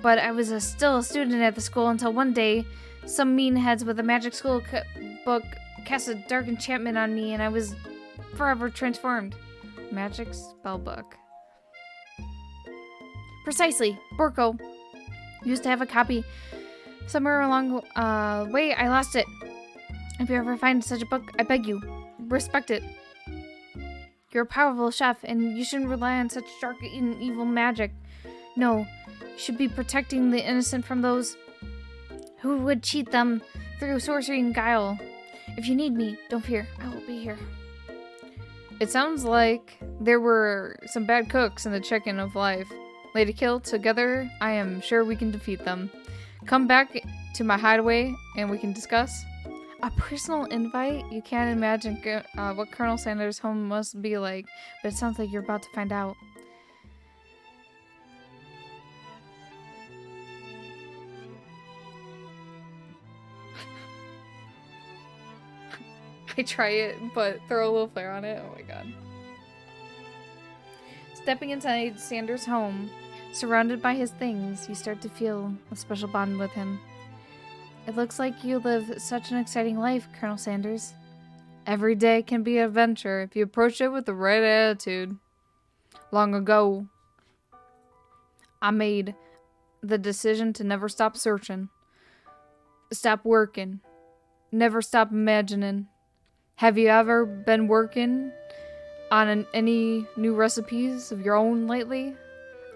But I was still a student at the school until one day, some mean heads with a magic school book cast a dark enchantment on me and I was forever transformed. Magic spell book. Precisely. Borko used to have a copy. Somewhere along the way, I lost it. If you ever find such a book, I beg you, respect it. You're a powerful chef, and you shouldn't rely on such dark and evil magic. No, you should be protecting the innocent from those who would cheat them through sorcery and guile. If you need me, don't fear. I will be here. It sounds like there were some bad cooks in the chicken of life. LadyKil, together, I am sure we can defeat them. Come back to my hideaway and we can discuss. A personal invite? You can't imagine what Colonel Sanders' home must be like, but it sounds like you're about to find out. I try it, but throw a little flair on it. Oh my god. Stepping inside Sanders' home, surrounded by his things, you start to feel a special bond with him. It looks like you live such an exciting life, Colonel Sanders. Every day can be an adventure if you approach it with the right attitude. Long ago, I made the decision to never stop searching, stop working, never stop imagining. Have you ever been working on any new recipes of your own lately?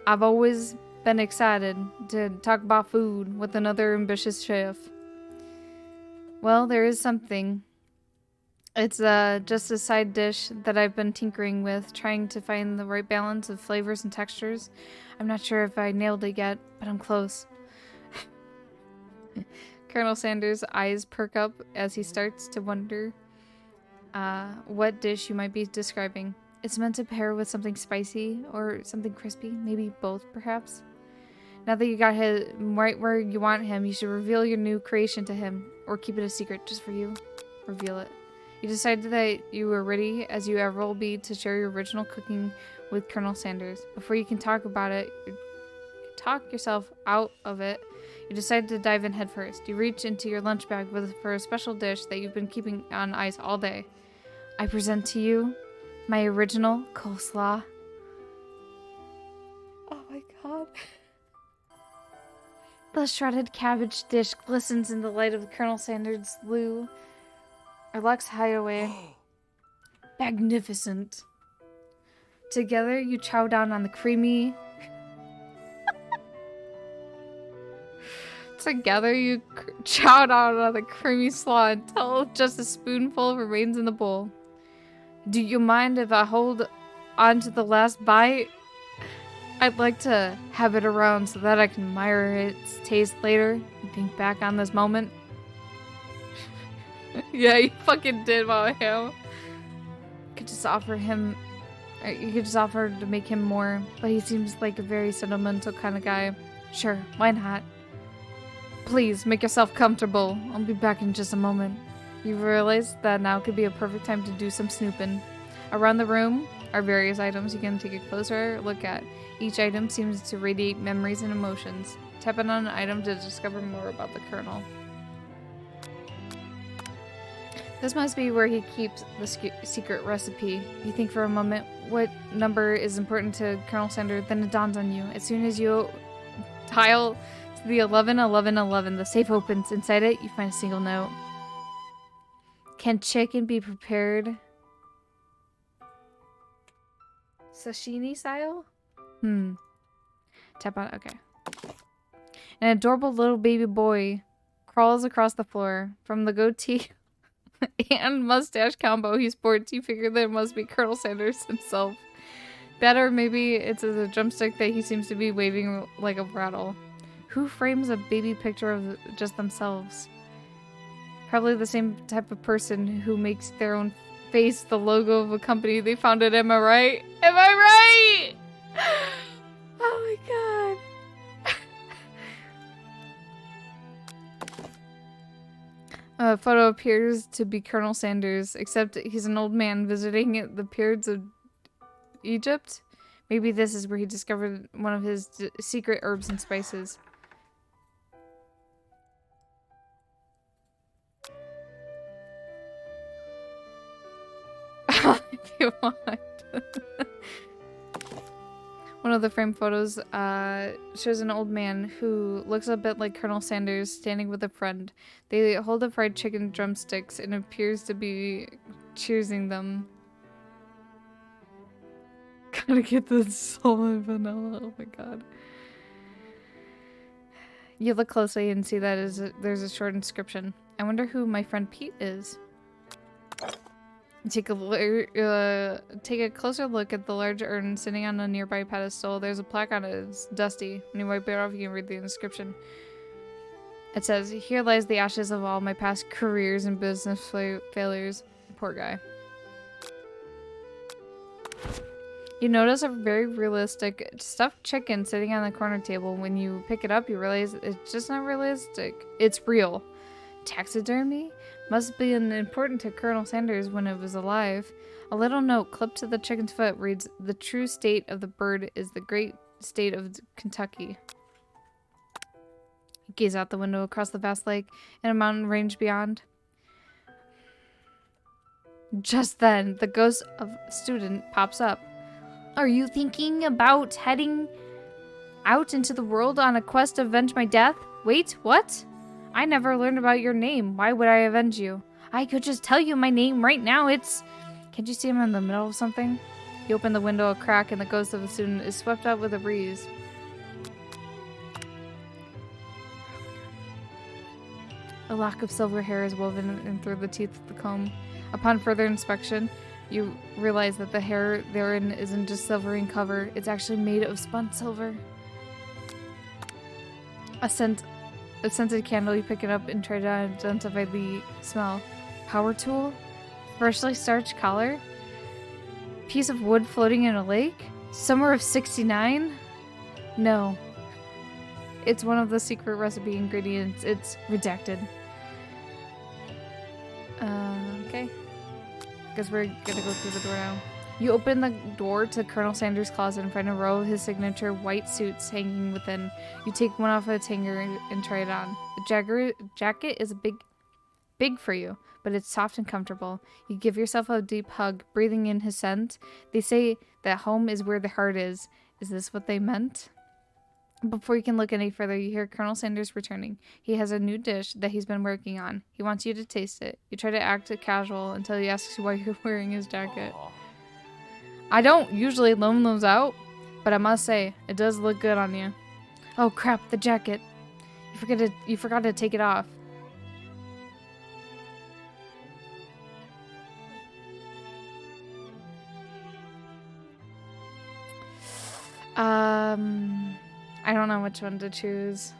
I've always been excited to talk about food with another ambitious chef. Well, there is something. It's just a side dish that I've been tinkering with, trying to find the right balance of flavors and textures. I'm not sure if I nailed it yet, but I'm close. Colonel Sanders' eyes perk up as he starts to wonder what dish you might be describing. It's meant to pair with something spicy or something crispy, maybe both, perhaps. Now that you got him right where you want him, you should reveal your new creation to him, or keep it a secret just for you. Reveal it. You decided that you were ready, as you ever will be, to share your original cooking with Colonel Sanders. Before you can talk about it, talk yourself out of it, you decide to dive in head first. You reach into your lunch bag for a special dish that you've been keeping on ice all day. I present to you my original coleslaw. Oh my god. The shredded cabbage dish glistens in the light of Colonel Sanders' Lux Hideaway. Magnificent. Together, you chow down on the creamy... Together, you chow down on the creamy slaw until just a spoonful remains in the bowl. Do you mind if I hold on to the last bite? I'd like to have it around so that I can admire its taste later and think back on this moment. Yeah, you fucking did, Mama Ham. You could just offer to make him more, but he seems like a very sentimental kind of guy. Sure, why not? Please, make yourself comfortable. I'll be back in just a moment. You realize that now could be a perfect time to do some snooping. Around the room are various items you can take a closer look at. Each item seems to radiate memories and emotions. Tap in on an item to discover more about the Colonel. This must be where he keeps the secret recipe. You think for a moment what number is important to Colonel Sanders, then it dawns on you. As soon as you dial the 111111, the safe opens. Inside it, you find a single note. Can chicken be prepared sashimi style? Tap on, okay. An adorable little baby boy crawls across the floor. From the goatee and mustache combo he sports, you figure that it must be Colonel Sanders himself. That, or maybe it's a drumstick that he seems to be waving like a rattle. Who frames a baby picture of just themselves? Probably the same type of person who makes their own face the logo of a company they founded. Am I right? Am I right? Oh my god. A photo appears to be Colonel Sanders, except he's an old man visiting the pyramids of Egypt. Maybe this is where he discovered one of his secret herbs and spices. If you want. One of the framed photos shows an old man who looks a bit like Colonel Sanders standing with a friend. They hold the fried chicken drumsticks and appears to be choosing them. Gotta get the salt and vanilla. Oh my god. You look closely and see that there's a short inscription. I wonder who my friend Pete is. Take a closer look at the large urn sitting on a nearby pedestal. There's a plaque on it. It's dusty. When you wipe it off, you can read the inscription. It says, "Here lies the ashes of all my past careers and business failures." Poor guy. You notice a very realistic stuffed chicken sitting on the corner table. When you pick it up, you realize it's just not realistic. It's real. Taxidermy? Must have been important to Colonel Sanders when it was alive. A little note clipped to the chicken's foot reads, "The true state of the bird is the great state of Kentucky." You gaze out the window across the vast lake and a mountain range beyond. Just then, the ghost of a student pops up. "Are you thinking about heading out into the world on a quest to avenge my death? Wait, what? I never learned about your name. Why would I avenge you? I could just tell you my name right now. It's..." Can't you see I'm in the middle of something? You open the window a crack and the ghost of a student is swept up with a breeze. A lock of silver hair is woven in through the teeth of the comb. Upon further inspection, you realize that the hair therein isn't just silver in cover, it's actually made of spun silver. A scented candle, you pick it up and try to identify the smell. Power tool? Freshly starched collar? Piece of wood floating in a lake? Summer of 69? No. It's one of the secret recipe ingredients. It's redacted. Okay. Guess we're gonna go through the door now. You open the door to Colonel Sanders' closet and find a row of his signature white suits hanging within. You take one off its hanger and try it on. The jacket is big for you, but it's soft and comfortable. You give yourself a deep hug, breathing in his scent. They say that home is where the heart is. Is this what they meant? Before you can look any further, you hear Colonel Sanders returning. He has a new dish that he's been working on. He wants you to taste it. You try to act casual until he asks you why you're wearing his jacket. I don't usually loan those out, but I must say, it does look good on you. Oh crap, the jacket. You forgot to take it off. I don't know which one to choose.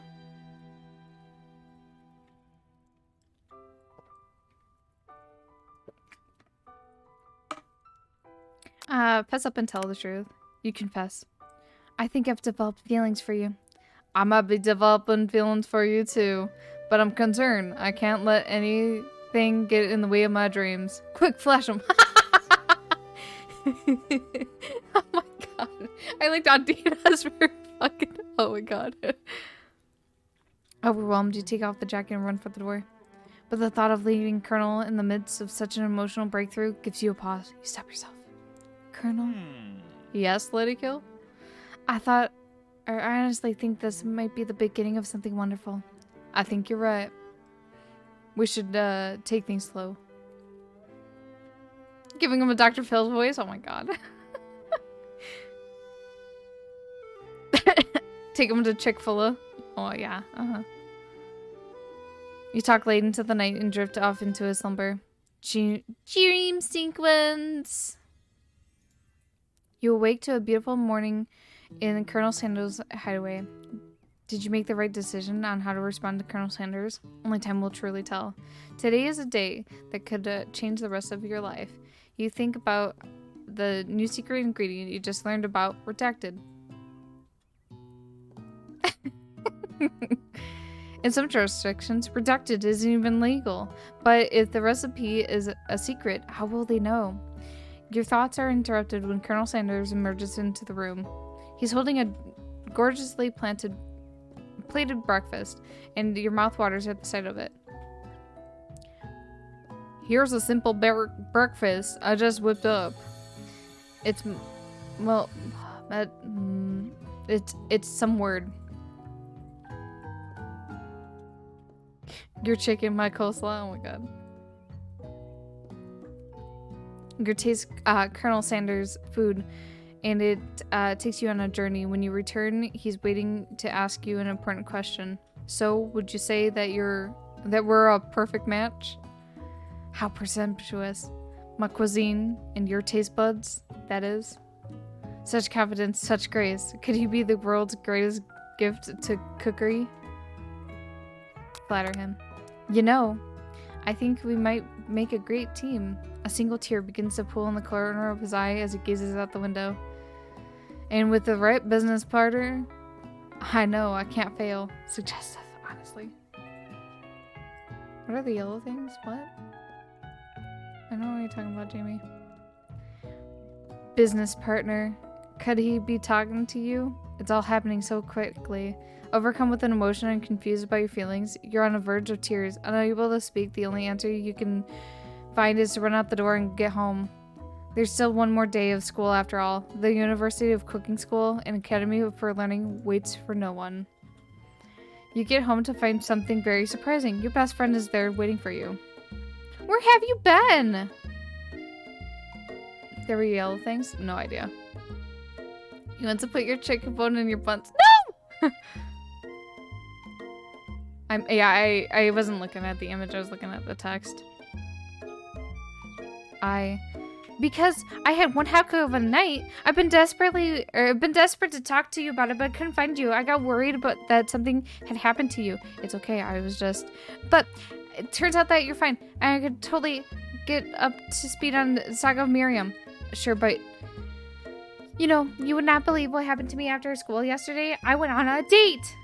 Fess up and tell the truth. You confess. I think I've developed feelings for you. I might be developing feelings for you too, but I'm concerned. I can't let anything get in the way of my dreams. Quick, flash them. Oh my god. I like Adina's very fucking... Oh my god. Overwhelmed, you take off the jacket and run for the door. But the thought of leaving Colonel in the midst of such an emotional breakthrough gives you a pause. You stop yourself. Colonel? Yes, LadyKil? I honestly think this might be the beginning of something wonderful. I think you're right. We should take things slow. Giving him a Dr. Phil's voice? Oh my god. Take him to Chick-fil-A. Oh yeah, You talk late into the night and drift off into a slumber. Dream sequence! You awake to a beautiful morning in Colonel Sanders' hideaway. Did you make the right decision on how to respond to Colonel Sanders? Only time will truly tell. Today is a day that could change the rest of your life. You think about the new secret ingredient you just learned about, redacted. In some jurisdictions, redacted isn't even legal. But if the recipe is a secret, how will they know? Your thoughts are interrupted when Colonel Sanders emerges into the room. He's holding a gorgeously plated breakfast, and your mouth waters at the sight of it. Here's a simple breakfast I just whipped up. It's, well, it's some word. Your chicken, my coleslaw. Oh my god. Your taste Colonel Sanders' food, and it takes you on a journey. When you return, he's waiting to ask you an important question. So, would you say that we're a perfect match? How presumptuous. My cuisine and your taste buds, that is. Such confidence, such grace. Could he be the world's greatest gift to cookery? Flatter him. You know, I think we might make a great team. A single tear begins to pool in the corner of his eye as he gazes out the window. And with the right business partner, I know I can't fail. Suggestive, honestly. What are the yellow things? What? I don't know what you're talking about, Jamie. Business partner. Could he be talking to you? It's all happening so quickly. Overcome with an emotion and confused by your feelings, you're on the verge of tears. Unable to speak, the only answer you can find is to run out the door and get home. There's still one more day of school after all. The University of Cooking School, an academy for learning, waits for no one. You get home to find something very surprising. Your best friend is there waiting for you. Where have you been? There were yellow things? No idea. You want to put your chicken bone in your buns? No! I wasn't looking at the image, I was looking at the text. Because I had one heck of a night. I've been desperate to talk to you about it, but I couldn't find you. I got worried about that something had happened to you. It's okay, but it turns out that you're fine. And I could totally get up to speed on the saga of Miriam. Sure, but you know, you would not believe what happened to me after school yesterday. I went on a date.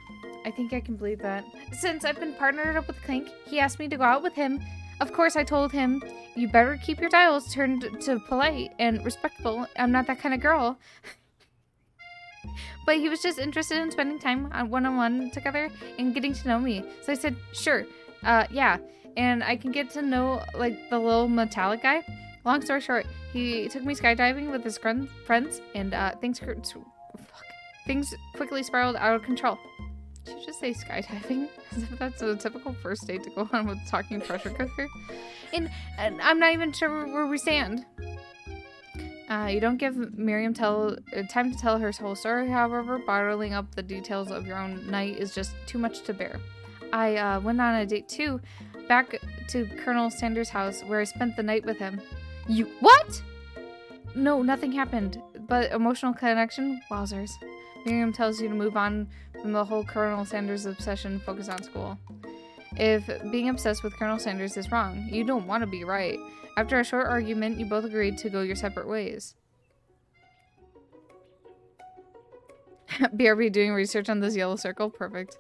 I think I can believe that. Since I've been partnered up with Clink, he asked me to go out with him. Of course, I told him, you better keep your dials turned to polite and respectful. I'm not that kind of girl. But he was just interested in spending time on one-on-one together and getting to know me. So I said, sure, yeah. And I can get to know, like, the little metallic guy. Long story short, he took me skydiving with his friends, and things quickly spiraled out of control. Did you just say skydiving? As if that's a typical first date to go on with talking pressure cooker. And I'm not even sure where we stand. You don't give Miriam time to tell her whole story, however, bottling up the details of your own night is just too much to bear. I went on a date too, back to Colonel Sanders' house, where I spent the night with him. You what? No, nothing happened, but emotional connection, wowzers. Miriam tells you to move on from the whole Colonel Sanders obsession, focus on school. If being obsessed with Colonel Sanders is wrong, you don't want to be right. After a short argument, you both agreed to go your separate ways. BRB doing research on this yellow circle? Perfect.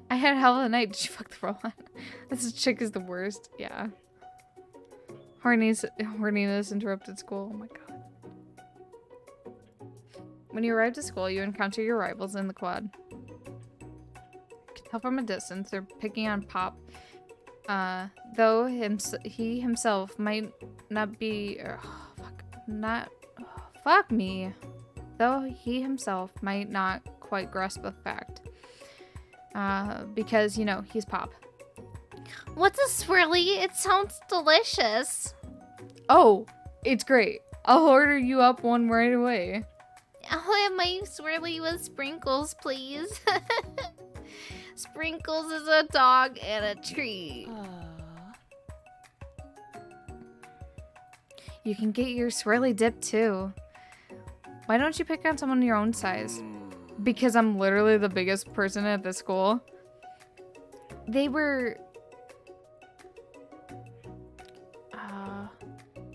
I had a hell of a night. Did you fuck the robot? This chick is the worst. Yeah. Horniness interrupted school. Oh my god. When you arrive at school, you encounter your rivals in the quad. You can tell from a distance they're picking on Pop. Though he himself might not be... fuck me. Though he himself might not quite grasp the fact. Because, you know, he's Pop. What's a swirly? It sounds delicious. Oh, it's great. I'll order you up one right away. I'll have my swirly with sprinkles, please. Sprinkles is a dog and a tree. You can get your swirly dip too. Why don't you pick on someone your own size? Because I'm literally the biggest person at the school.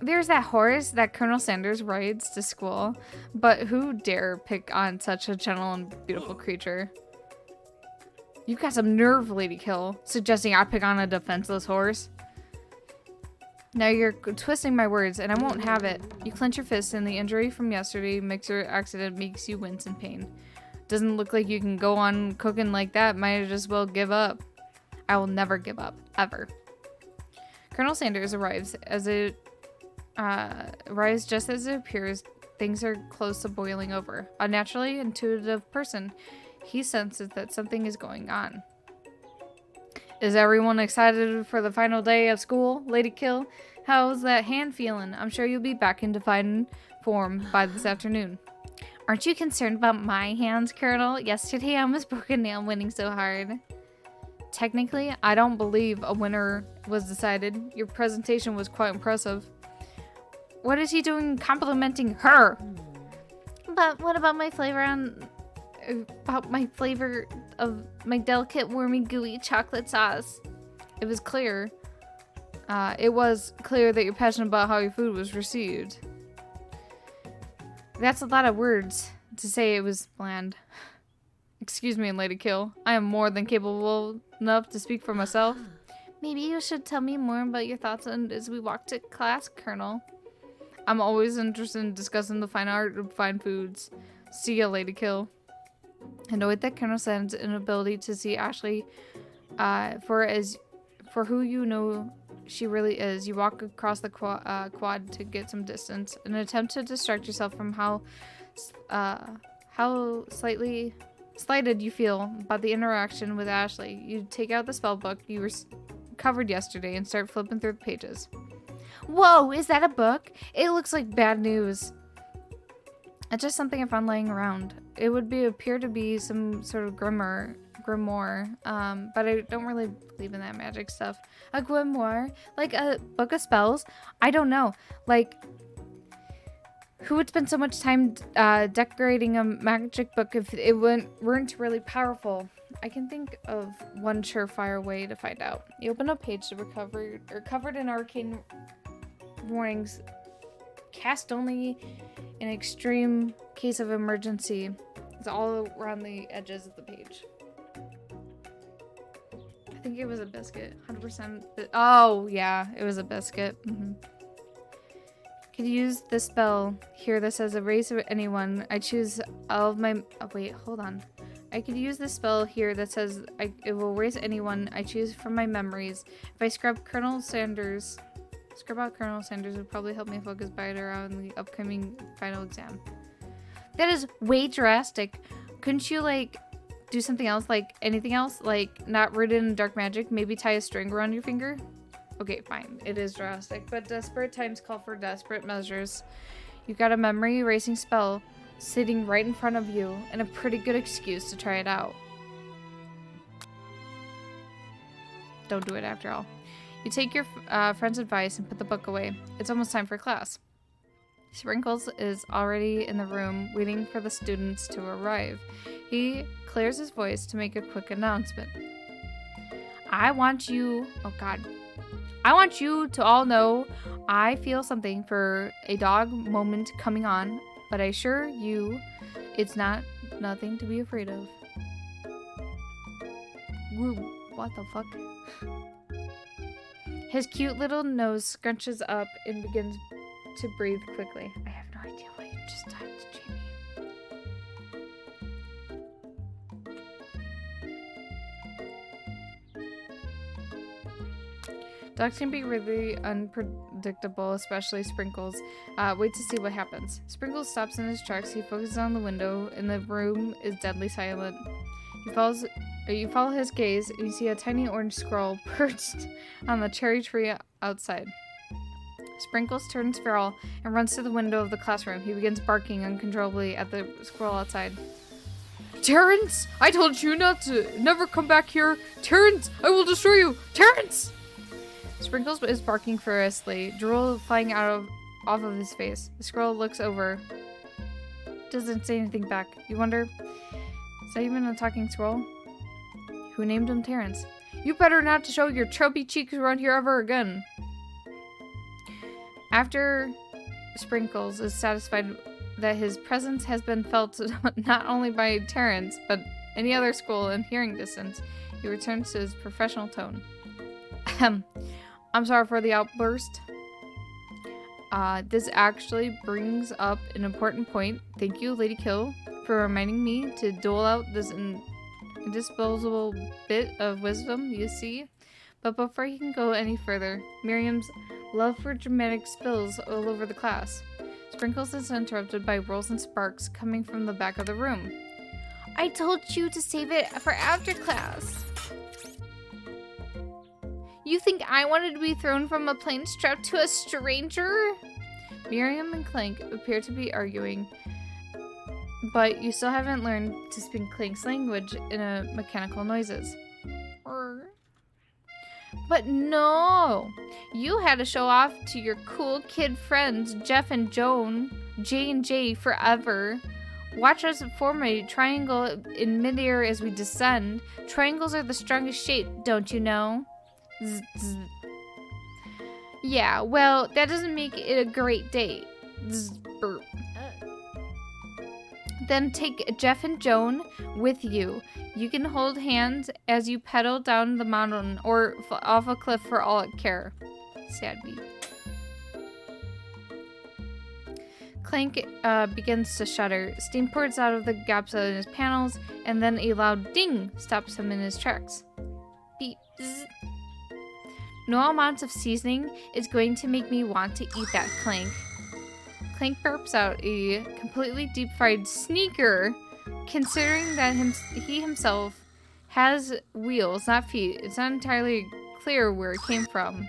There's that horse that Colonel Sanders rides to school, but who dare pick on such a gentle and beautiful creature? You've got some nerve, LadyKil, suggesting I pick on a defenseless horse. Now you're twisting my words, and I won't have it. You clench your fists, and the injury from yesterday mixer accident makes you wince in pain. Doesn't look like you can go on cooking like that. Might as well give up. I will never give up, ever. Colonel Sanders arrives just as it appears. Things are close to boiling over. A naturally intuitive person, he senses that something is going on. Is everyone excited for the final day of school, LadyKil? How's that hand feeling? I'm sure you'll be back in defined form by this afternoon. Aren't you concerned about my hands, Colonel? Yesterday I almost broke a nail winning so hard. Technically, I don't believe a winner was decided. Your presentation was quite impressive. What is he doing complimenting her? But what about my flavor of my delicate, wormy, gooey chocolate sauce? It was clear. It was clear that you're passionate about how your food was received. That's a lot of words to say it was bland. Excuse me, LadyKil. I am more than capable enough to speak for myself. Maybe you should tell me more about your thoughts on as we walk to class, Colonel. I'm always interested in discussing the fine art of fine foods. See ya, LadyKil. Annoyed that Colonel Sand's inability to see Ashley for who you know she really is, you walk across the quad to get some distance. An attempt to distract yourself from how slighted you feel about the interaction with Ashley. You take out the spell book you were covered yesterday and start flipping through the pages. Whoa, is that a book? It looks like bad news. It's just something I found laying around. It would appear to be some sort of grimoire, but I don't really believe in that magic stuff. A grimoire? Like a book of spells? I don't know. Like, who would spend so much time decorating a magic book if it weren't really powerful? I can think of one surefire way to find out. You open a page to covered in arcane warnings. Cast only in extreme case of emergency. It's all around the edges of the page. I think it was a biscuit. 100%. Oh, yeah. It was a biscuit. Could use this spell here that says erase anyone. I choose all of my... Oh, wait. Hold on. I could use this spell here that says it will erase anyone I choose from my memories. If I scrub out Colonel Sanders would probably help me focus better on the upcoming final exam. That is way drastic. Couldn't you, like, do something else? Like, anything else? Like, not rooted in dark magic? Maybe tie a string around your finger? Okay, fine. It is drastic. But desperate times call for desperate measures. You got a memory erasing spell sitting right in front of you, and a pretty good excuse to try it out. Don't do it after all. You take your friend's advice and put the book away. It's almost time for class. Sprinkles is already in the room waiting for the students to arrive. He clears his voice to make a quick announcement. I want you to all know I feel something for a dog moment coming on, but I assure you it's nothing to be afraid of. Woo, what the fuck? His cute little nose scrunches up and begins to breathe quickly. I have no idea what you just typed, Jamie. Dogs can be really unpredictable, especially Sprinkles. Wait to see what happens. Sprinkles stops in his tracks. He focuses on the window, and the room is deadly silent. You follow his gaze, and you see a tiny orange squirrel perched on the cherry tree outside. Sprinkles turns feral and runs to the window of the classroom. He begins barking uncontrollably at the squirrel outside. Terrence! I told you never come back here! Terrence! I will destroy you! Terrence! Sprinkles is barking furiously, drool flying off of his face. The squirrel looks over. Doesn't say anything back. You wonder, is that even a talking squirrel? Who named him Terrence? You better not show your chubby cheeks around here ever again. After Sprinkles is satisfied that his presence has been felt not only by Terrence, but any other school in hearing distance, he returns to his professional tone. I'm sorry for the outburst. This actually brings up an important point. Thank you, LadyKil, for reminding me to dole out this indisposable bit of wisdom, you see. But before he can go any further, Miriam's love for dramatic spills all over the class. Sprinkles is interrupted by rolls and sparks coming from the back of the room. I told you to save it for after class. You think I wanted to be thrown from a plane strapped to a stranger? Miriam and Clank appear to be arguing, but you still haven't learned to speak Clank's language in mechanical noises. But no! You had to show off to your cool kid friends, Jeff and Joan, J and J forever. Watch us form a triangle in midair as we descend. Triangles are the strongest shape, don't you know? Zzz, zzz. Yeah, well, that doesn't make it a great date. Zzz, burp. Then take Jeff and Joan with you. You can hold hands as you pedal down the mountain or off a cliff for all it care. Sad beat. Clank begins to shudder. Steam pours out of the gaps in his panels, and then a loud ding stops him in his tracks. Beep. Zzz. No amount of seasoning is going to make me want to eat that, Clank. Clank burps out a completely deep-fried sneaker, considering that he himself has wheels, not feet. It's not entirely clear where it came from.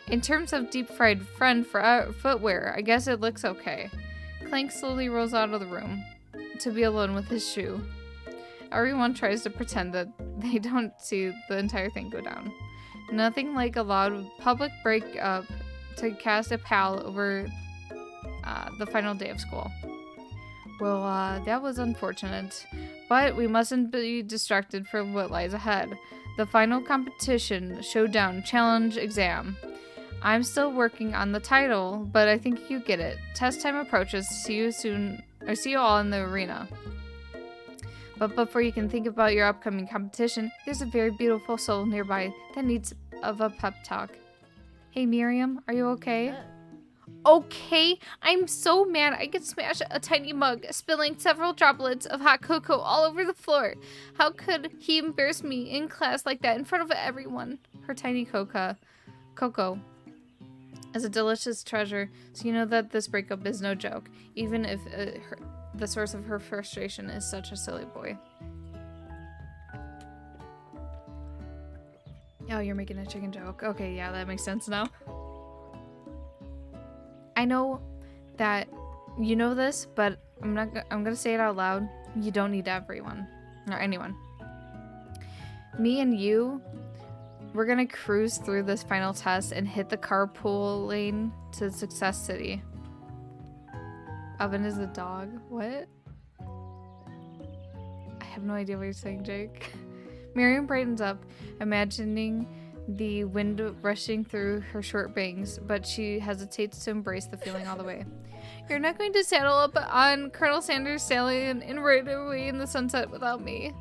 In terms of deep-fried friend for footwear, I guess it looks okay. Clank slowly rolls out of the room to be alone with his shoe. Everyone tries to pretend that they don't see the entire thing go down. Nothing like a loud public breakup to cast a pall over the final day of school. Well, that was unfortunate, but we mustn't be distracted from what lies ahead. The final competition, showdown, challenge, exam. I'm still working on the title, but I think you get it. Test time approaches. See you soon, or see you all in the arena. But before you can think about your upcoming competition, there's a very beautiful soul nearby that needs of a pep talk. Hey Miriam, are you okay? Okay, I'm so mad I could smash a tiny mug, spilling several droplets of hot cocoa all over the floor. How could he embarrass me in class like that in front of everyone? Her tiny cocoa is a delicious treasure, so you know that this breakup is no joke, even if the source of her frustration is such a silly boy. Oh, you're making a chicken joke. Okay, yeah, that makes sense now. I know that you know this, but I'm gonna say it out loud. You don't need everyone or anyone. Me and you, we're gonna cruise through this final test and hit the carpool lane to Success City. Oven is the dog. What? I have no idea what you're saying, Jake. Miriam brightens up, imagining the wind rushing through her short bangs, but she hesitates to embrace the feeling all the way. You're not going to saddle up on Colonel Sanders' stallion and ride away in the sunset without me.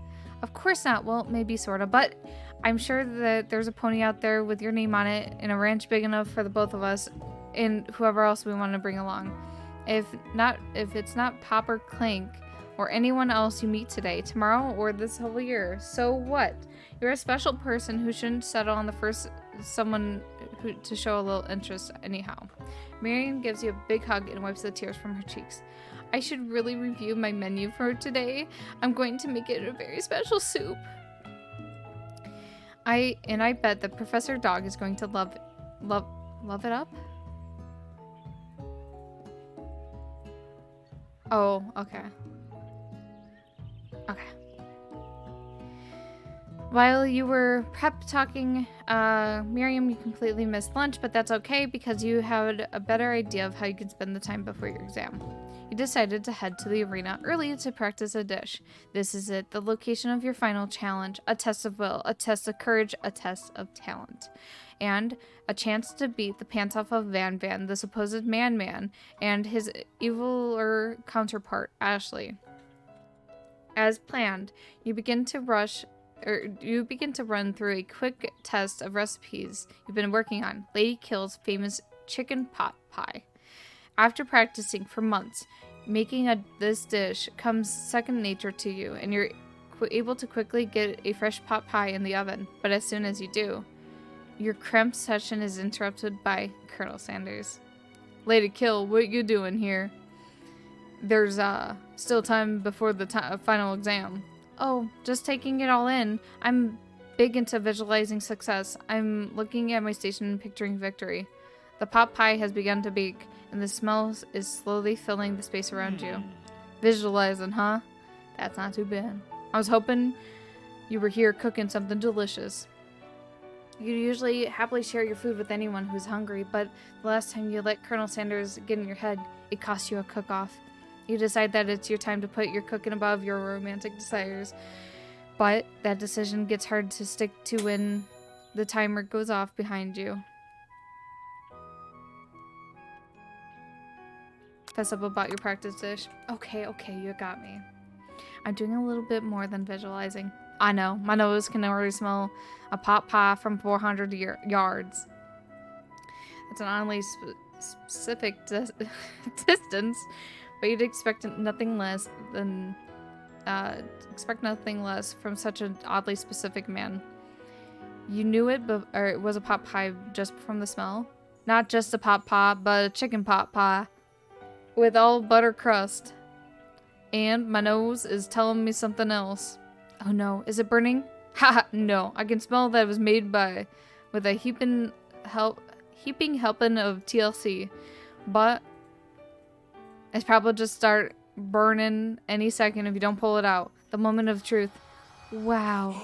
Of course not. Well, maybe sorta, but I'm sure that there's a pony out there with your name on it in a ranch big enough for the both of us and whoever else we want to bring along. If it's not Pop or Clank or anyone else you meet today, tomorrow, or this whole year, so what? You're a special person who shouldn't settle on the first someone to show a little interest anyhow. Marion gives you a big hug and wipes the tears from her cheeks. I should really review my menu for today. I'm going to make it a very special soup. I bet that Professor Dog is going to love it up. Oh, okay. Okay. While you were prep talking, Miriam, you completely missed lunch, but that's okay because you had a better idea of how you could spend the time before your exam. You decided to head to the arena early to practice a dish. This is it, the location of your final challenge, a test of will, a test of courage, a test of talent, and a chance to beat the pants off of Van Van, the supposed man, and his eviler counterpart, Ashley. As planned, you begin to run through a quick test of recipes you've been working on, LadyKil's famous chicken pot pie. After practicing for months, making this dish comes second nature to you, and you're able to quickly get a fresh pot pie in the oven. But as soon as you do, your cramped session is interrupted by Colonel Sanders. LadyKil, what you doing here? There's still time before the final exam. Oh, just taking it all in. I'm big into visualizing success. I'm looking at my station and picturing victory. The pot pie has begun to bake, and the smell is slowly filling the space around you. Visualizing, huh? That's not too bad. I was hoping you were here cooking something delicious. You usually happily share your food with anyone who's hungry, but the last time you let Colonel Sanders get in your head, it cost you a cook-off. You decide that it's your time to put your cooking above your romantic desires, but that decision gets hard to stick to when the timer goes off behind you. fess up about your practice dish. Okay, you got me. I'm doing a little bit more than visualizing. I know, my nose can already smell a pot pie from 400 yards. It's an oddly specific distance, but you'd expect nothing less from such an oddly specific man. You knew it, or it was a pot pie just from the smell. Not just a pot pie, but a chicken pot pie with all butter crust. And my nose is telling me something else. Oh no, is it burning? Haha, no. I can smell that it was made with a heaping helping of TLC. But it's probably just start burning any second if you don't pull it out. The moment of truth. Wow.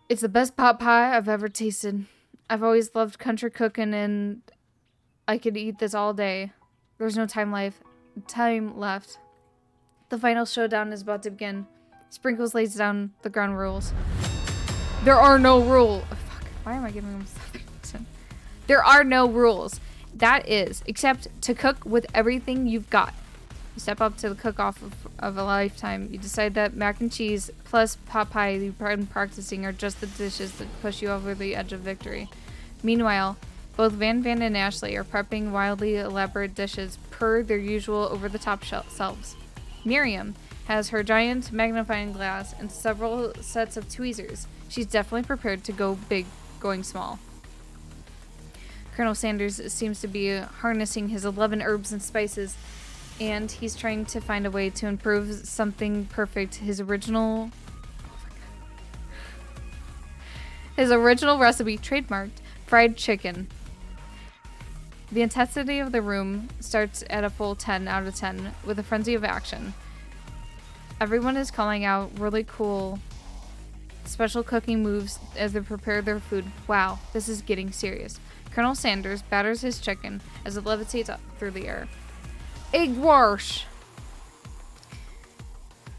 It's the best pot pie I've ever tasted. I've always loved country cooking and I could eat this all day. There's no time left. The final showdown is about to begin. Sprinkles lays down the ground rules. There are no rules. Oh, fuck. Why am I giving him something? There are no rules. That is, except to cook with everything you've got. You step up to the cook-off of a lifetime. You decide that mac and cheese plus pot pie you've been practicing are just the dishes that push you over the edge of victory. Meanwhile, both Van and Ashley are prepping wildly elaborate dishes per their usual over-the-top selves. Miriam has her giant magnifying glass and several sets of tweezers. She's definitely prepared to go big, going small. Colonel Sanders seems to be harnessing his 11 herbs and spices, and he's trying to find a way to improve something perfect. His original recipe, trademarked, fried chicken. The intensity of the room starts at a full 10 out of 10 with a frenzy of action. Everyone is calling out really cool special cooking moves as they prepare their food. Wow, this is getting serious. Colonel Sanders batters his chicken as it levitates up through the air. Egg wash!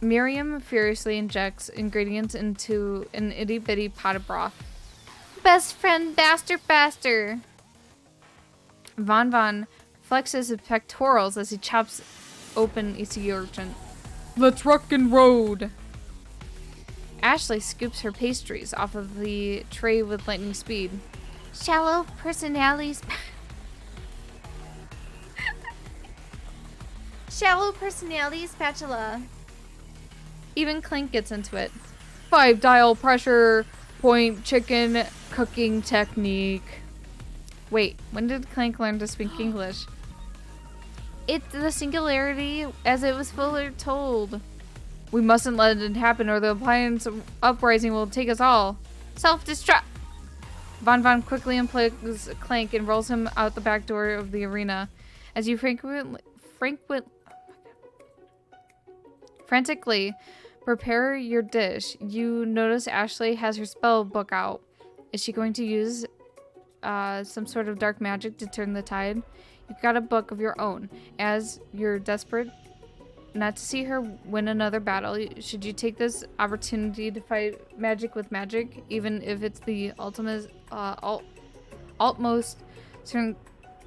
Miriam furiously injects ingredients into an itty-bitty pot of broth. Best friend Baster! Von flexes his pectorals as he chops open a sea urchin. Let's rock and road! Ashley scoops her pastries off of the tray with lightning speed. Shallow personality spatula. Even Clink gets into it. 5-dial pressure point chicken cooking technique. Wait, when did Clink learn to speak English? It's the singularity as it was fully told. We mustn't let it happen or the appliance uprising will take us all. Self-destruct! Von quickly unplugs Clank and rolls him out the back door of the arena. As you frantically prepare your dish, you notice Ashley has her spell book out. Is she going to use some sort of dark magic to turn the tide? You've got a book of your own. As you're desperate not to see her win another battle, should you take this opportunity to fight magic with magic, even if it's the ultimate,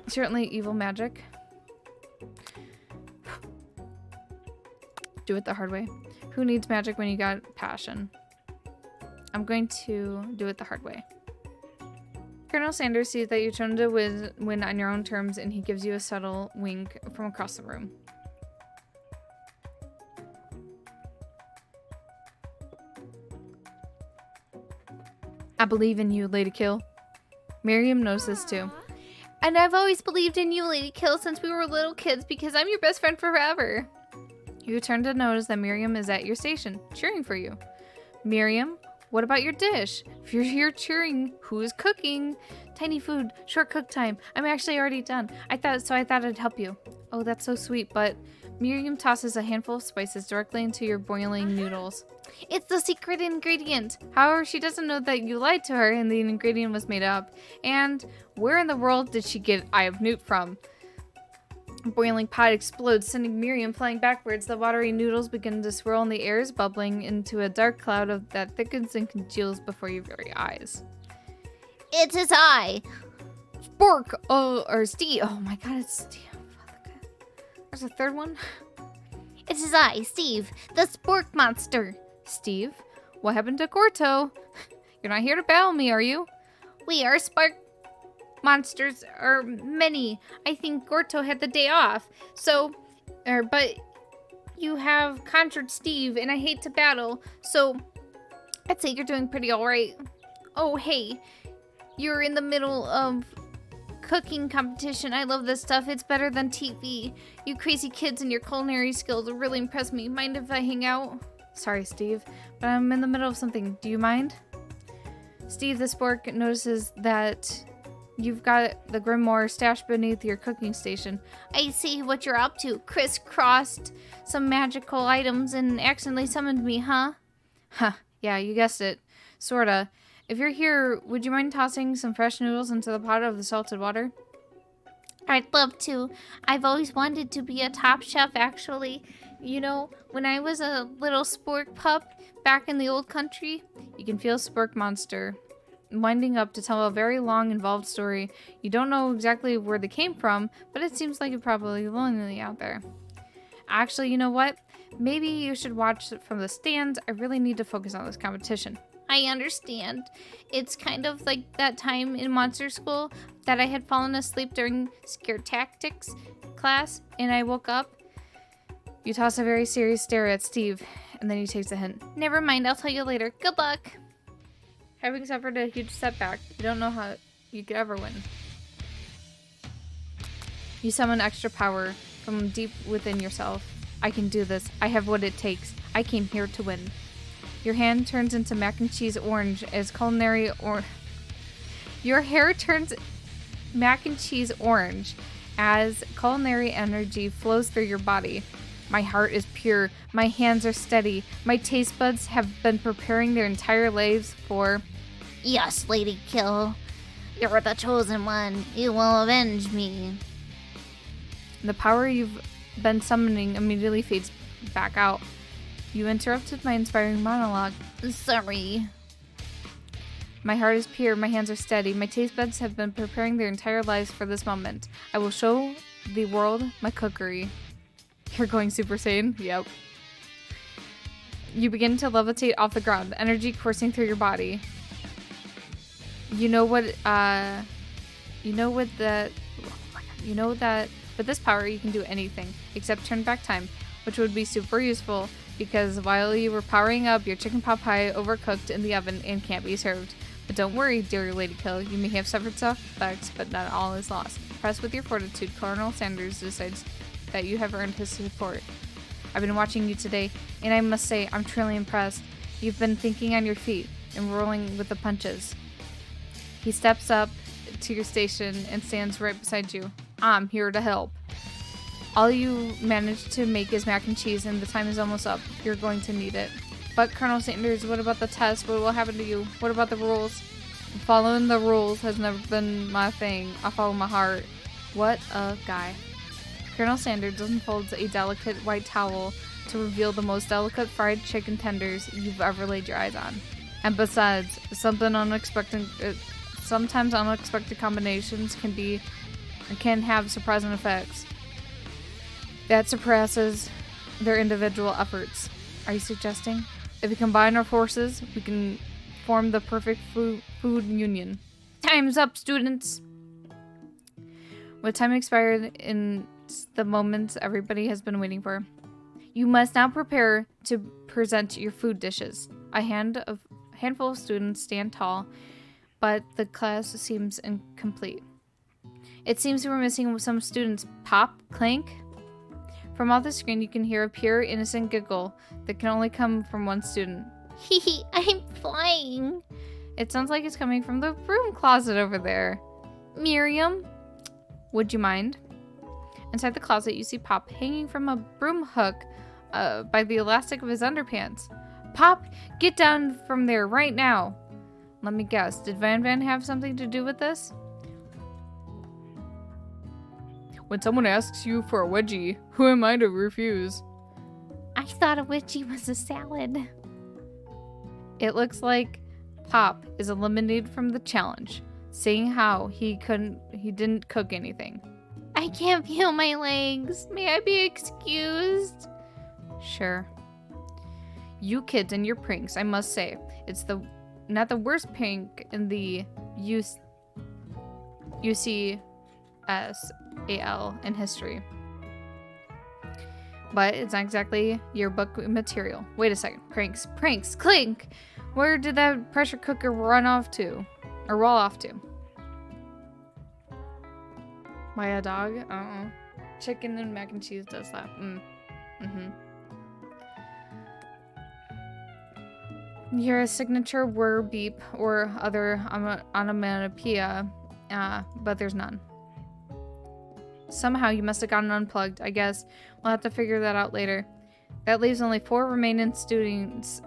certainly evil magic? Do it the hard way. Who needs magic when you got passion? I'm going to do it the hard way. Colonel Sanders sees that you're trying to win on your own terms, and he gives you a subtle wink from across the room. I believe in you, LadyKil. Miriam knows this too. And I've always believed in you, LadyKil, since we were little kids, because I'm your best friend forever. You turn to notice that Miriam is at your station, cheering for you. Miriam, what about your dish? If you're here cheering, who's cooking? Tiny food, short cook time. I'm actually already done. I thought I'd help you. Oh, that's so sweet, but Miriam tosses a handful of spices directly into your boiling noodles. It's the secret ingredient. However, she doesn't know that you lied to her and the ingredient was made up. And where in the world did she get Eye of Newt from? A boiling pot explodes, sending Miriam flying backwards. The watery noodles begin to swirl in the air, bubbling into a dark cloud that thickens and congeals before your very eyes. It's his eye. Spork! Oh, or Steve. Oh my god, it's Steve. There's a third one. It is I, Steve, the spork monster. Steve? What happened to Gorto? You're not here to battle me, are you? We are spark monsters, or many. I think Gorto had the day off. So, but you have conjured Steve, and I hate to battle. So, I'd say you're doing pretty alright. Oh, hey. You're in the middle of cooking competition. I love this stuff. It's better than TV. You crazy kids and your culinary skills really impress me. Mind if I hang out? Sorry, Steve, but I'm in the middle of something. Do you mind? Steve the Spork notices that you've got the Grimoire stashed beneath your cooking station. I see what you're up to. Crisscrossed some magical items and accidentally summoned me, huh? Huh, yeah, you guessed it. Sorta. If you're here, would you mind tossing some fresh noodles into the pot of the salted water? I'd love to. I've always wanted to be a top chef, actually. You know, when I was a little spork pup back in the old country. You can feel Spork Monster winding up to tell a very long, involved story. You don't know exactly where they came from, but it seems like you're probably lonely out there. Actually, you know what? Maybe you should watch it from the stands. I really need to focus on this competition. I understand. It's kind of like that time in monster school that I had fallen asleep during scare tactics class and I woke up. You toss a very serious stare at Steve, and then he takes a hint. Never mind, I'll tell you later. Good luck. Having suffered a huge setback, you don't know how you could ever win. You summon extra power from deep within yourself. I can do this. I have what it takes. I came here to win. Your hand turns into mac and cheese orange as Your hair turns mac and cheese orange as culinary energy flows through your body. My heart is pure. My hands are steady. My taste buds have been preparing their entire lives for... Yes, LadyKil. You're the chosen one. You will avenge me. The power you've been summoning immediately fades back out. You interrupted my inspiring monologue. Sorry. My heart is pure, my hands are steady, my taste buds have been preparing their entire lives for this moment. I will show the world my cookery. You're going Super Saiyan? Yep. You begin to levitate off the ground, energy coursing through your body. With this power you can do anything, except turn back time, which would be super useful because while you were powering up, your chicken pot pie overcooked in the oven and can't be served. But don't worry, dear LadyKil, you may have suffered setbacks, but not all is lost. Pressed with your fortitude, Colonel Sanders decides that you have earned his support. I've been watching you today, and I must say, I'm truly impressed. You've been thinking on your feet and rolling with the punches. He steps up to your station and stands right beside you. I'm here to help. All you managed to make is mac and cheese, and the time is almost up. You're going to need it. But Colonel Sanders, what about the test? What will happen to you? What about the rules? Following the rules has never been my thing. I follow my heart. What a guy. Colonel Sanders unfolds a delicate white towel to reveal the most delicate fried chicken tenders you've ever laid your eyes on. And besides, sometimes unexpected combinations can have surprising effects that surpasses their individual efforts. Are you suggesting? If we combine our forces, we can form the perfect food union. Time's up, students! With time expired in the moments everybody has been waiting for, you must now prepare to present your food dishes. A handful of students stand tall, but the class seems incomplete. It seems we're missing some students. Pop, clink. From off the screen, you can hear a pure, innocent giggle that can only come from one student. Hee I'm flying. It sounds like it's coming from the broom closet over there. Miriam, would you mind? Inside the closet, you see Pop hanging from a broom hook by the elastic of his underpants. Pop, get down from there right now. Let me guess, did Van have something to do with this? When someone asks you for a wedgie, who am I to refuse? I thought a wedgie was a salad. It looks like Pop is eliminated from the challenge. saying how he didn't cook anything. I can't feel my legs. May I be excused? Sure. You kids and your pranks, I must say. It's not the worst prank in the UCSAL in history. But it's not exactly yearbook material. Wait a second. Pranks. Clink! Where did that pressure cooker run off to? Or roll off to? By a dog? Chicken and mac and cheese does that. You hear a signature whir, beep, or other onomatopoeia, but there's none. Somehow you must have gotten unplugged, I guess. We'll have to figure that out later. That leaves only 4 remaining students.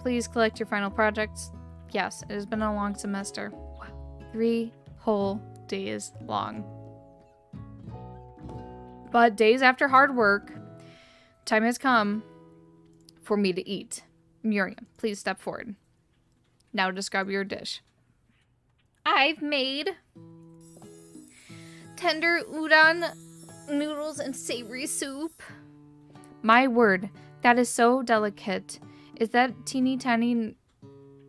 Please collect your final projects. Yes, it has been a long semester. 3 whole days long. But days after hard work, time has come for me to eat. Miriam, please step forward. Now describe your dish. I've made tender udon noodles and savory soup. My word, that is so delicate. Is that teeny tiny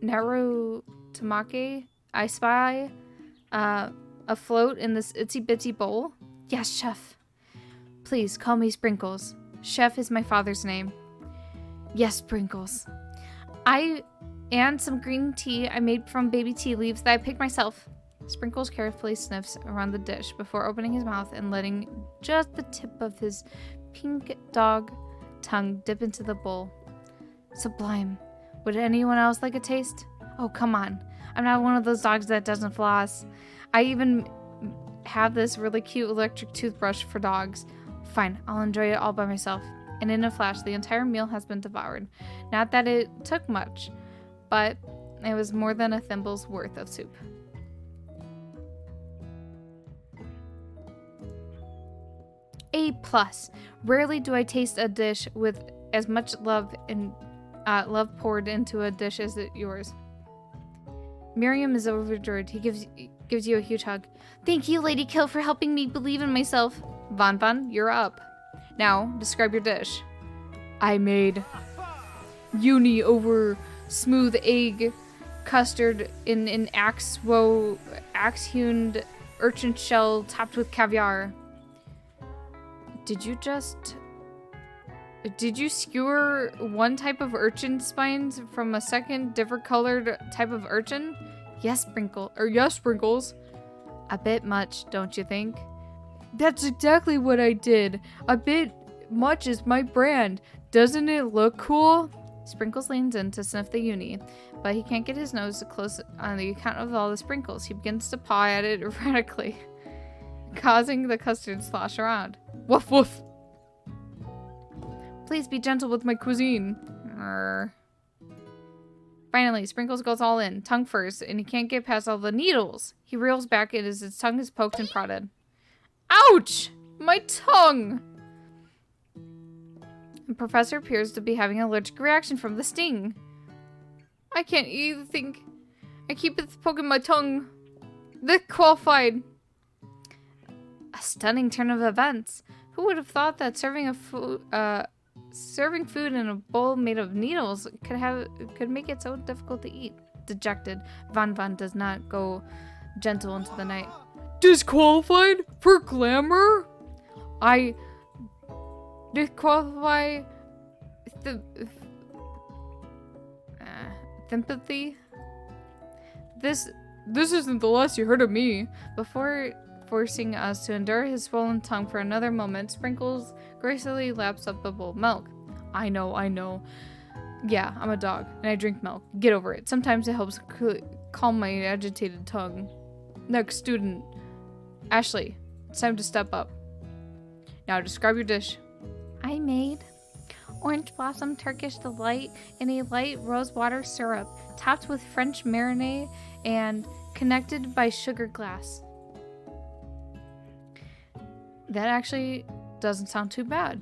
naru tamake I spy afloat in this itsy bitsy bowl? Yes, chef. Please call me Sprinkles. Chef is my father's name. Yes, Sprinkles. And some green tea I made from baby tea leaves that I picked myself. Sprinkles carefully sniffs around the dish before opening his mouth and letting just the tip of his pink dog tongue dip into the bowl. Sublime. Would anyone else like a taste? Oh, come on. I'm not one of those dogs that doesn't floss. I even have this really cute electric toothbrush for dogs. Fine, I'll enjoy it all by myself. And in a flash, the entire meal has been devoured. Not that it took much, but it was more than a thimble's worth of soup. A+. Rarely do I taste a dish with as much love and love poured into a dish as yours. Miriam is overjoyed. He gives you a huge hug. Thank you, LadyKil, for helping me believe in myself. Van, you're up. Now, describe your dish. I made uni over smooth egg custard in an axe-hewn urchin shell topped with caviar. Did you skewer one type of urchin spines from a second different colored type of urchin? Yes, Sprinkles. A bit much, don't you think? That's exactly what I did. A bit much is my brand. Doesn't it look cool? Sprinkles leans in to sniff the uni, but he can't get his nose to close on the account of all the sprinkles. He begins to paw at it erratically, causing the custard to slosh around. Woof woof. Please be gentle with my cuisine. Finally, Sprinkles goes all in, tongue first, and he can't get past all the needles. He reels back as his tongue is poked and prodded. Ouch! My tongue! The professor appears to be having an allergic reaction from the sting. I can't eat anything. I keep poking my tongue. Disqualified. A stunning turn of events. Who would have thought that serving food in a bowl made of needles could make it so difficult to eat? Dejected, Van does not go gentle into the night. Disqualified for glamour? I disqualify sympathy. This isn't the last you heard of me. Before forcing us to endure his swollen tongue for another moment, Sprinkles gracefully laps up the bowl of milk. I know. Yeah, I'm a dog, and I drink milk. Get over it. Sometimes it helps calm my agitated tongue. Next student. Ashley, it's time to step up. Now describe your dish. I made orange blossom Turkish delight in a light rose water syrup, topped with French marinade and connected by sugar glass. That actually doesn't sound too bad.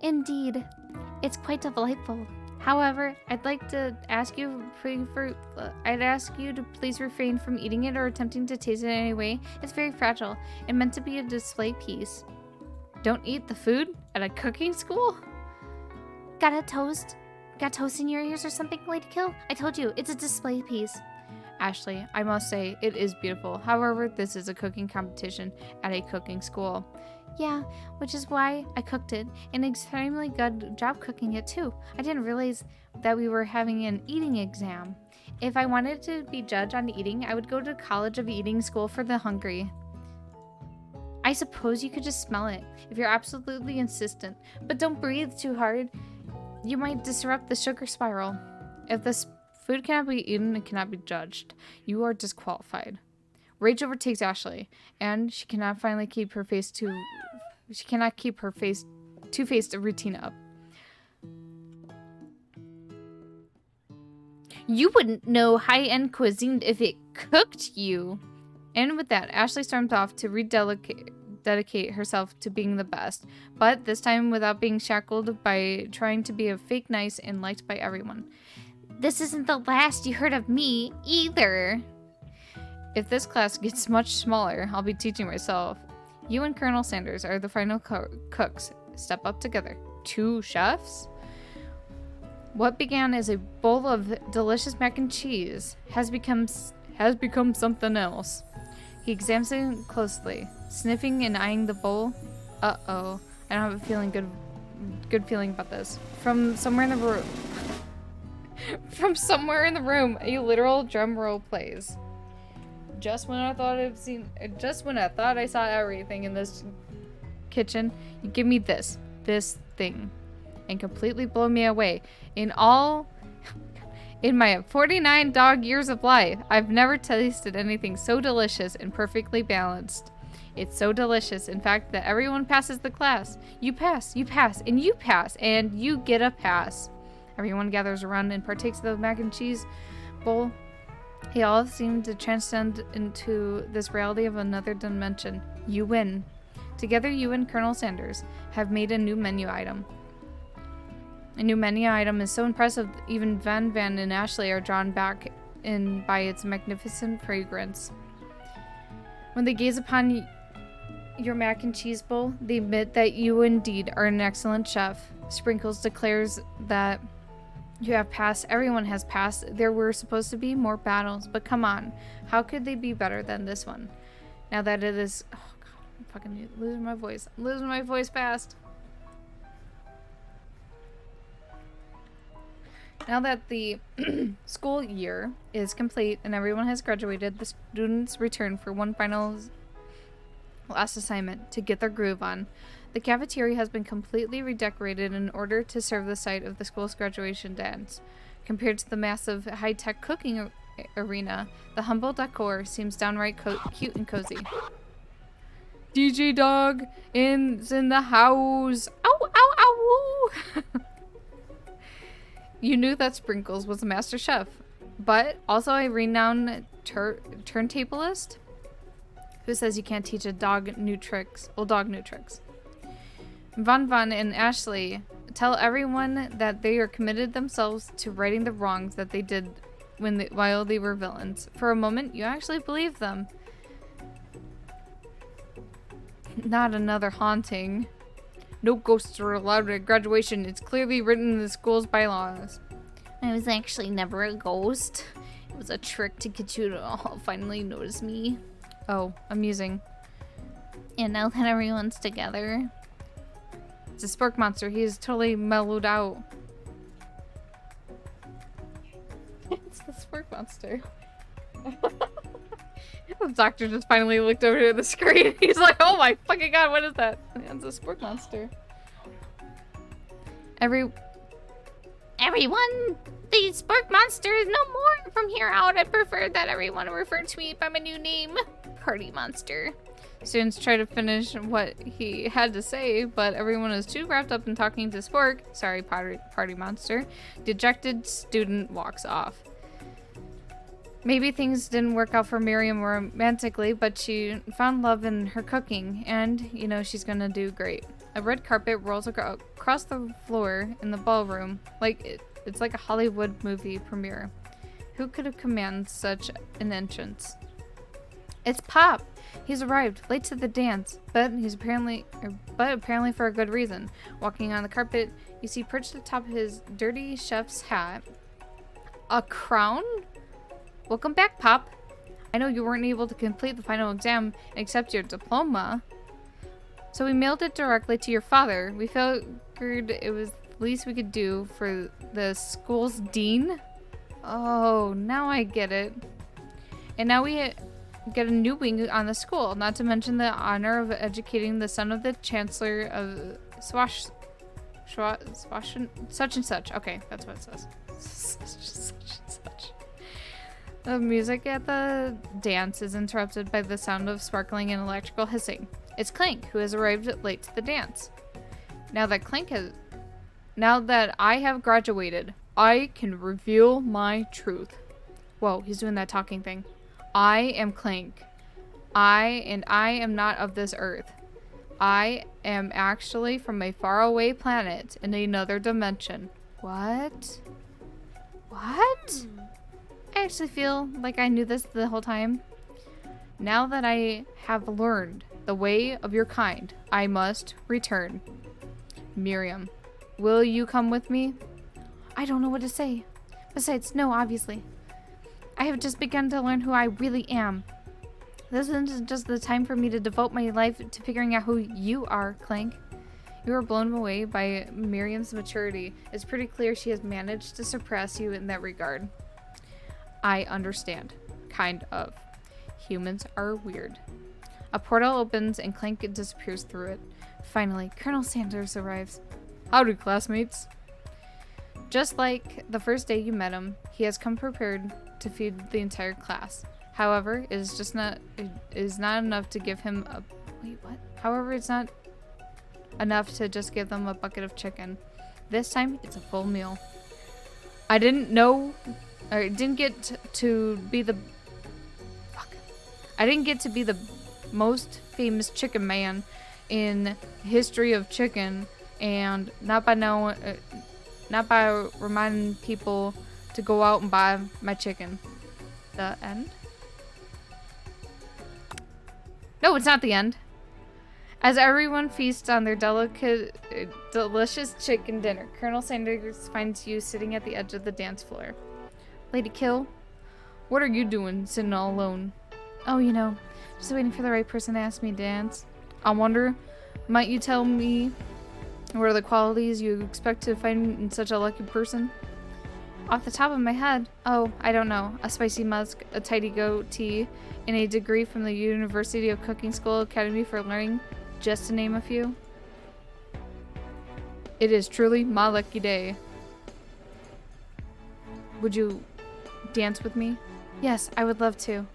Indeed, it's quite delightful. However, I'd ask you to please refrain from eating it or attempting to taste it in any way. It's very fragile and meant to be a display piece. Don't eat the food at a cooking school? Got a toast? Got toast in your ears or something, LadyKil? I told you, it's a display piece. Ashley, I must say, it is beautiful. However, this is a cooking competition at a cooking school. Yeah, which is why I cooked it. An extremely good job cooking it too. I didn't realize that we were having an eating exam. If I wanted to be judged on eating, I would go to College of Eating School for the Hungry. I suppose you could just smell it, if you're absolutely insistent. But don't breathe too hard. You might disrupt the sugar spiral. If this food cannot be eaten, it cannot be judged. You are disqualified. Rage overtakes Ashley, and she cannot keep her two-faced routine up. You wouldn't know high-end cuisine if it cooked you. And with that, Ashley stormed off to dedicate herself to being the best, but this time without being shackled by trying to be a fake nice and liked by everyone. This isn't the last you heard of me, either. If this class gets much smaller, I'll be teaching myself. You and Colonel Sanders are the final cooks. Step up together. 2 chefs? What began as a bowl of delicious mac and cheese has become something else. He examines it closely, sniffing and eyeing the bowl. Uh-oh. I don't have a good feeling about this. From somewhere in the room, a literal drum roll plays. Just when I thought I saw everything in this kitchen, you give me this thing, and completely blow me away. In my 49 dog years of life, I've never tasted anything so delicious and perfectly balanced. It's so delicious, in fact, that everyone passes the class. You pass, and you pass, and you get a pass. Everyone gathers around and partakes of the mac and cheese bowl. They all seem to transcend into this reality of another dimension. You win. Together, you and Colonel Sanders have made a new menu item. A new menu item is so impressive, even Van and Ashley are drawn back in by its magnificent fragrance. When they gaze upon your mac and cheese bowl, they admit that you indeed are an excellent chef. Sprinkles declares that you have passed. Everyone has passed. There were supposed to be more battles, but come on. How could they be better than this one? Now that it is... Oh god, I'm fucking losing my voice. I'm losing my voice fast. Now that the school year is complete and everyone has graduated, the students return for one final last assignment to get their groove on. The cafeteria has been completely redecorated in order to serve the site of the school's graduation dance. Compared to the massive high-tech cooking arena, the humble decor seems downright cute and cozy. DJ Dog is in the house. Ow, ow, ow! You knew that Sprinkles was a master chef, but also a renowned turntablist who says you can't teach a dog new tricks. Van and Ashley tell everyone that they are committed themselves to righting the wrongs that they did while they were villains. For a moment, you actually believe them. Not another haunting. No ghosts are allowed at graduation. It's clearly written in the school's bylaws. I was actually never a ghost. It was a trick to get you to all finally notice me. Oh, amusing. And now that everyone's together... It's a spark monster. He is totally mellowed out. It's the spark monster. The doctor just finally looked over to the screen. He's like, oh my fucking god, what is that? It's a spark monster. Everyone, the spark monster is no more from here out. I prefer that everyone refer to me by my new name, Party Monster. Students try to finish what he had to say, but everyone is too wrapped up in talking to Spork. Sorry, Party Monster. Dejected student walks off. Maybe things didn't work out for Miriam romantically, but she found love in her cooking, and, you know, she's gonna do great. A red carpet rolls across the floor in the ballroom. Like, It's like a Hollywood movie premiere. Who could have commanded such an entrance? It's Pop! He's arrived, late to the dance, but apparently for a good reason. Walking on the carpet, you see perched atop his dirty chef's hat a crown? Welcome back, Pop. I know you weren't able to complete the final exam and accept your diploma, so we mailed it directly to your father. We figured it was the least we could do for the school's dean. Oh, now I get it. And now we get a new wing on the school, not to mention the honor of educating the son of the chancellor of such and such. Okay, that's what it says. Such and such. The music at the dance is interrupted by the sound of sparkling and electrical hissing. It's Clank, who has arrived late to the dance. Now that I have graduated, I can reveal my truth. Whoa, he's doing that talking thing. I am Clank. I am not of this earth. I am actually from a faraway planet in another dimension. What? What? I actually feel like I knew this the whole time. Now that I have learned the way of your kind, I must return. Miriam, will you come with me? I don't know what to say. Besides, no, obviously. I have just begun to learn who I really am. This isn't just the time for me to devote my life to figuring out who you are, Clank. You are blown away by Miriam's maturity. It's pretty clear she has managed to surpass you in that regard. I understand. Kind of. Humans are weird. A portal opens and Clank disappears through it. Finally, Colonel Sanders arrives. Howdy, classmates. Just like the first day you met him, he has come prepared to feed the entire class. However, it is not enough to give him a... Wait, what? However, it's not enough to just give them a bucket of chicken. This time, it's a full meal. I didn't get to be the most famous chicken man in history of chicken, and not by reminding people to go out and buy my chicken. The end? No, it's not the end. As everyone feasts on their delicious chicken dinner, Colonel Sanders finds you sitting at the edge of the dance floor. LadyKil, what are you doing sitting all alone? Oh, you know, just waiting for the right person to ask me to dance. I wonder, might you tell me what are the qualities you expect to find in such a lucky person? Off the top of my head, oh, I don't know. A spicy musk, a tidy goatee, and a degree from the University of Cooking School Academy for Learning, just to name a few. It is truly my lucky day. Would you dance with me? Yes, I would love to.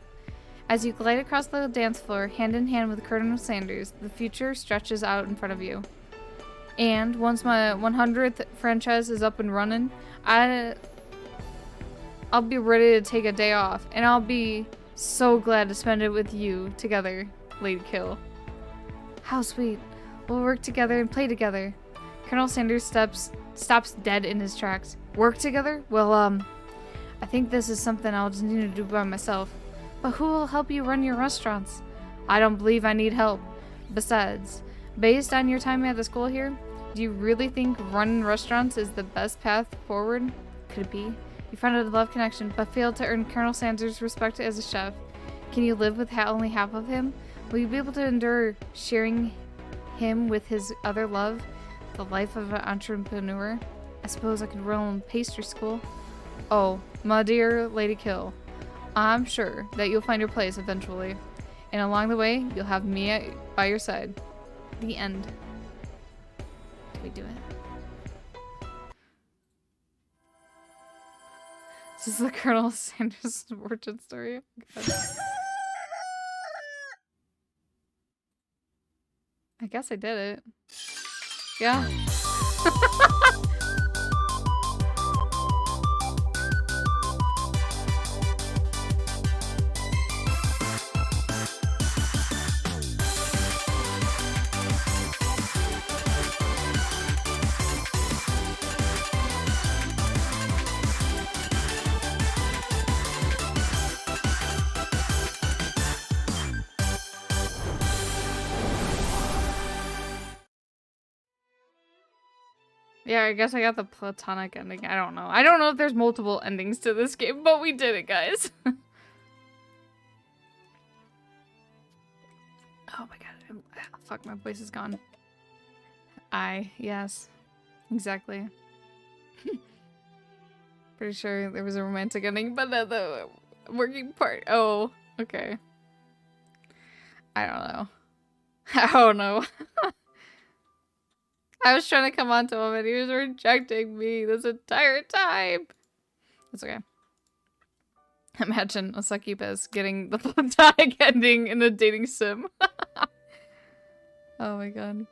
As you glide across the dance floor, hand in hand with Colonel Sanders, the future stretches out in front of you. And once my 100th franchise is up and running, I'll be ready to take a day off, and I'll be so glad to spend it with you together, LadyKil. How sweet. We'll work together and play together. Colonel Sanders stops dead in his tracks. Work together? Well, I think this is something I'll just need to do by myself. But who will help you run your restaurants? I don't believe I need help. Besides, based on your time at the school here, do you really think running restaurants is the best path forward? Could it be? You found a love connection, but failed to earn Colonel Sanders' respect as a chef. Can you live with only half of him? Will you be able to endure sharing him with his other love, the life of an entrepreneur? I suppose I could run pastry school. Oh, my dear LadyKil, I'm sure that you'll find your place eventually, and along the way, you'll have me by your side. The end. Did we do it? This is the Colonel Sanders origin story. God. I guess I did it. Yeah. Yeah, I guess I got the platonic ending. I don't know. I don't know if there's multiple endings to this game, but we did it, guys. Oh my god. Fuck, my voice is gone. Yes. Exactly. Pretty sure there was a romantic ending, but the working part. Oh, okay. I don't know. I don't know. I was trying to come on to him and he was rejecting me this entire time. It's okay. Imagine a succubus getting the platonic ending in a dating sim. Oh my god.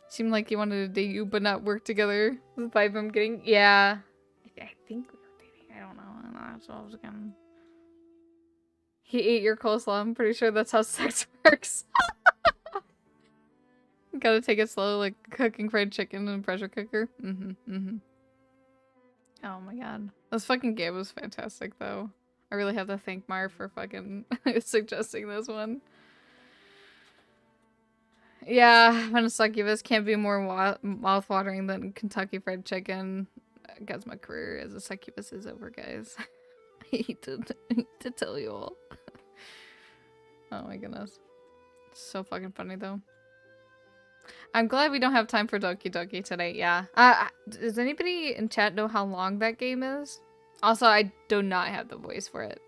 Seemed like he wanted to date you but not work together. The vibe I'm getting. Yeah. I think we were dating. I don't know. That's what I was again. He ate your coleslaw. I'm pretty sure that's how sex works. Gotta take it slow, like cooking fried chicken in a pressure cooker. Oh my god. This fucking game was fantastic, though. I really have to thank Mar for fucking suggesting this one. Yeah, when a succubus can't be more mouth-watering than Kentucky Fried Chicken. Guess my career as a succubus is over, guys. I hate to tell you all. Oh my goodness. So fucking funny, though. I'm glad we don't have time for Doki Doki today, yeah. Does anybody in chat know how long that game is? Also, I do not have the voice for it.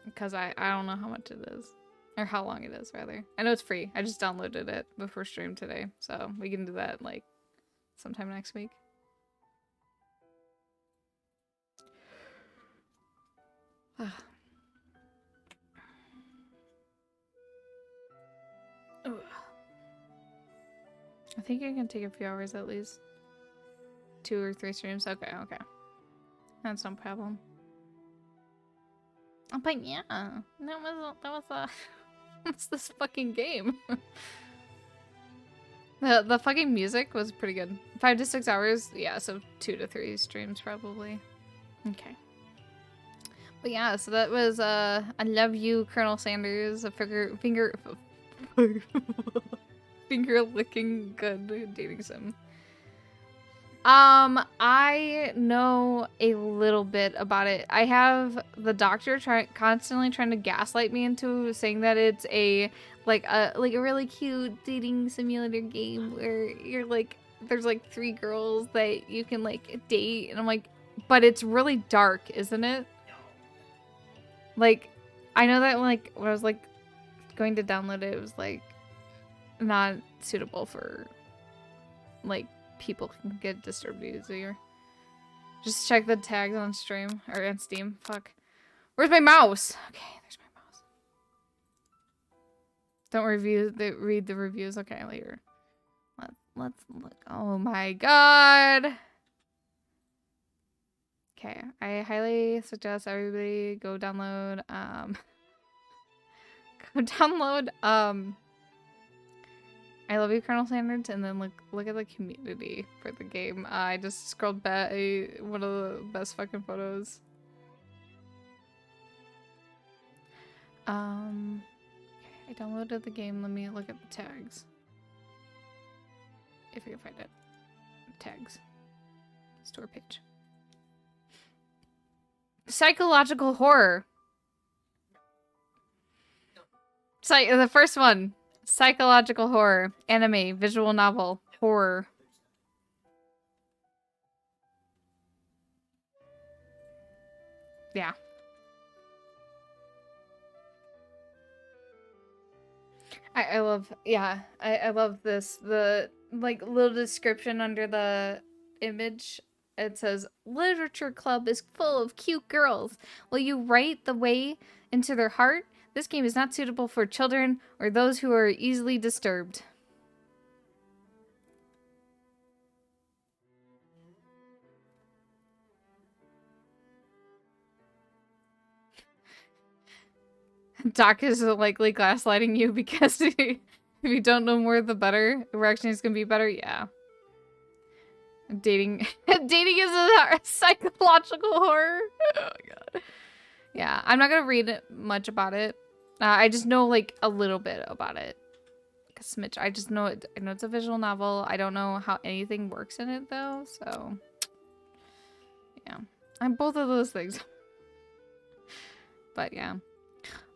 Because I don't know how much it is. Or how long it is, rather. I know it's free. I just downloaded it before stream today. So we can do that, like, sometime next week. I think I can take a few hours at least. 2 or 3 streams. Okay, okay. That's no problem. Oh, but yeah, that was what's this fucking game? The fucking music was pretty good. 5 to 6 hours, yeah. So 2 to 3 streams probably. Okay. But yeah, so that was I love you, Colonel Sanders. A finger licking good dating sim. I know a little bit about it. I have the doctor constantly trying to gaslight me into saying that it's a really cute dating simulator game where you're like there's like 3 girls that you can like date, and I'm like, but it's really dark, isn't it? Like, I know that like when I was like going to download it, it was like not suitable for like people can get disturbed easier. Just check the tags on stream or on Steam. Fuck. Where's my mouse? Okay, there's my mouse. Don't read the reviews. Okay, later. Let's look. Oh my god. Okay, I highly suggest everybody go download I Love You, Colonel Sanders, and then look at the community for the game. I just scrolled back one of the best fucking photos. Okay, I downloaded the game. Let me look at the tags. If you can find it. Tags. Store page. Psychological horror. The first one. Psychological horror, anime, visual novel, horror. Yeah. I love, yeah, I love this. The, like, little description under the image. It says, literature club is full of cute girls. Will you write the way into their heart? This game is not suitable for children or those who are easily disturbed. Doc is likely gaslighting you because if you don't know more, the better. Reaction is gonna be better. Yeah. Dating is a psychological horror. Oh my god. Yeah, I'm not gonna read much about it. I just know like a little bit about it, like a smidge. I just know it. I know it's a visual novel. I don't know how anything works in it though. So yeah, I'm both of those things. But yeah.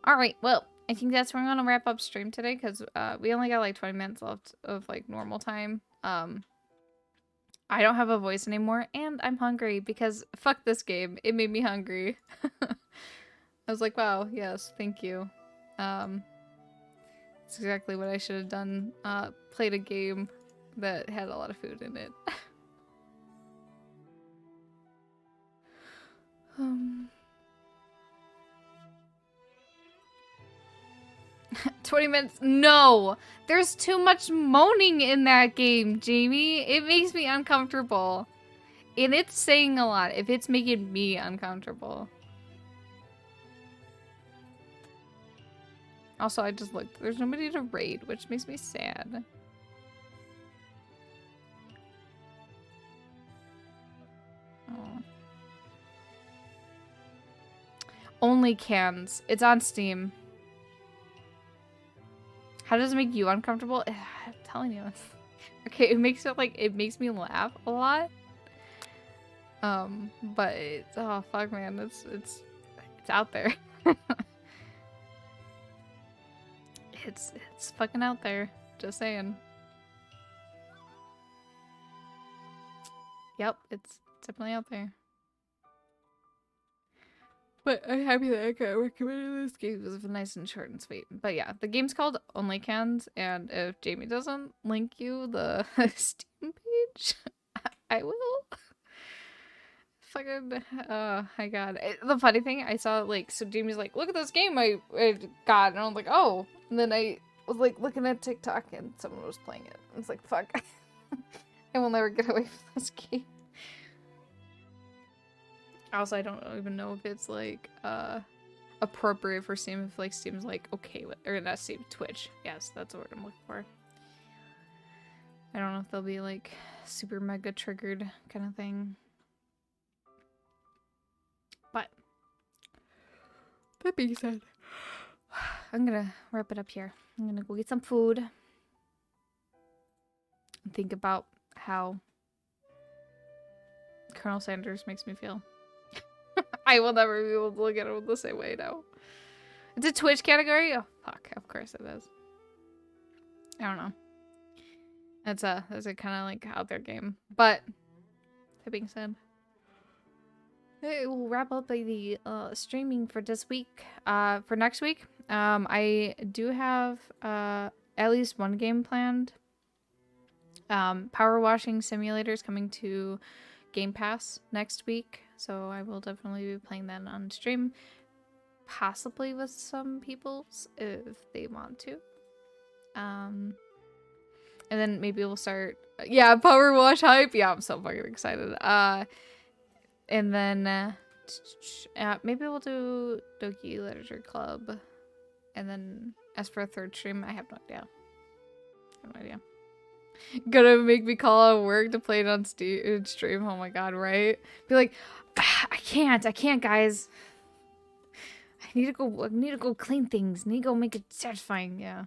All right. Well, I think that's where I'm gonna wrap up stream today because we only got like 20 minutes left of like normal time. I don't have a voice anymore, and I'm hungry because fuck this game. It made me hungry. I was like, wow, yes, thank you. It's exactly what I should have done. Played a game that had a lot of food in it. 20 minutes. No! There's too much moaning in that game, Jamie. It makes me uncomfortable. And it's saying a lot if it's making me uncomfortable. Also, I just looked. There's nobody to raid, which makes me sad. Oh. Only cans. It's on Steam. How does it make you uncomfortable? I'm telling you. Okay, it makes me laugh a lot. But it's, oh fuck, man, it's out there. It's fucking out there. Just saying. Yep, it's definitely out there. But I'm happy that I got recommended this game. It was nice and short and sweet. But yeah, the game's called Only Cans, and if Jamie doesn't link you the Steam page, I will. Fucking, oh my god. The funny thing, I saw, like, so Jamie's like, look at this game I got, and I was like, oh. And then I was, like, looking at TikTok, and someone was playing it. It's like, fuck. I will never get away from this game. Also, I don't even know if it's, like, appropriate for Steam, if, like, Steam's, like, okay with, or not Steam, Twitch. Yes, that's the word I'm looking for. I don't know if they'll be, like, super mega triggered kind of thing. But, that being said, I'm gonna wrap it up here. I'm gonna go get some food. And think about how Colonel Sanders makes me feel. I will never be able to look at it the same way now. It's a Twitch category? Oh, fuck. Of course it is. I don't know. That's a kind of like out there game. But, that being said, it will wrap up the streaming for this week. For next week, I do have at least one game planned. Power washing simulators coming to Game Pass next week, so I will definitely be playing that on stream, possibly with some people if they want to. And then maybe we'll start. Yeah, Power Wash hype. Yeah, I'm so fucking excited. And then maybe we'll do Doki Literature Club. And then as for a third stream, I have no idea. Gonna make me call out work to play it on stream. Oh my god, right? Be like, I can't, guys. I need to go clean things. I need to go make it satisfying. Yeah.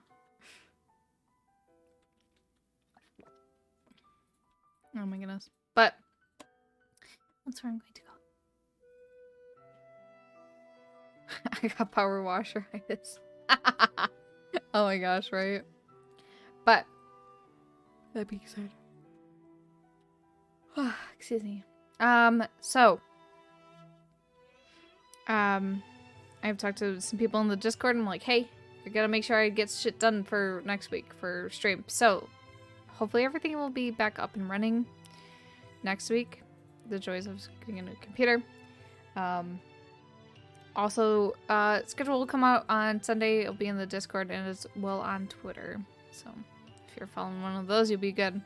Oh my goodness. But that's where I'm going to go. I got power washeritis. Oh my gosh, right? But that being said, excuse me. I've talked to some people in the Discord, and I'm like, hey, I gotta make sure I get shit done for next week for stream. So hopefully everything will be back up and running next week. The joys of getting a new computer. Also, schedule will come out on Sunday. It'll be in the Discord and as well on Twitter. So if you're following one of those, you'll be good.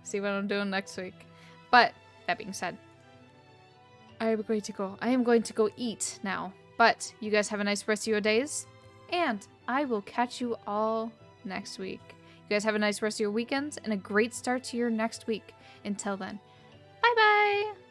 See what I'm doing next week. But that being said, I am going to go eat now. But you guys have a nice rest of your days, and I will catch you all next week. You guys have a nice rest of your weekends and a great start to your next week. Until then, bye bye.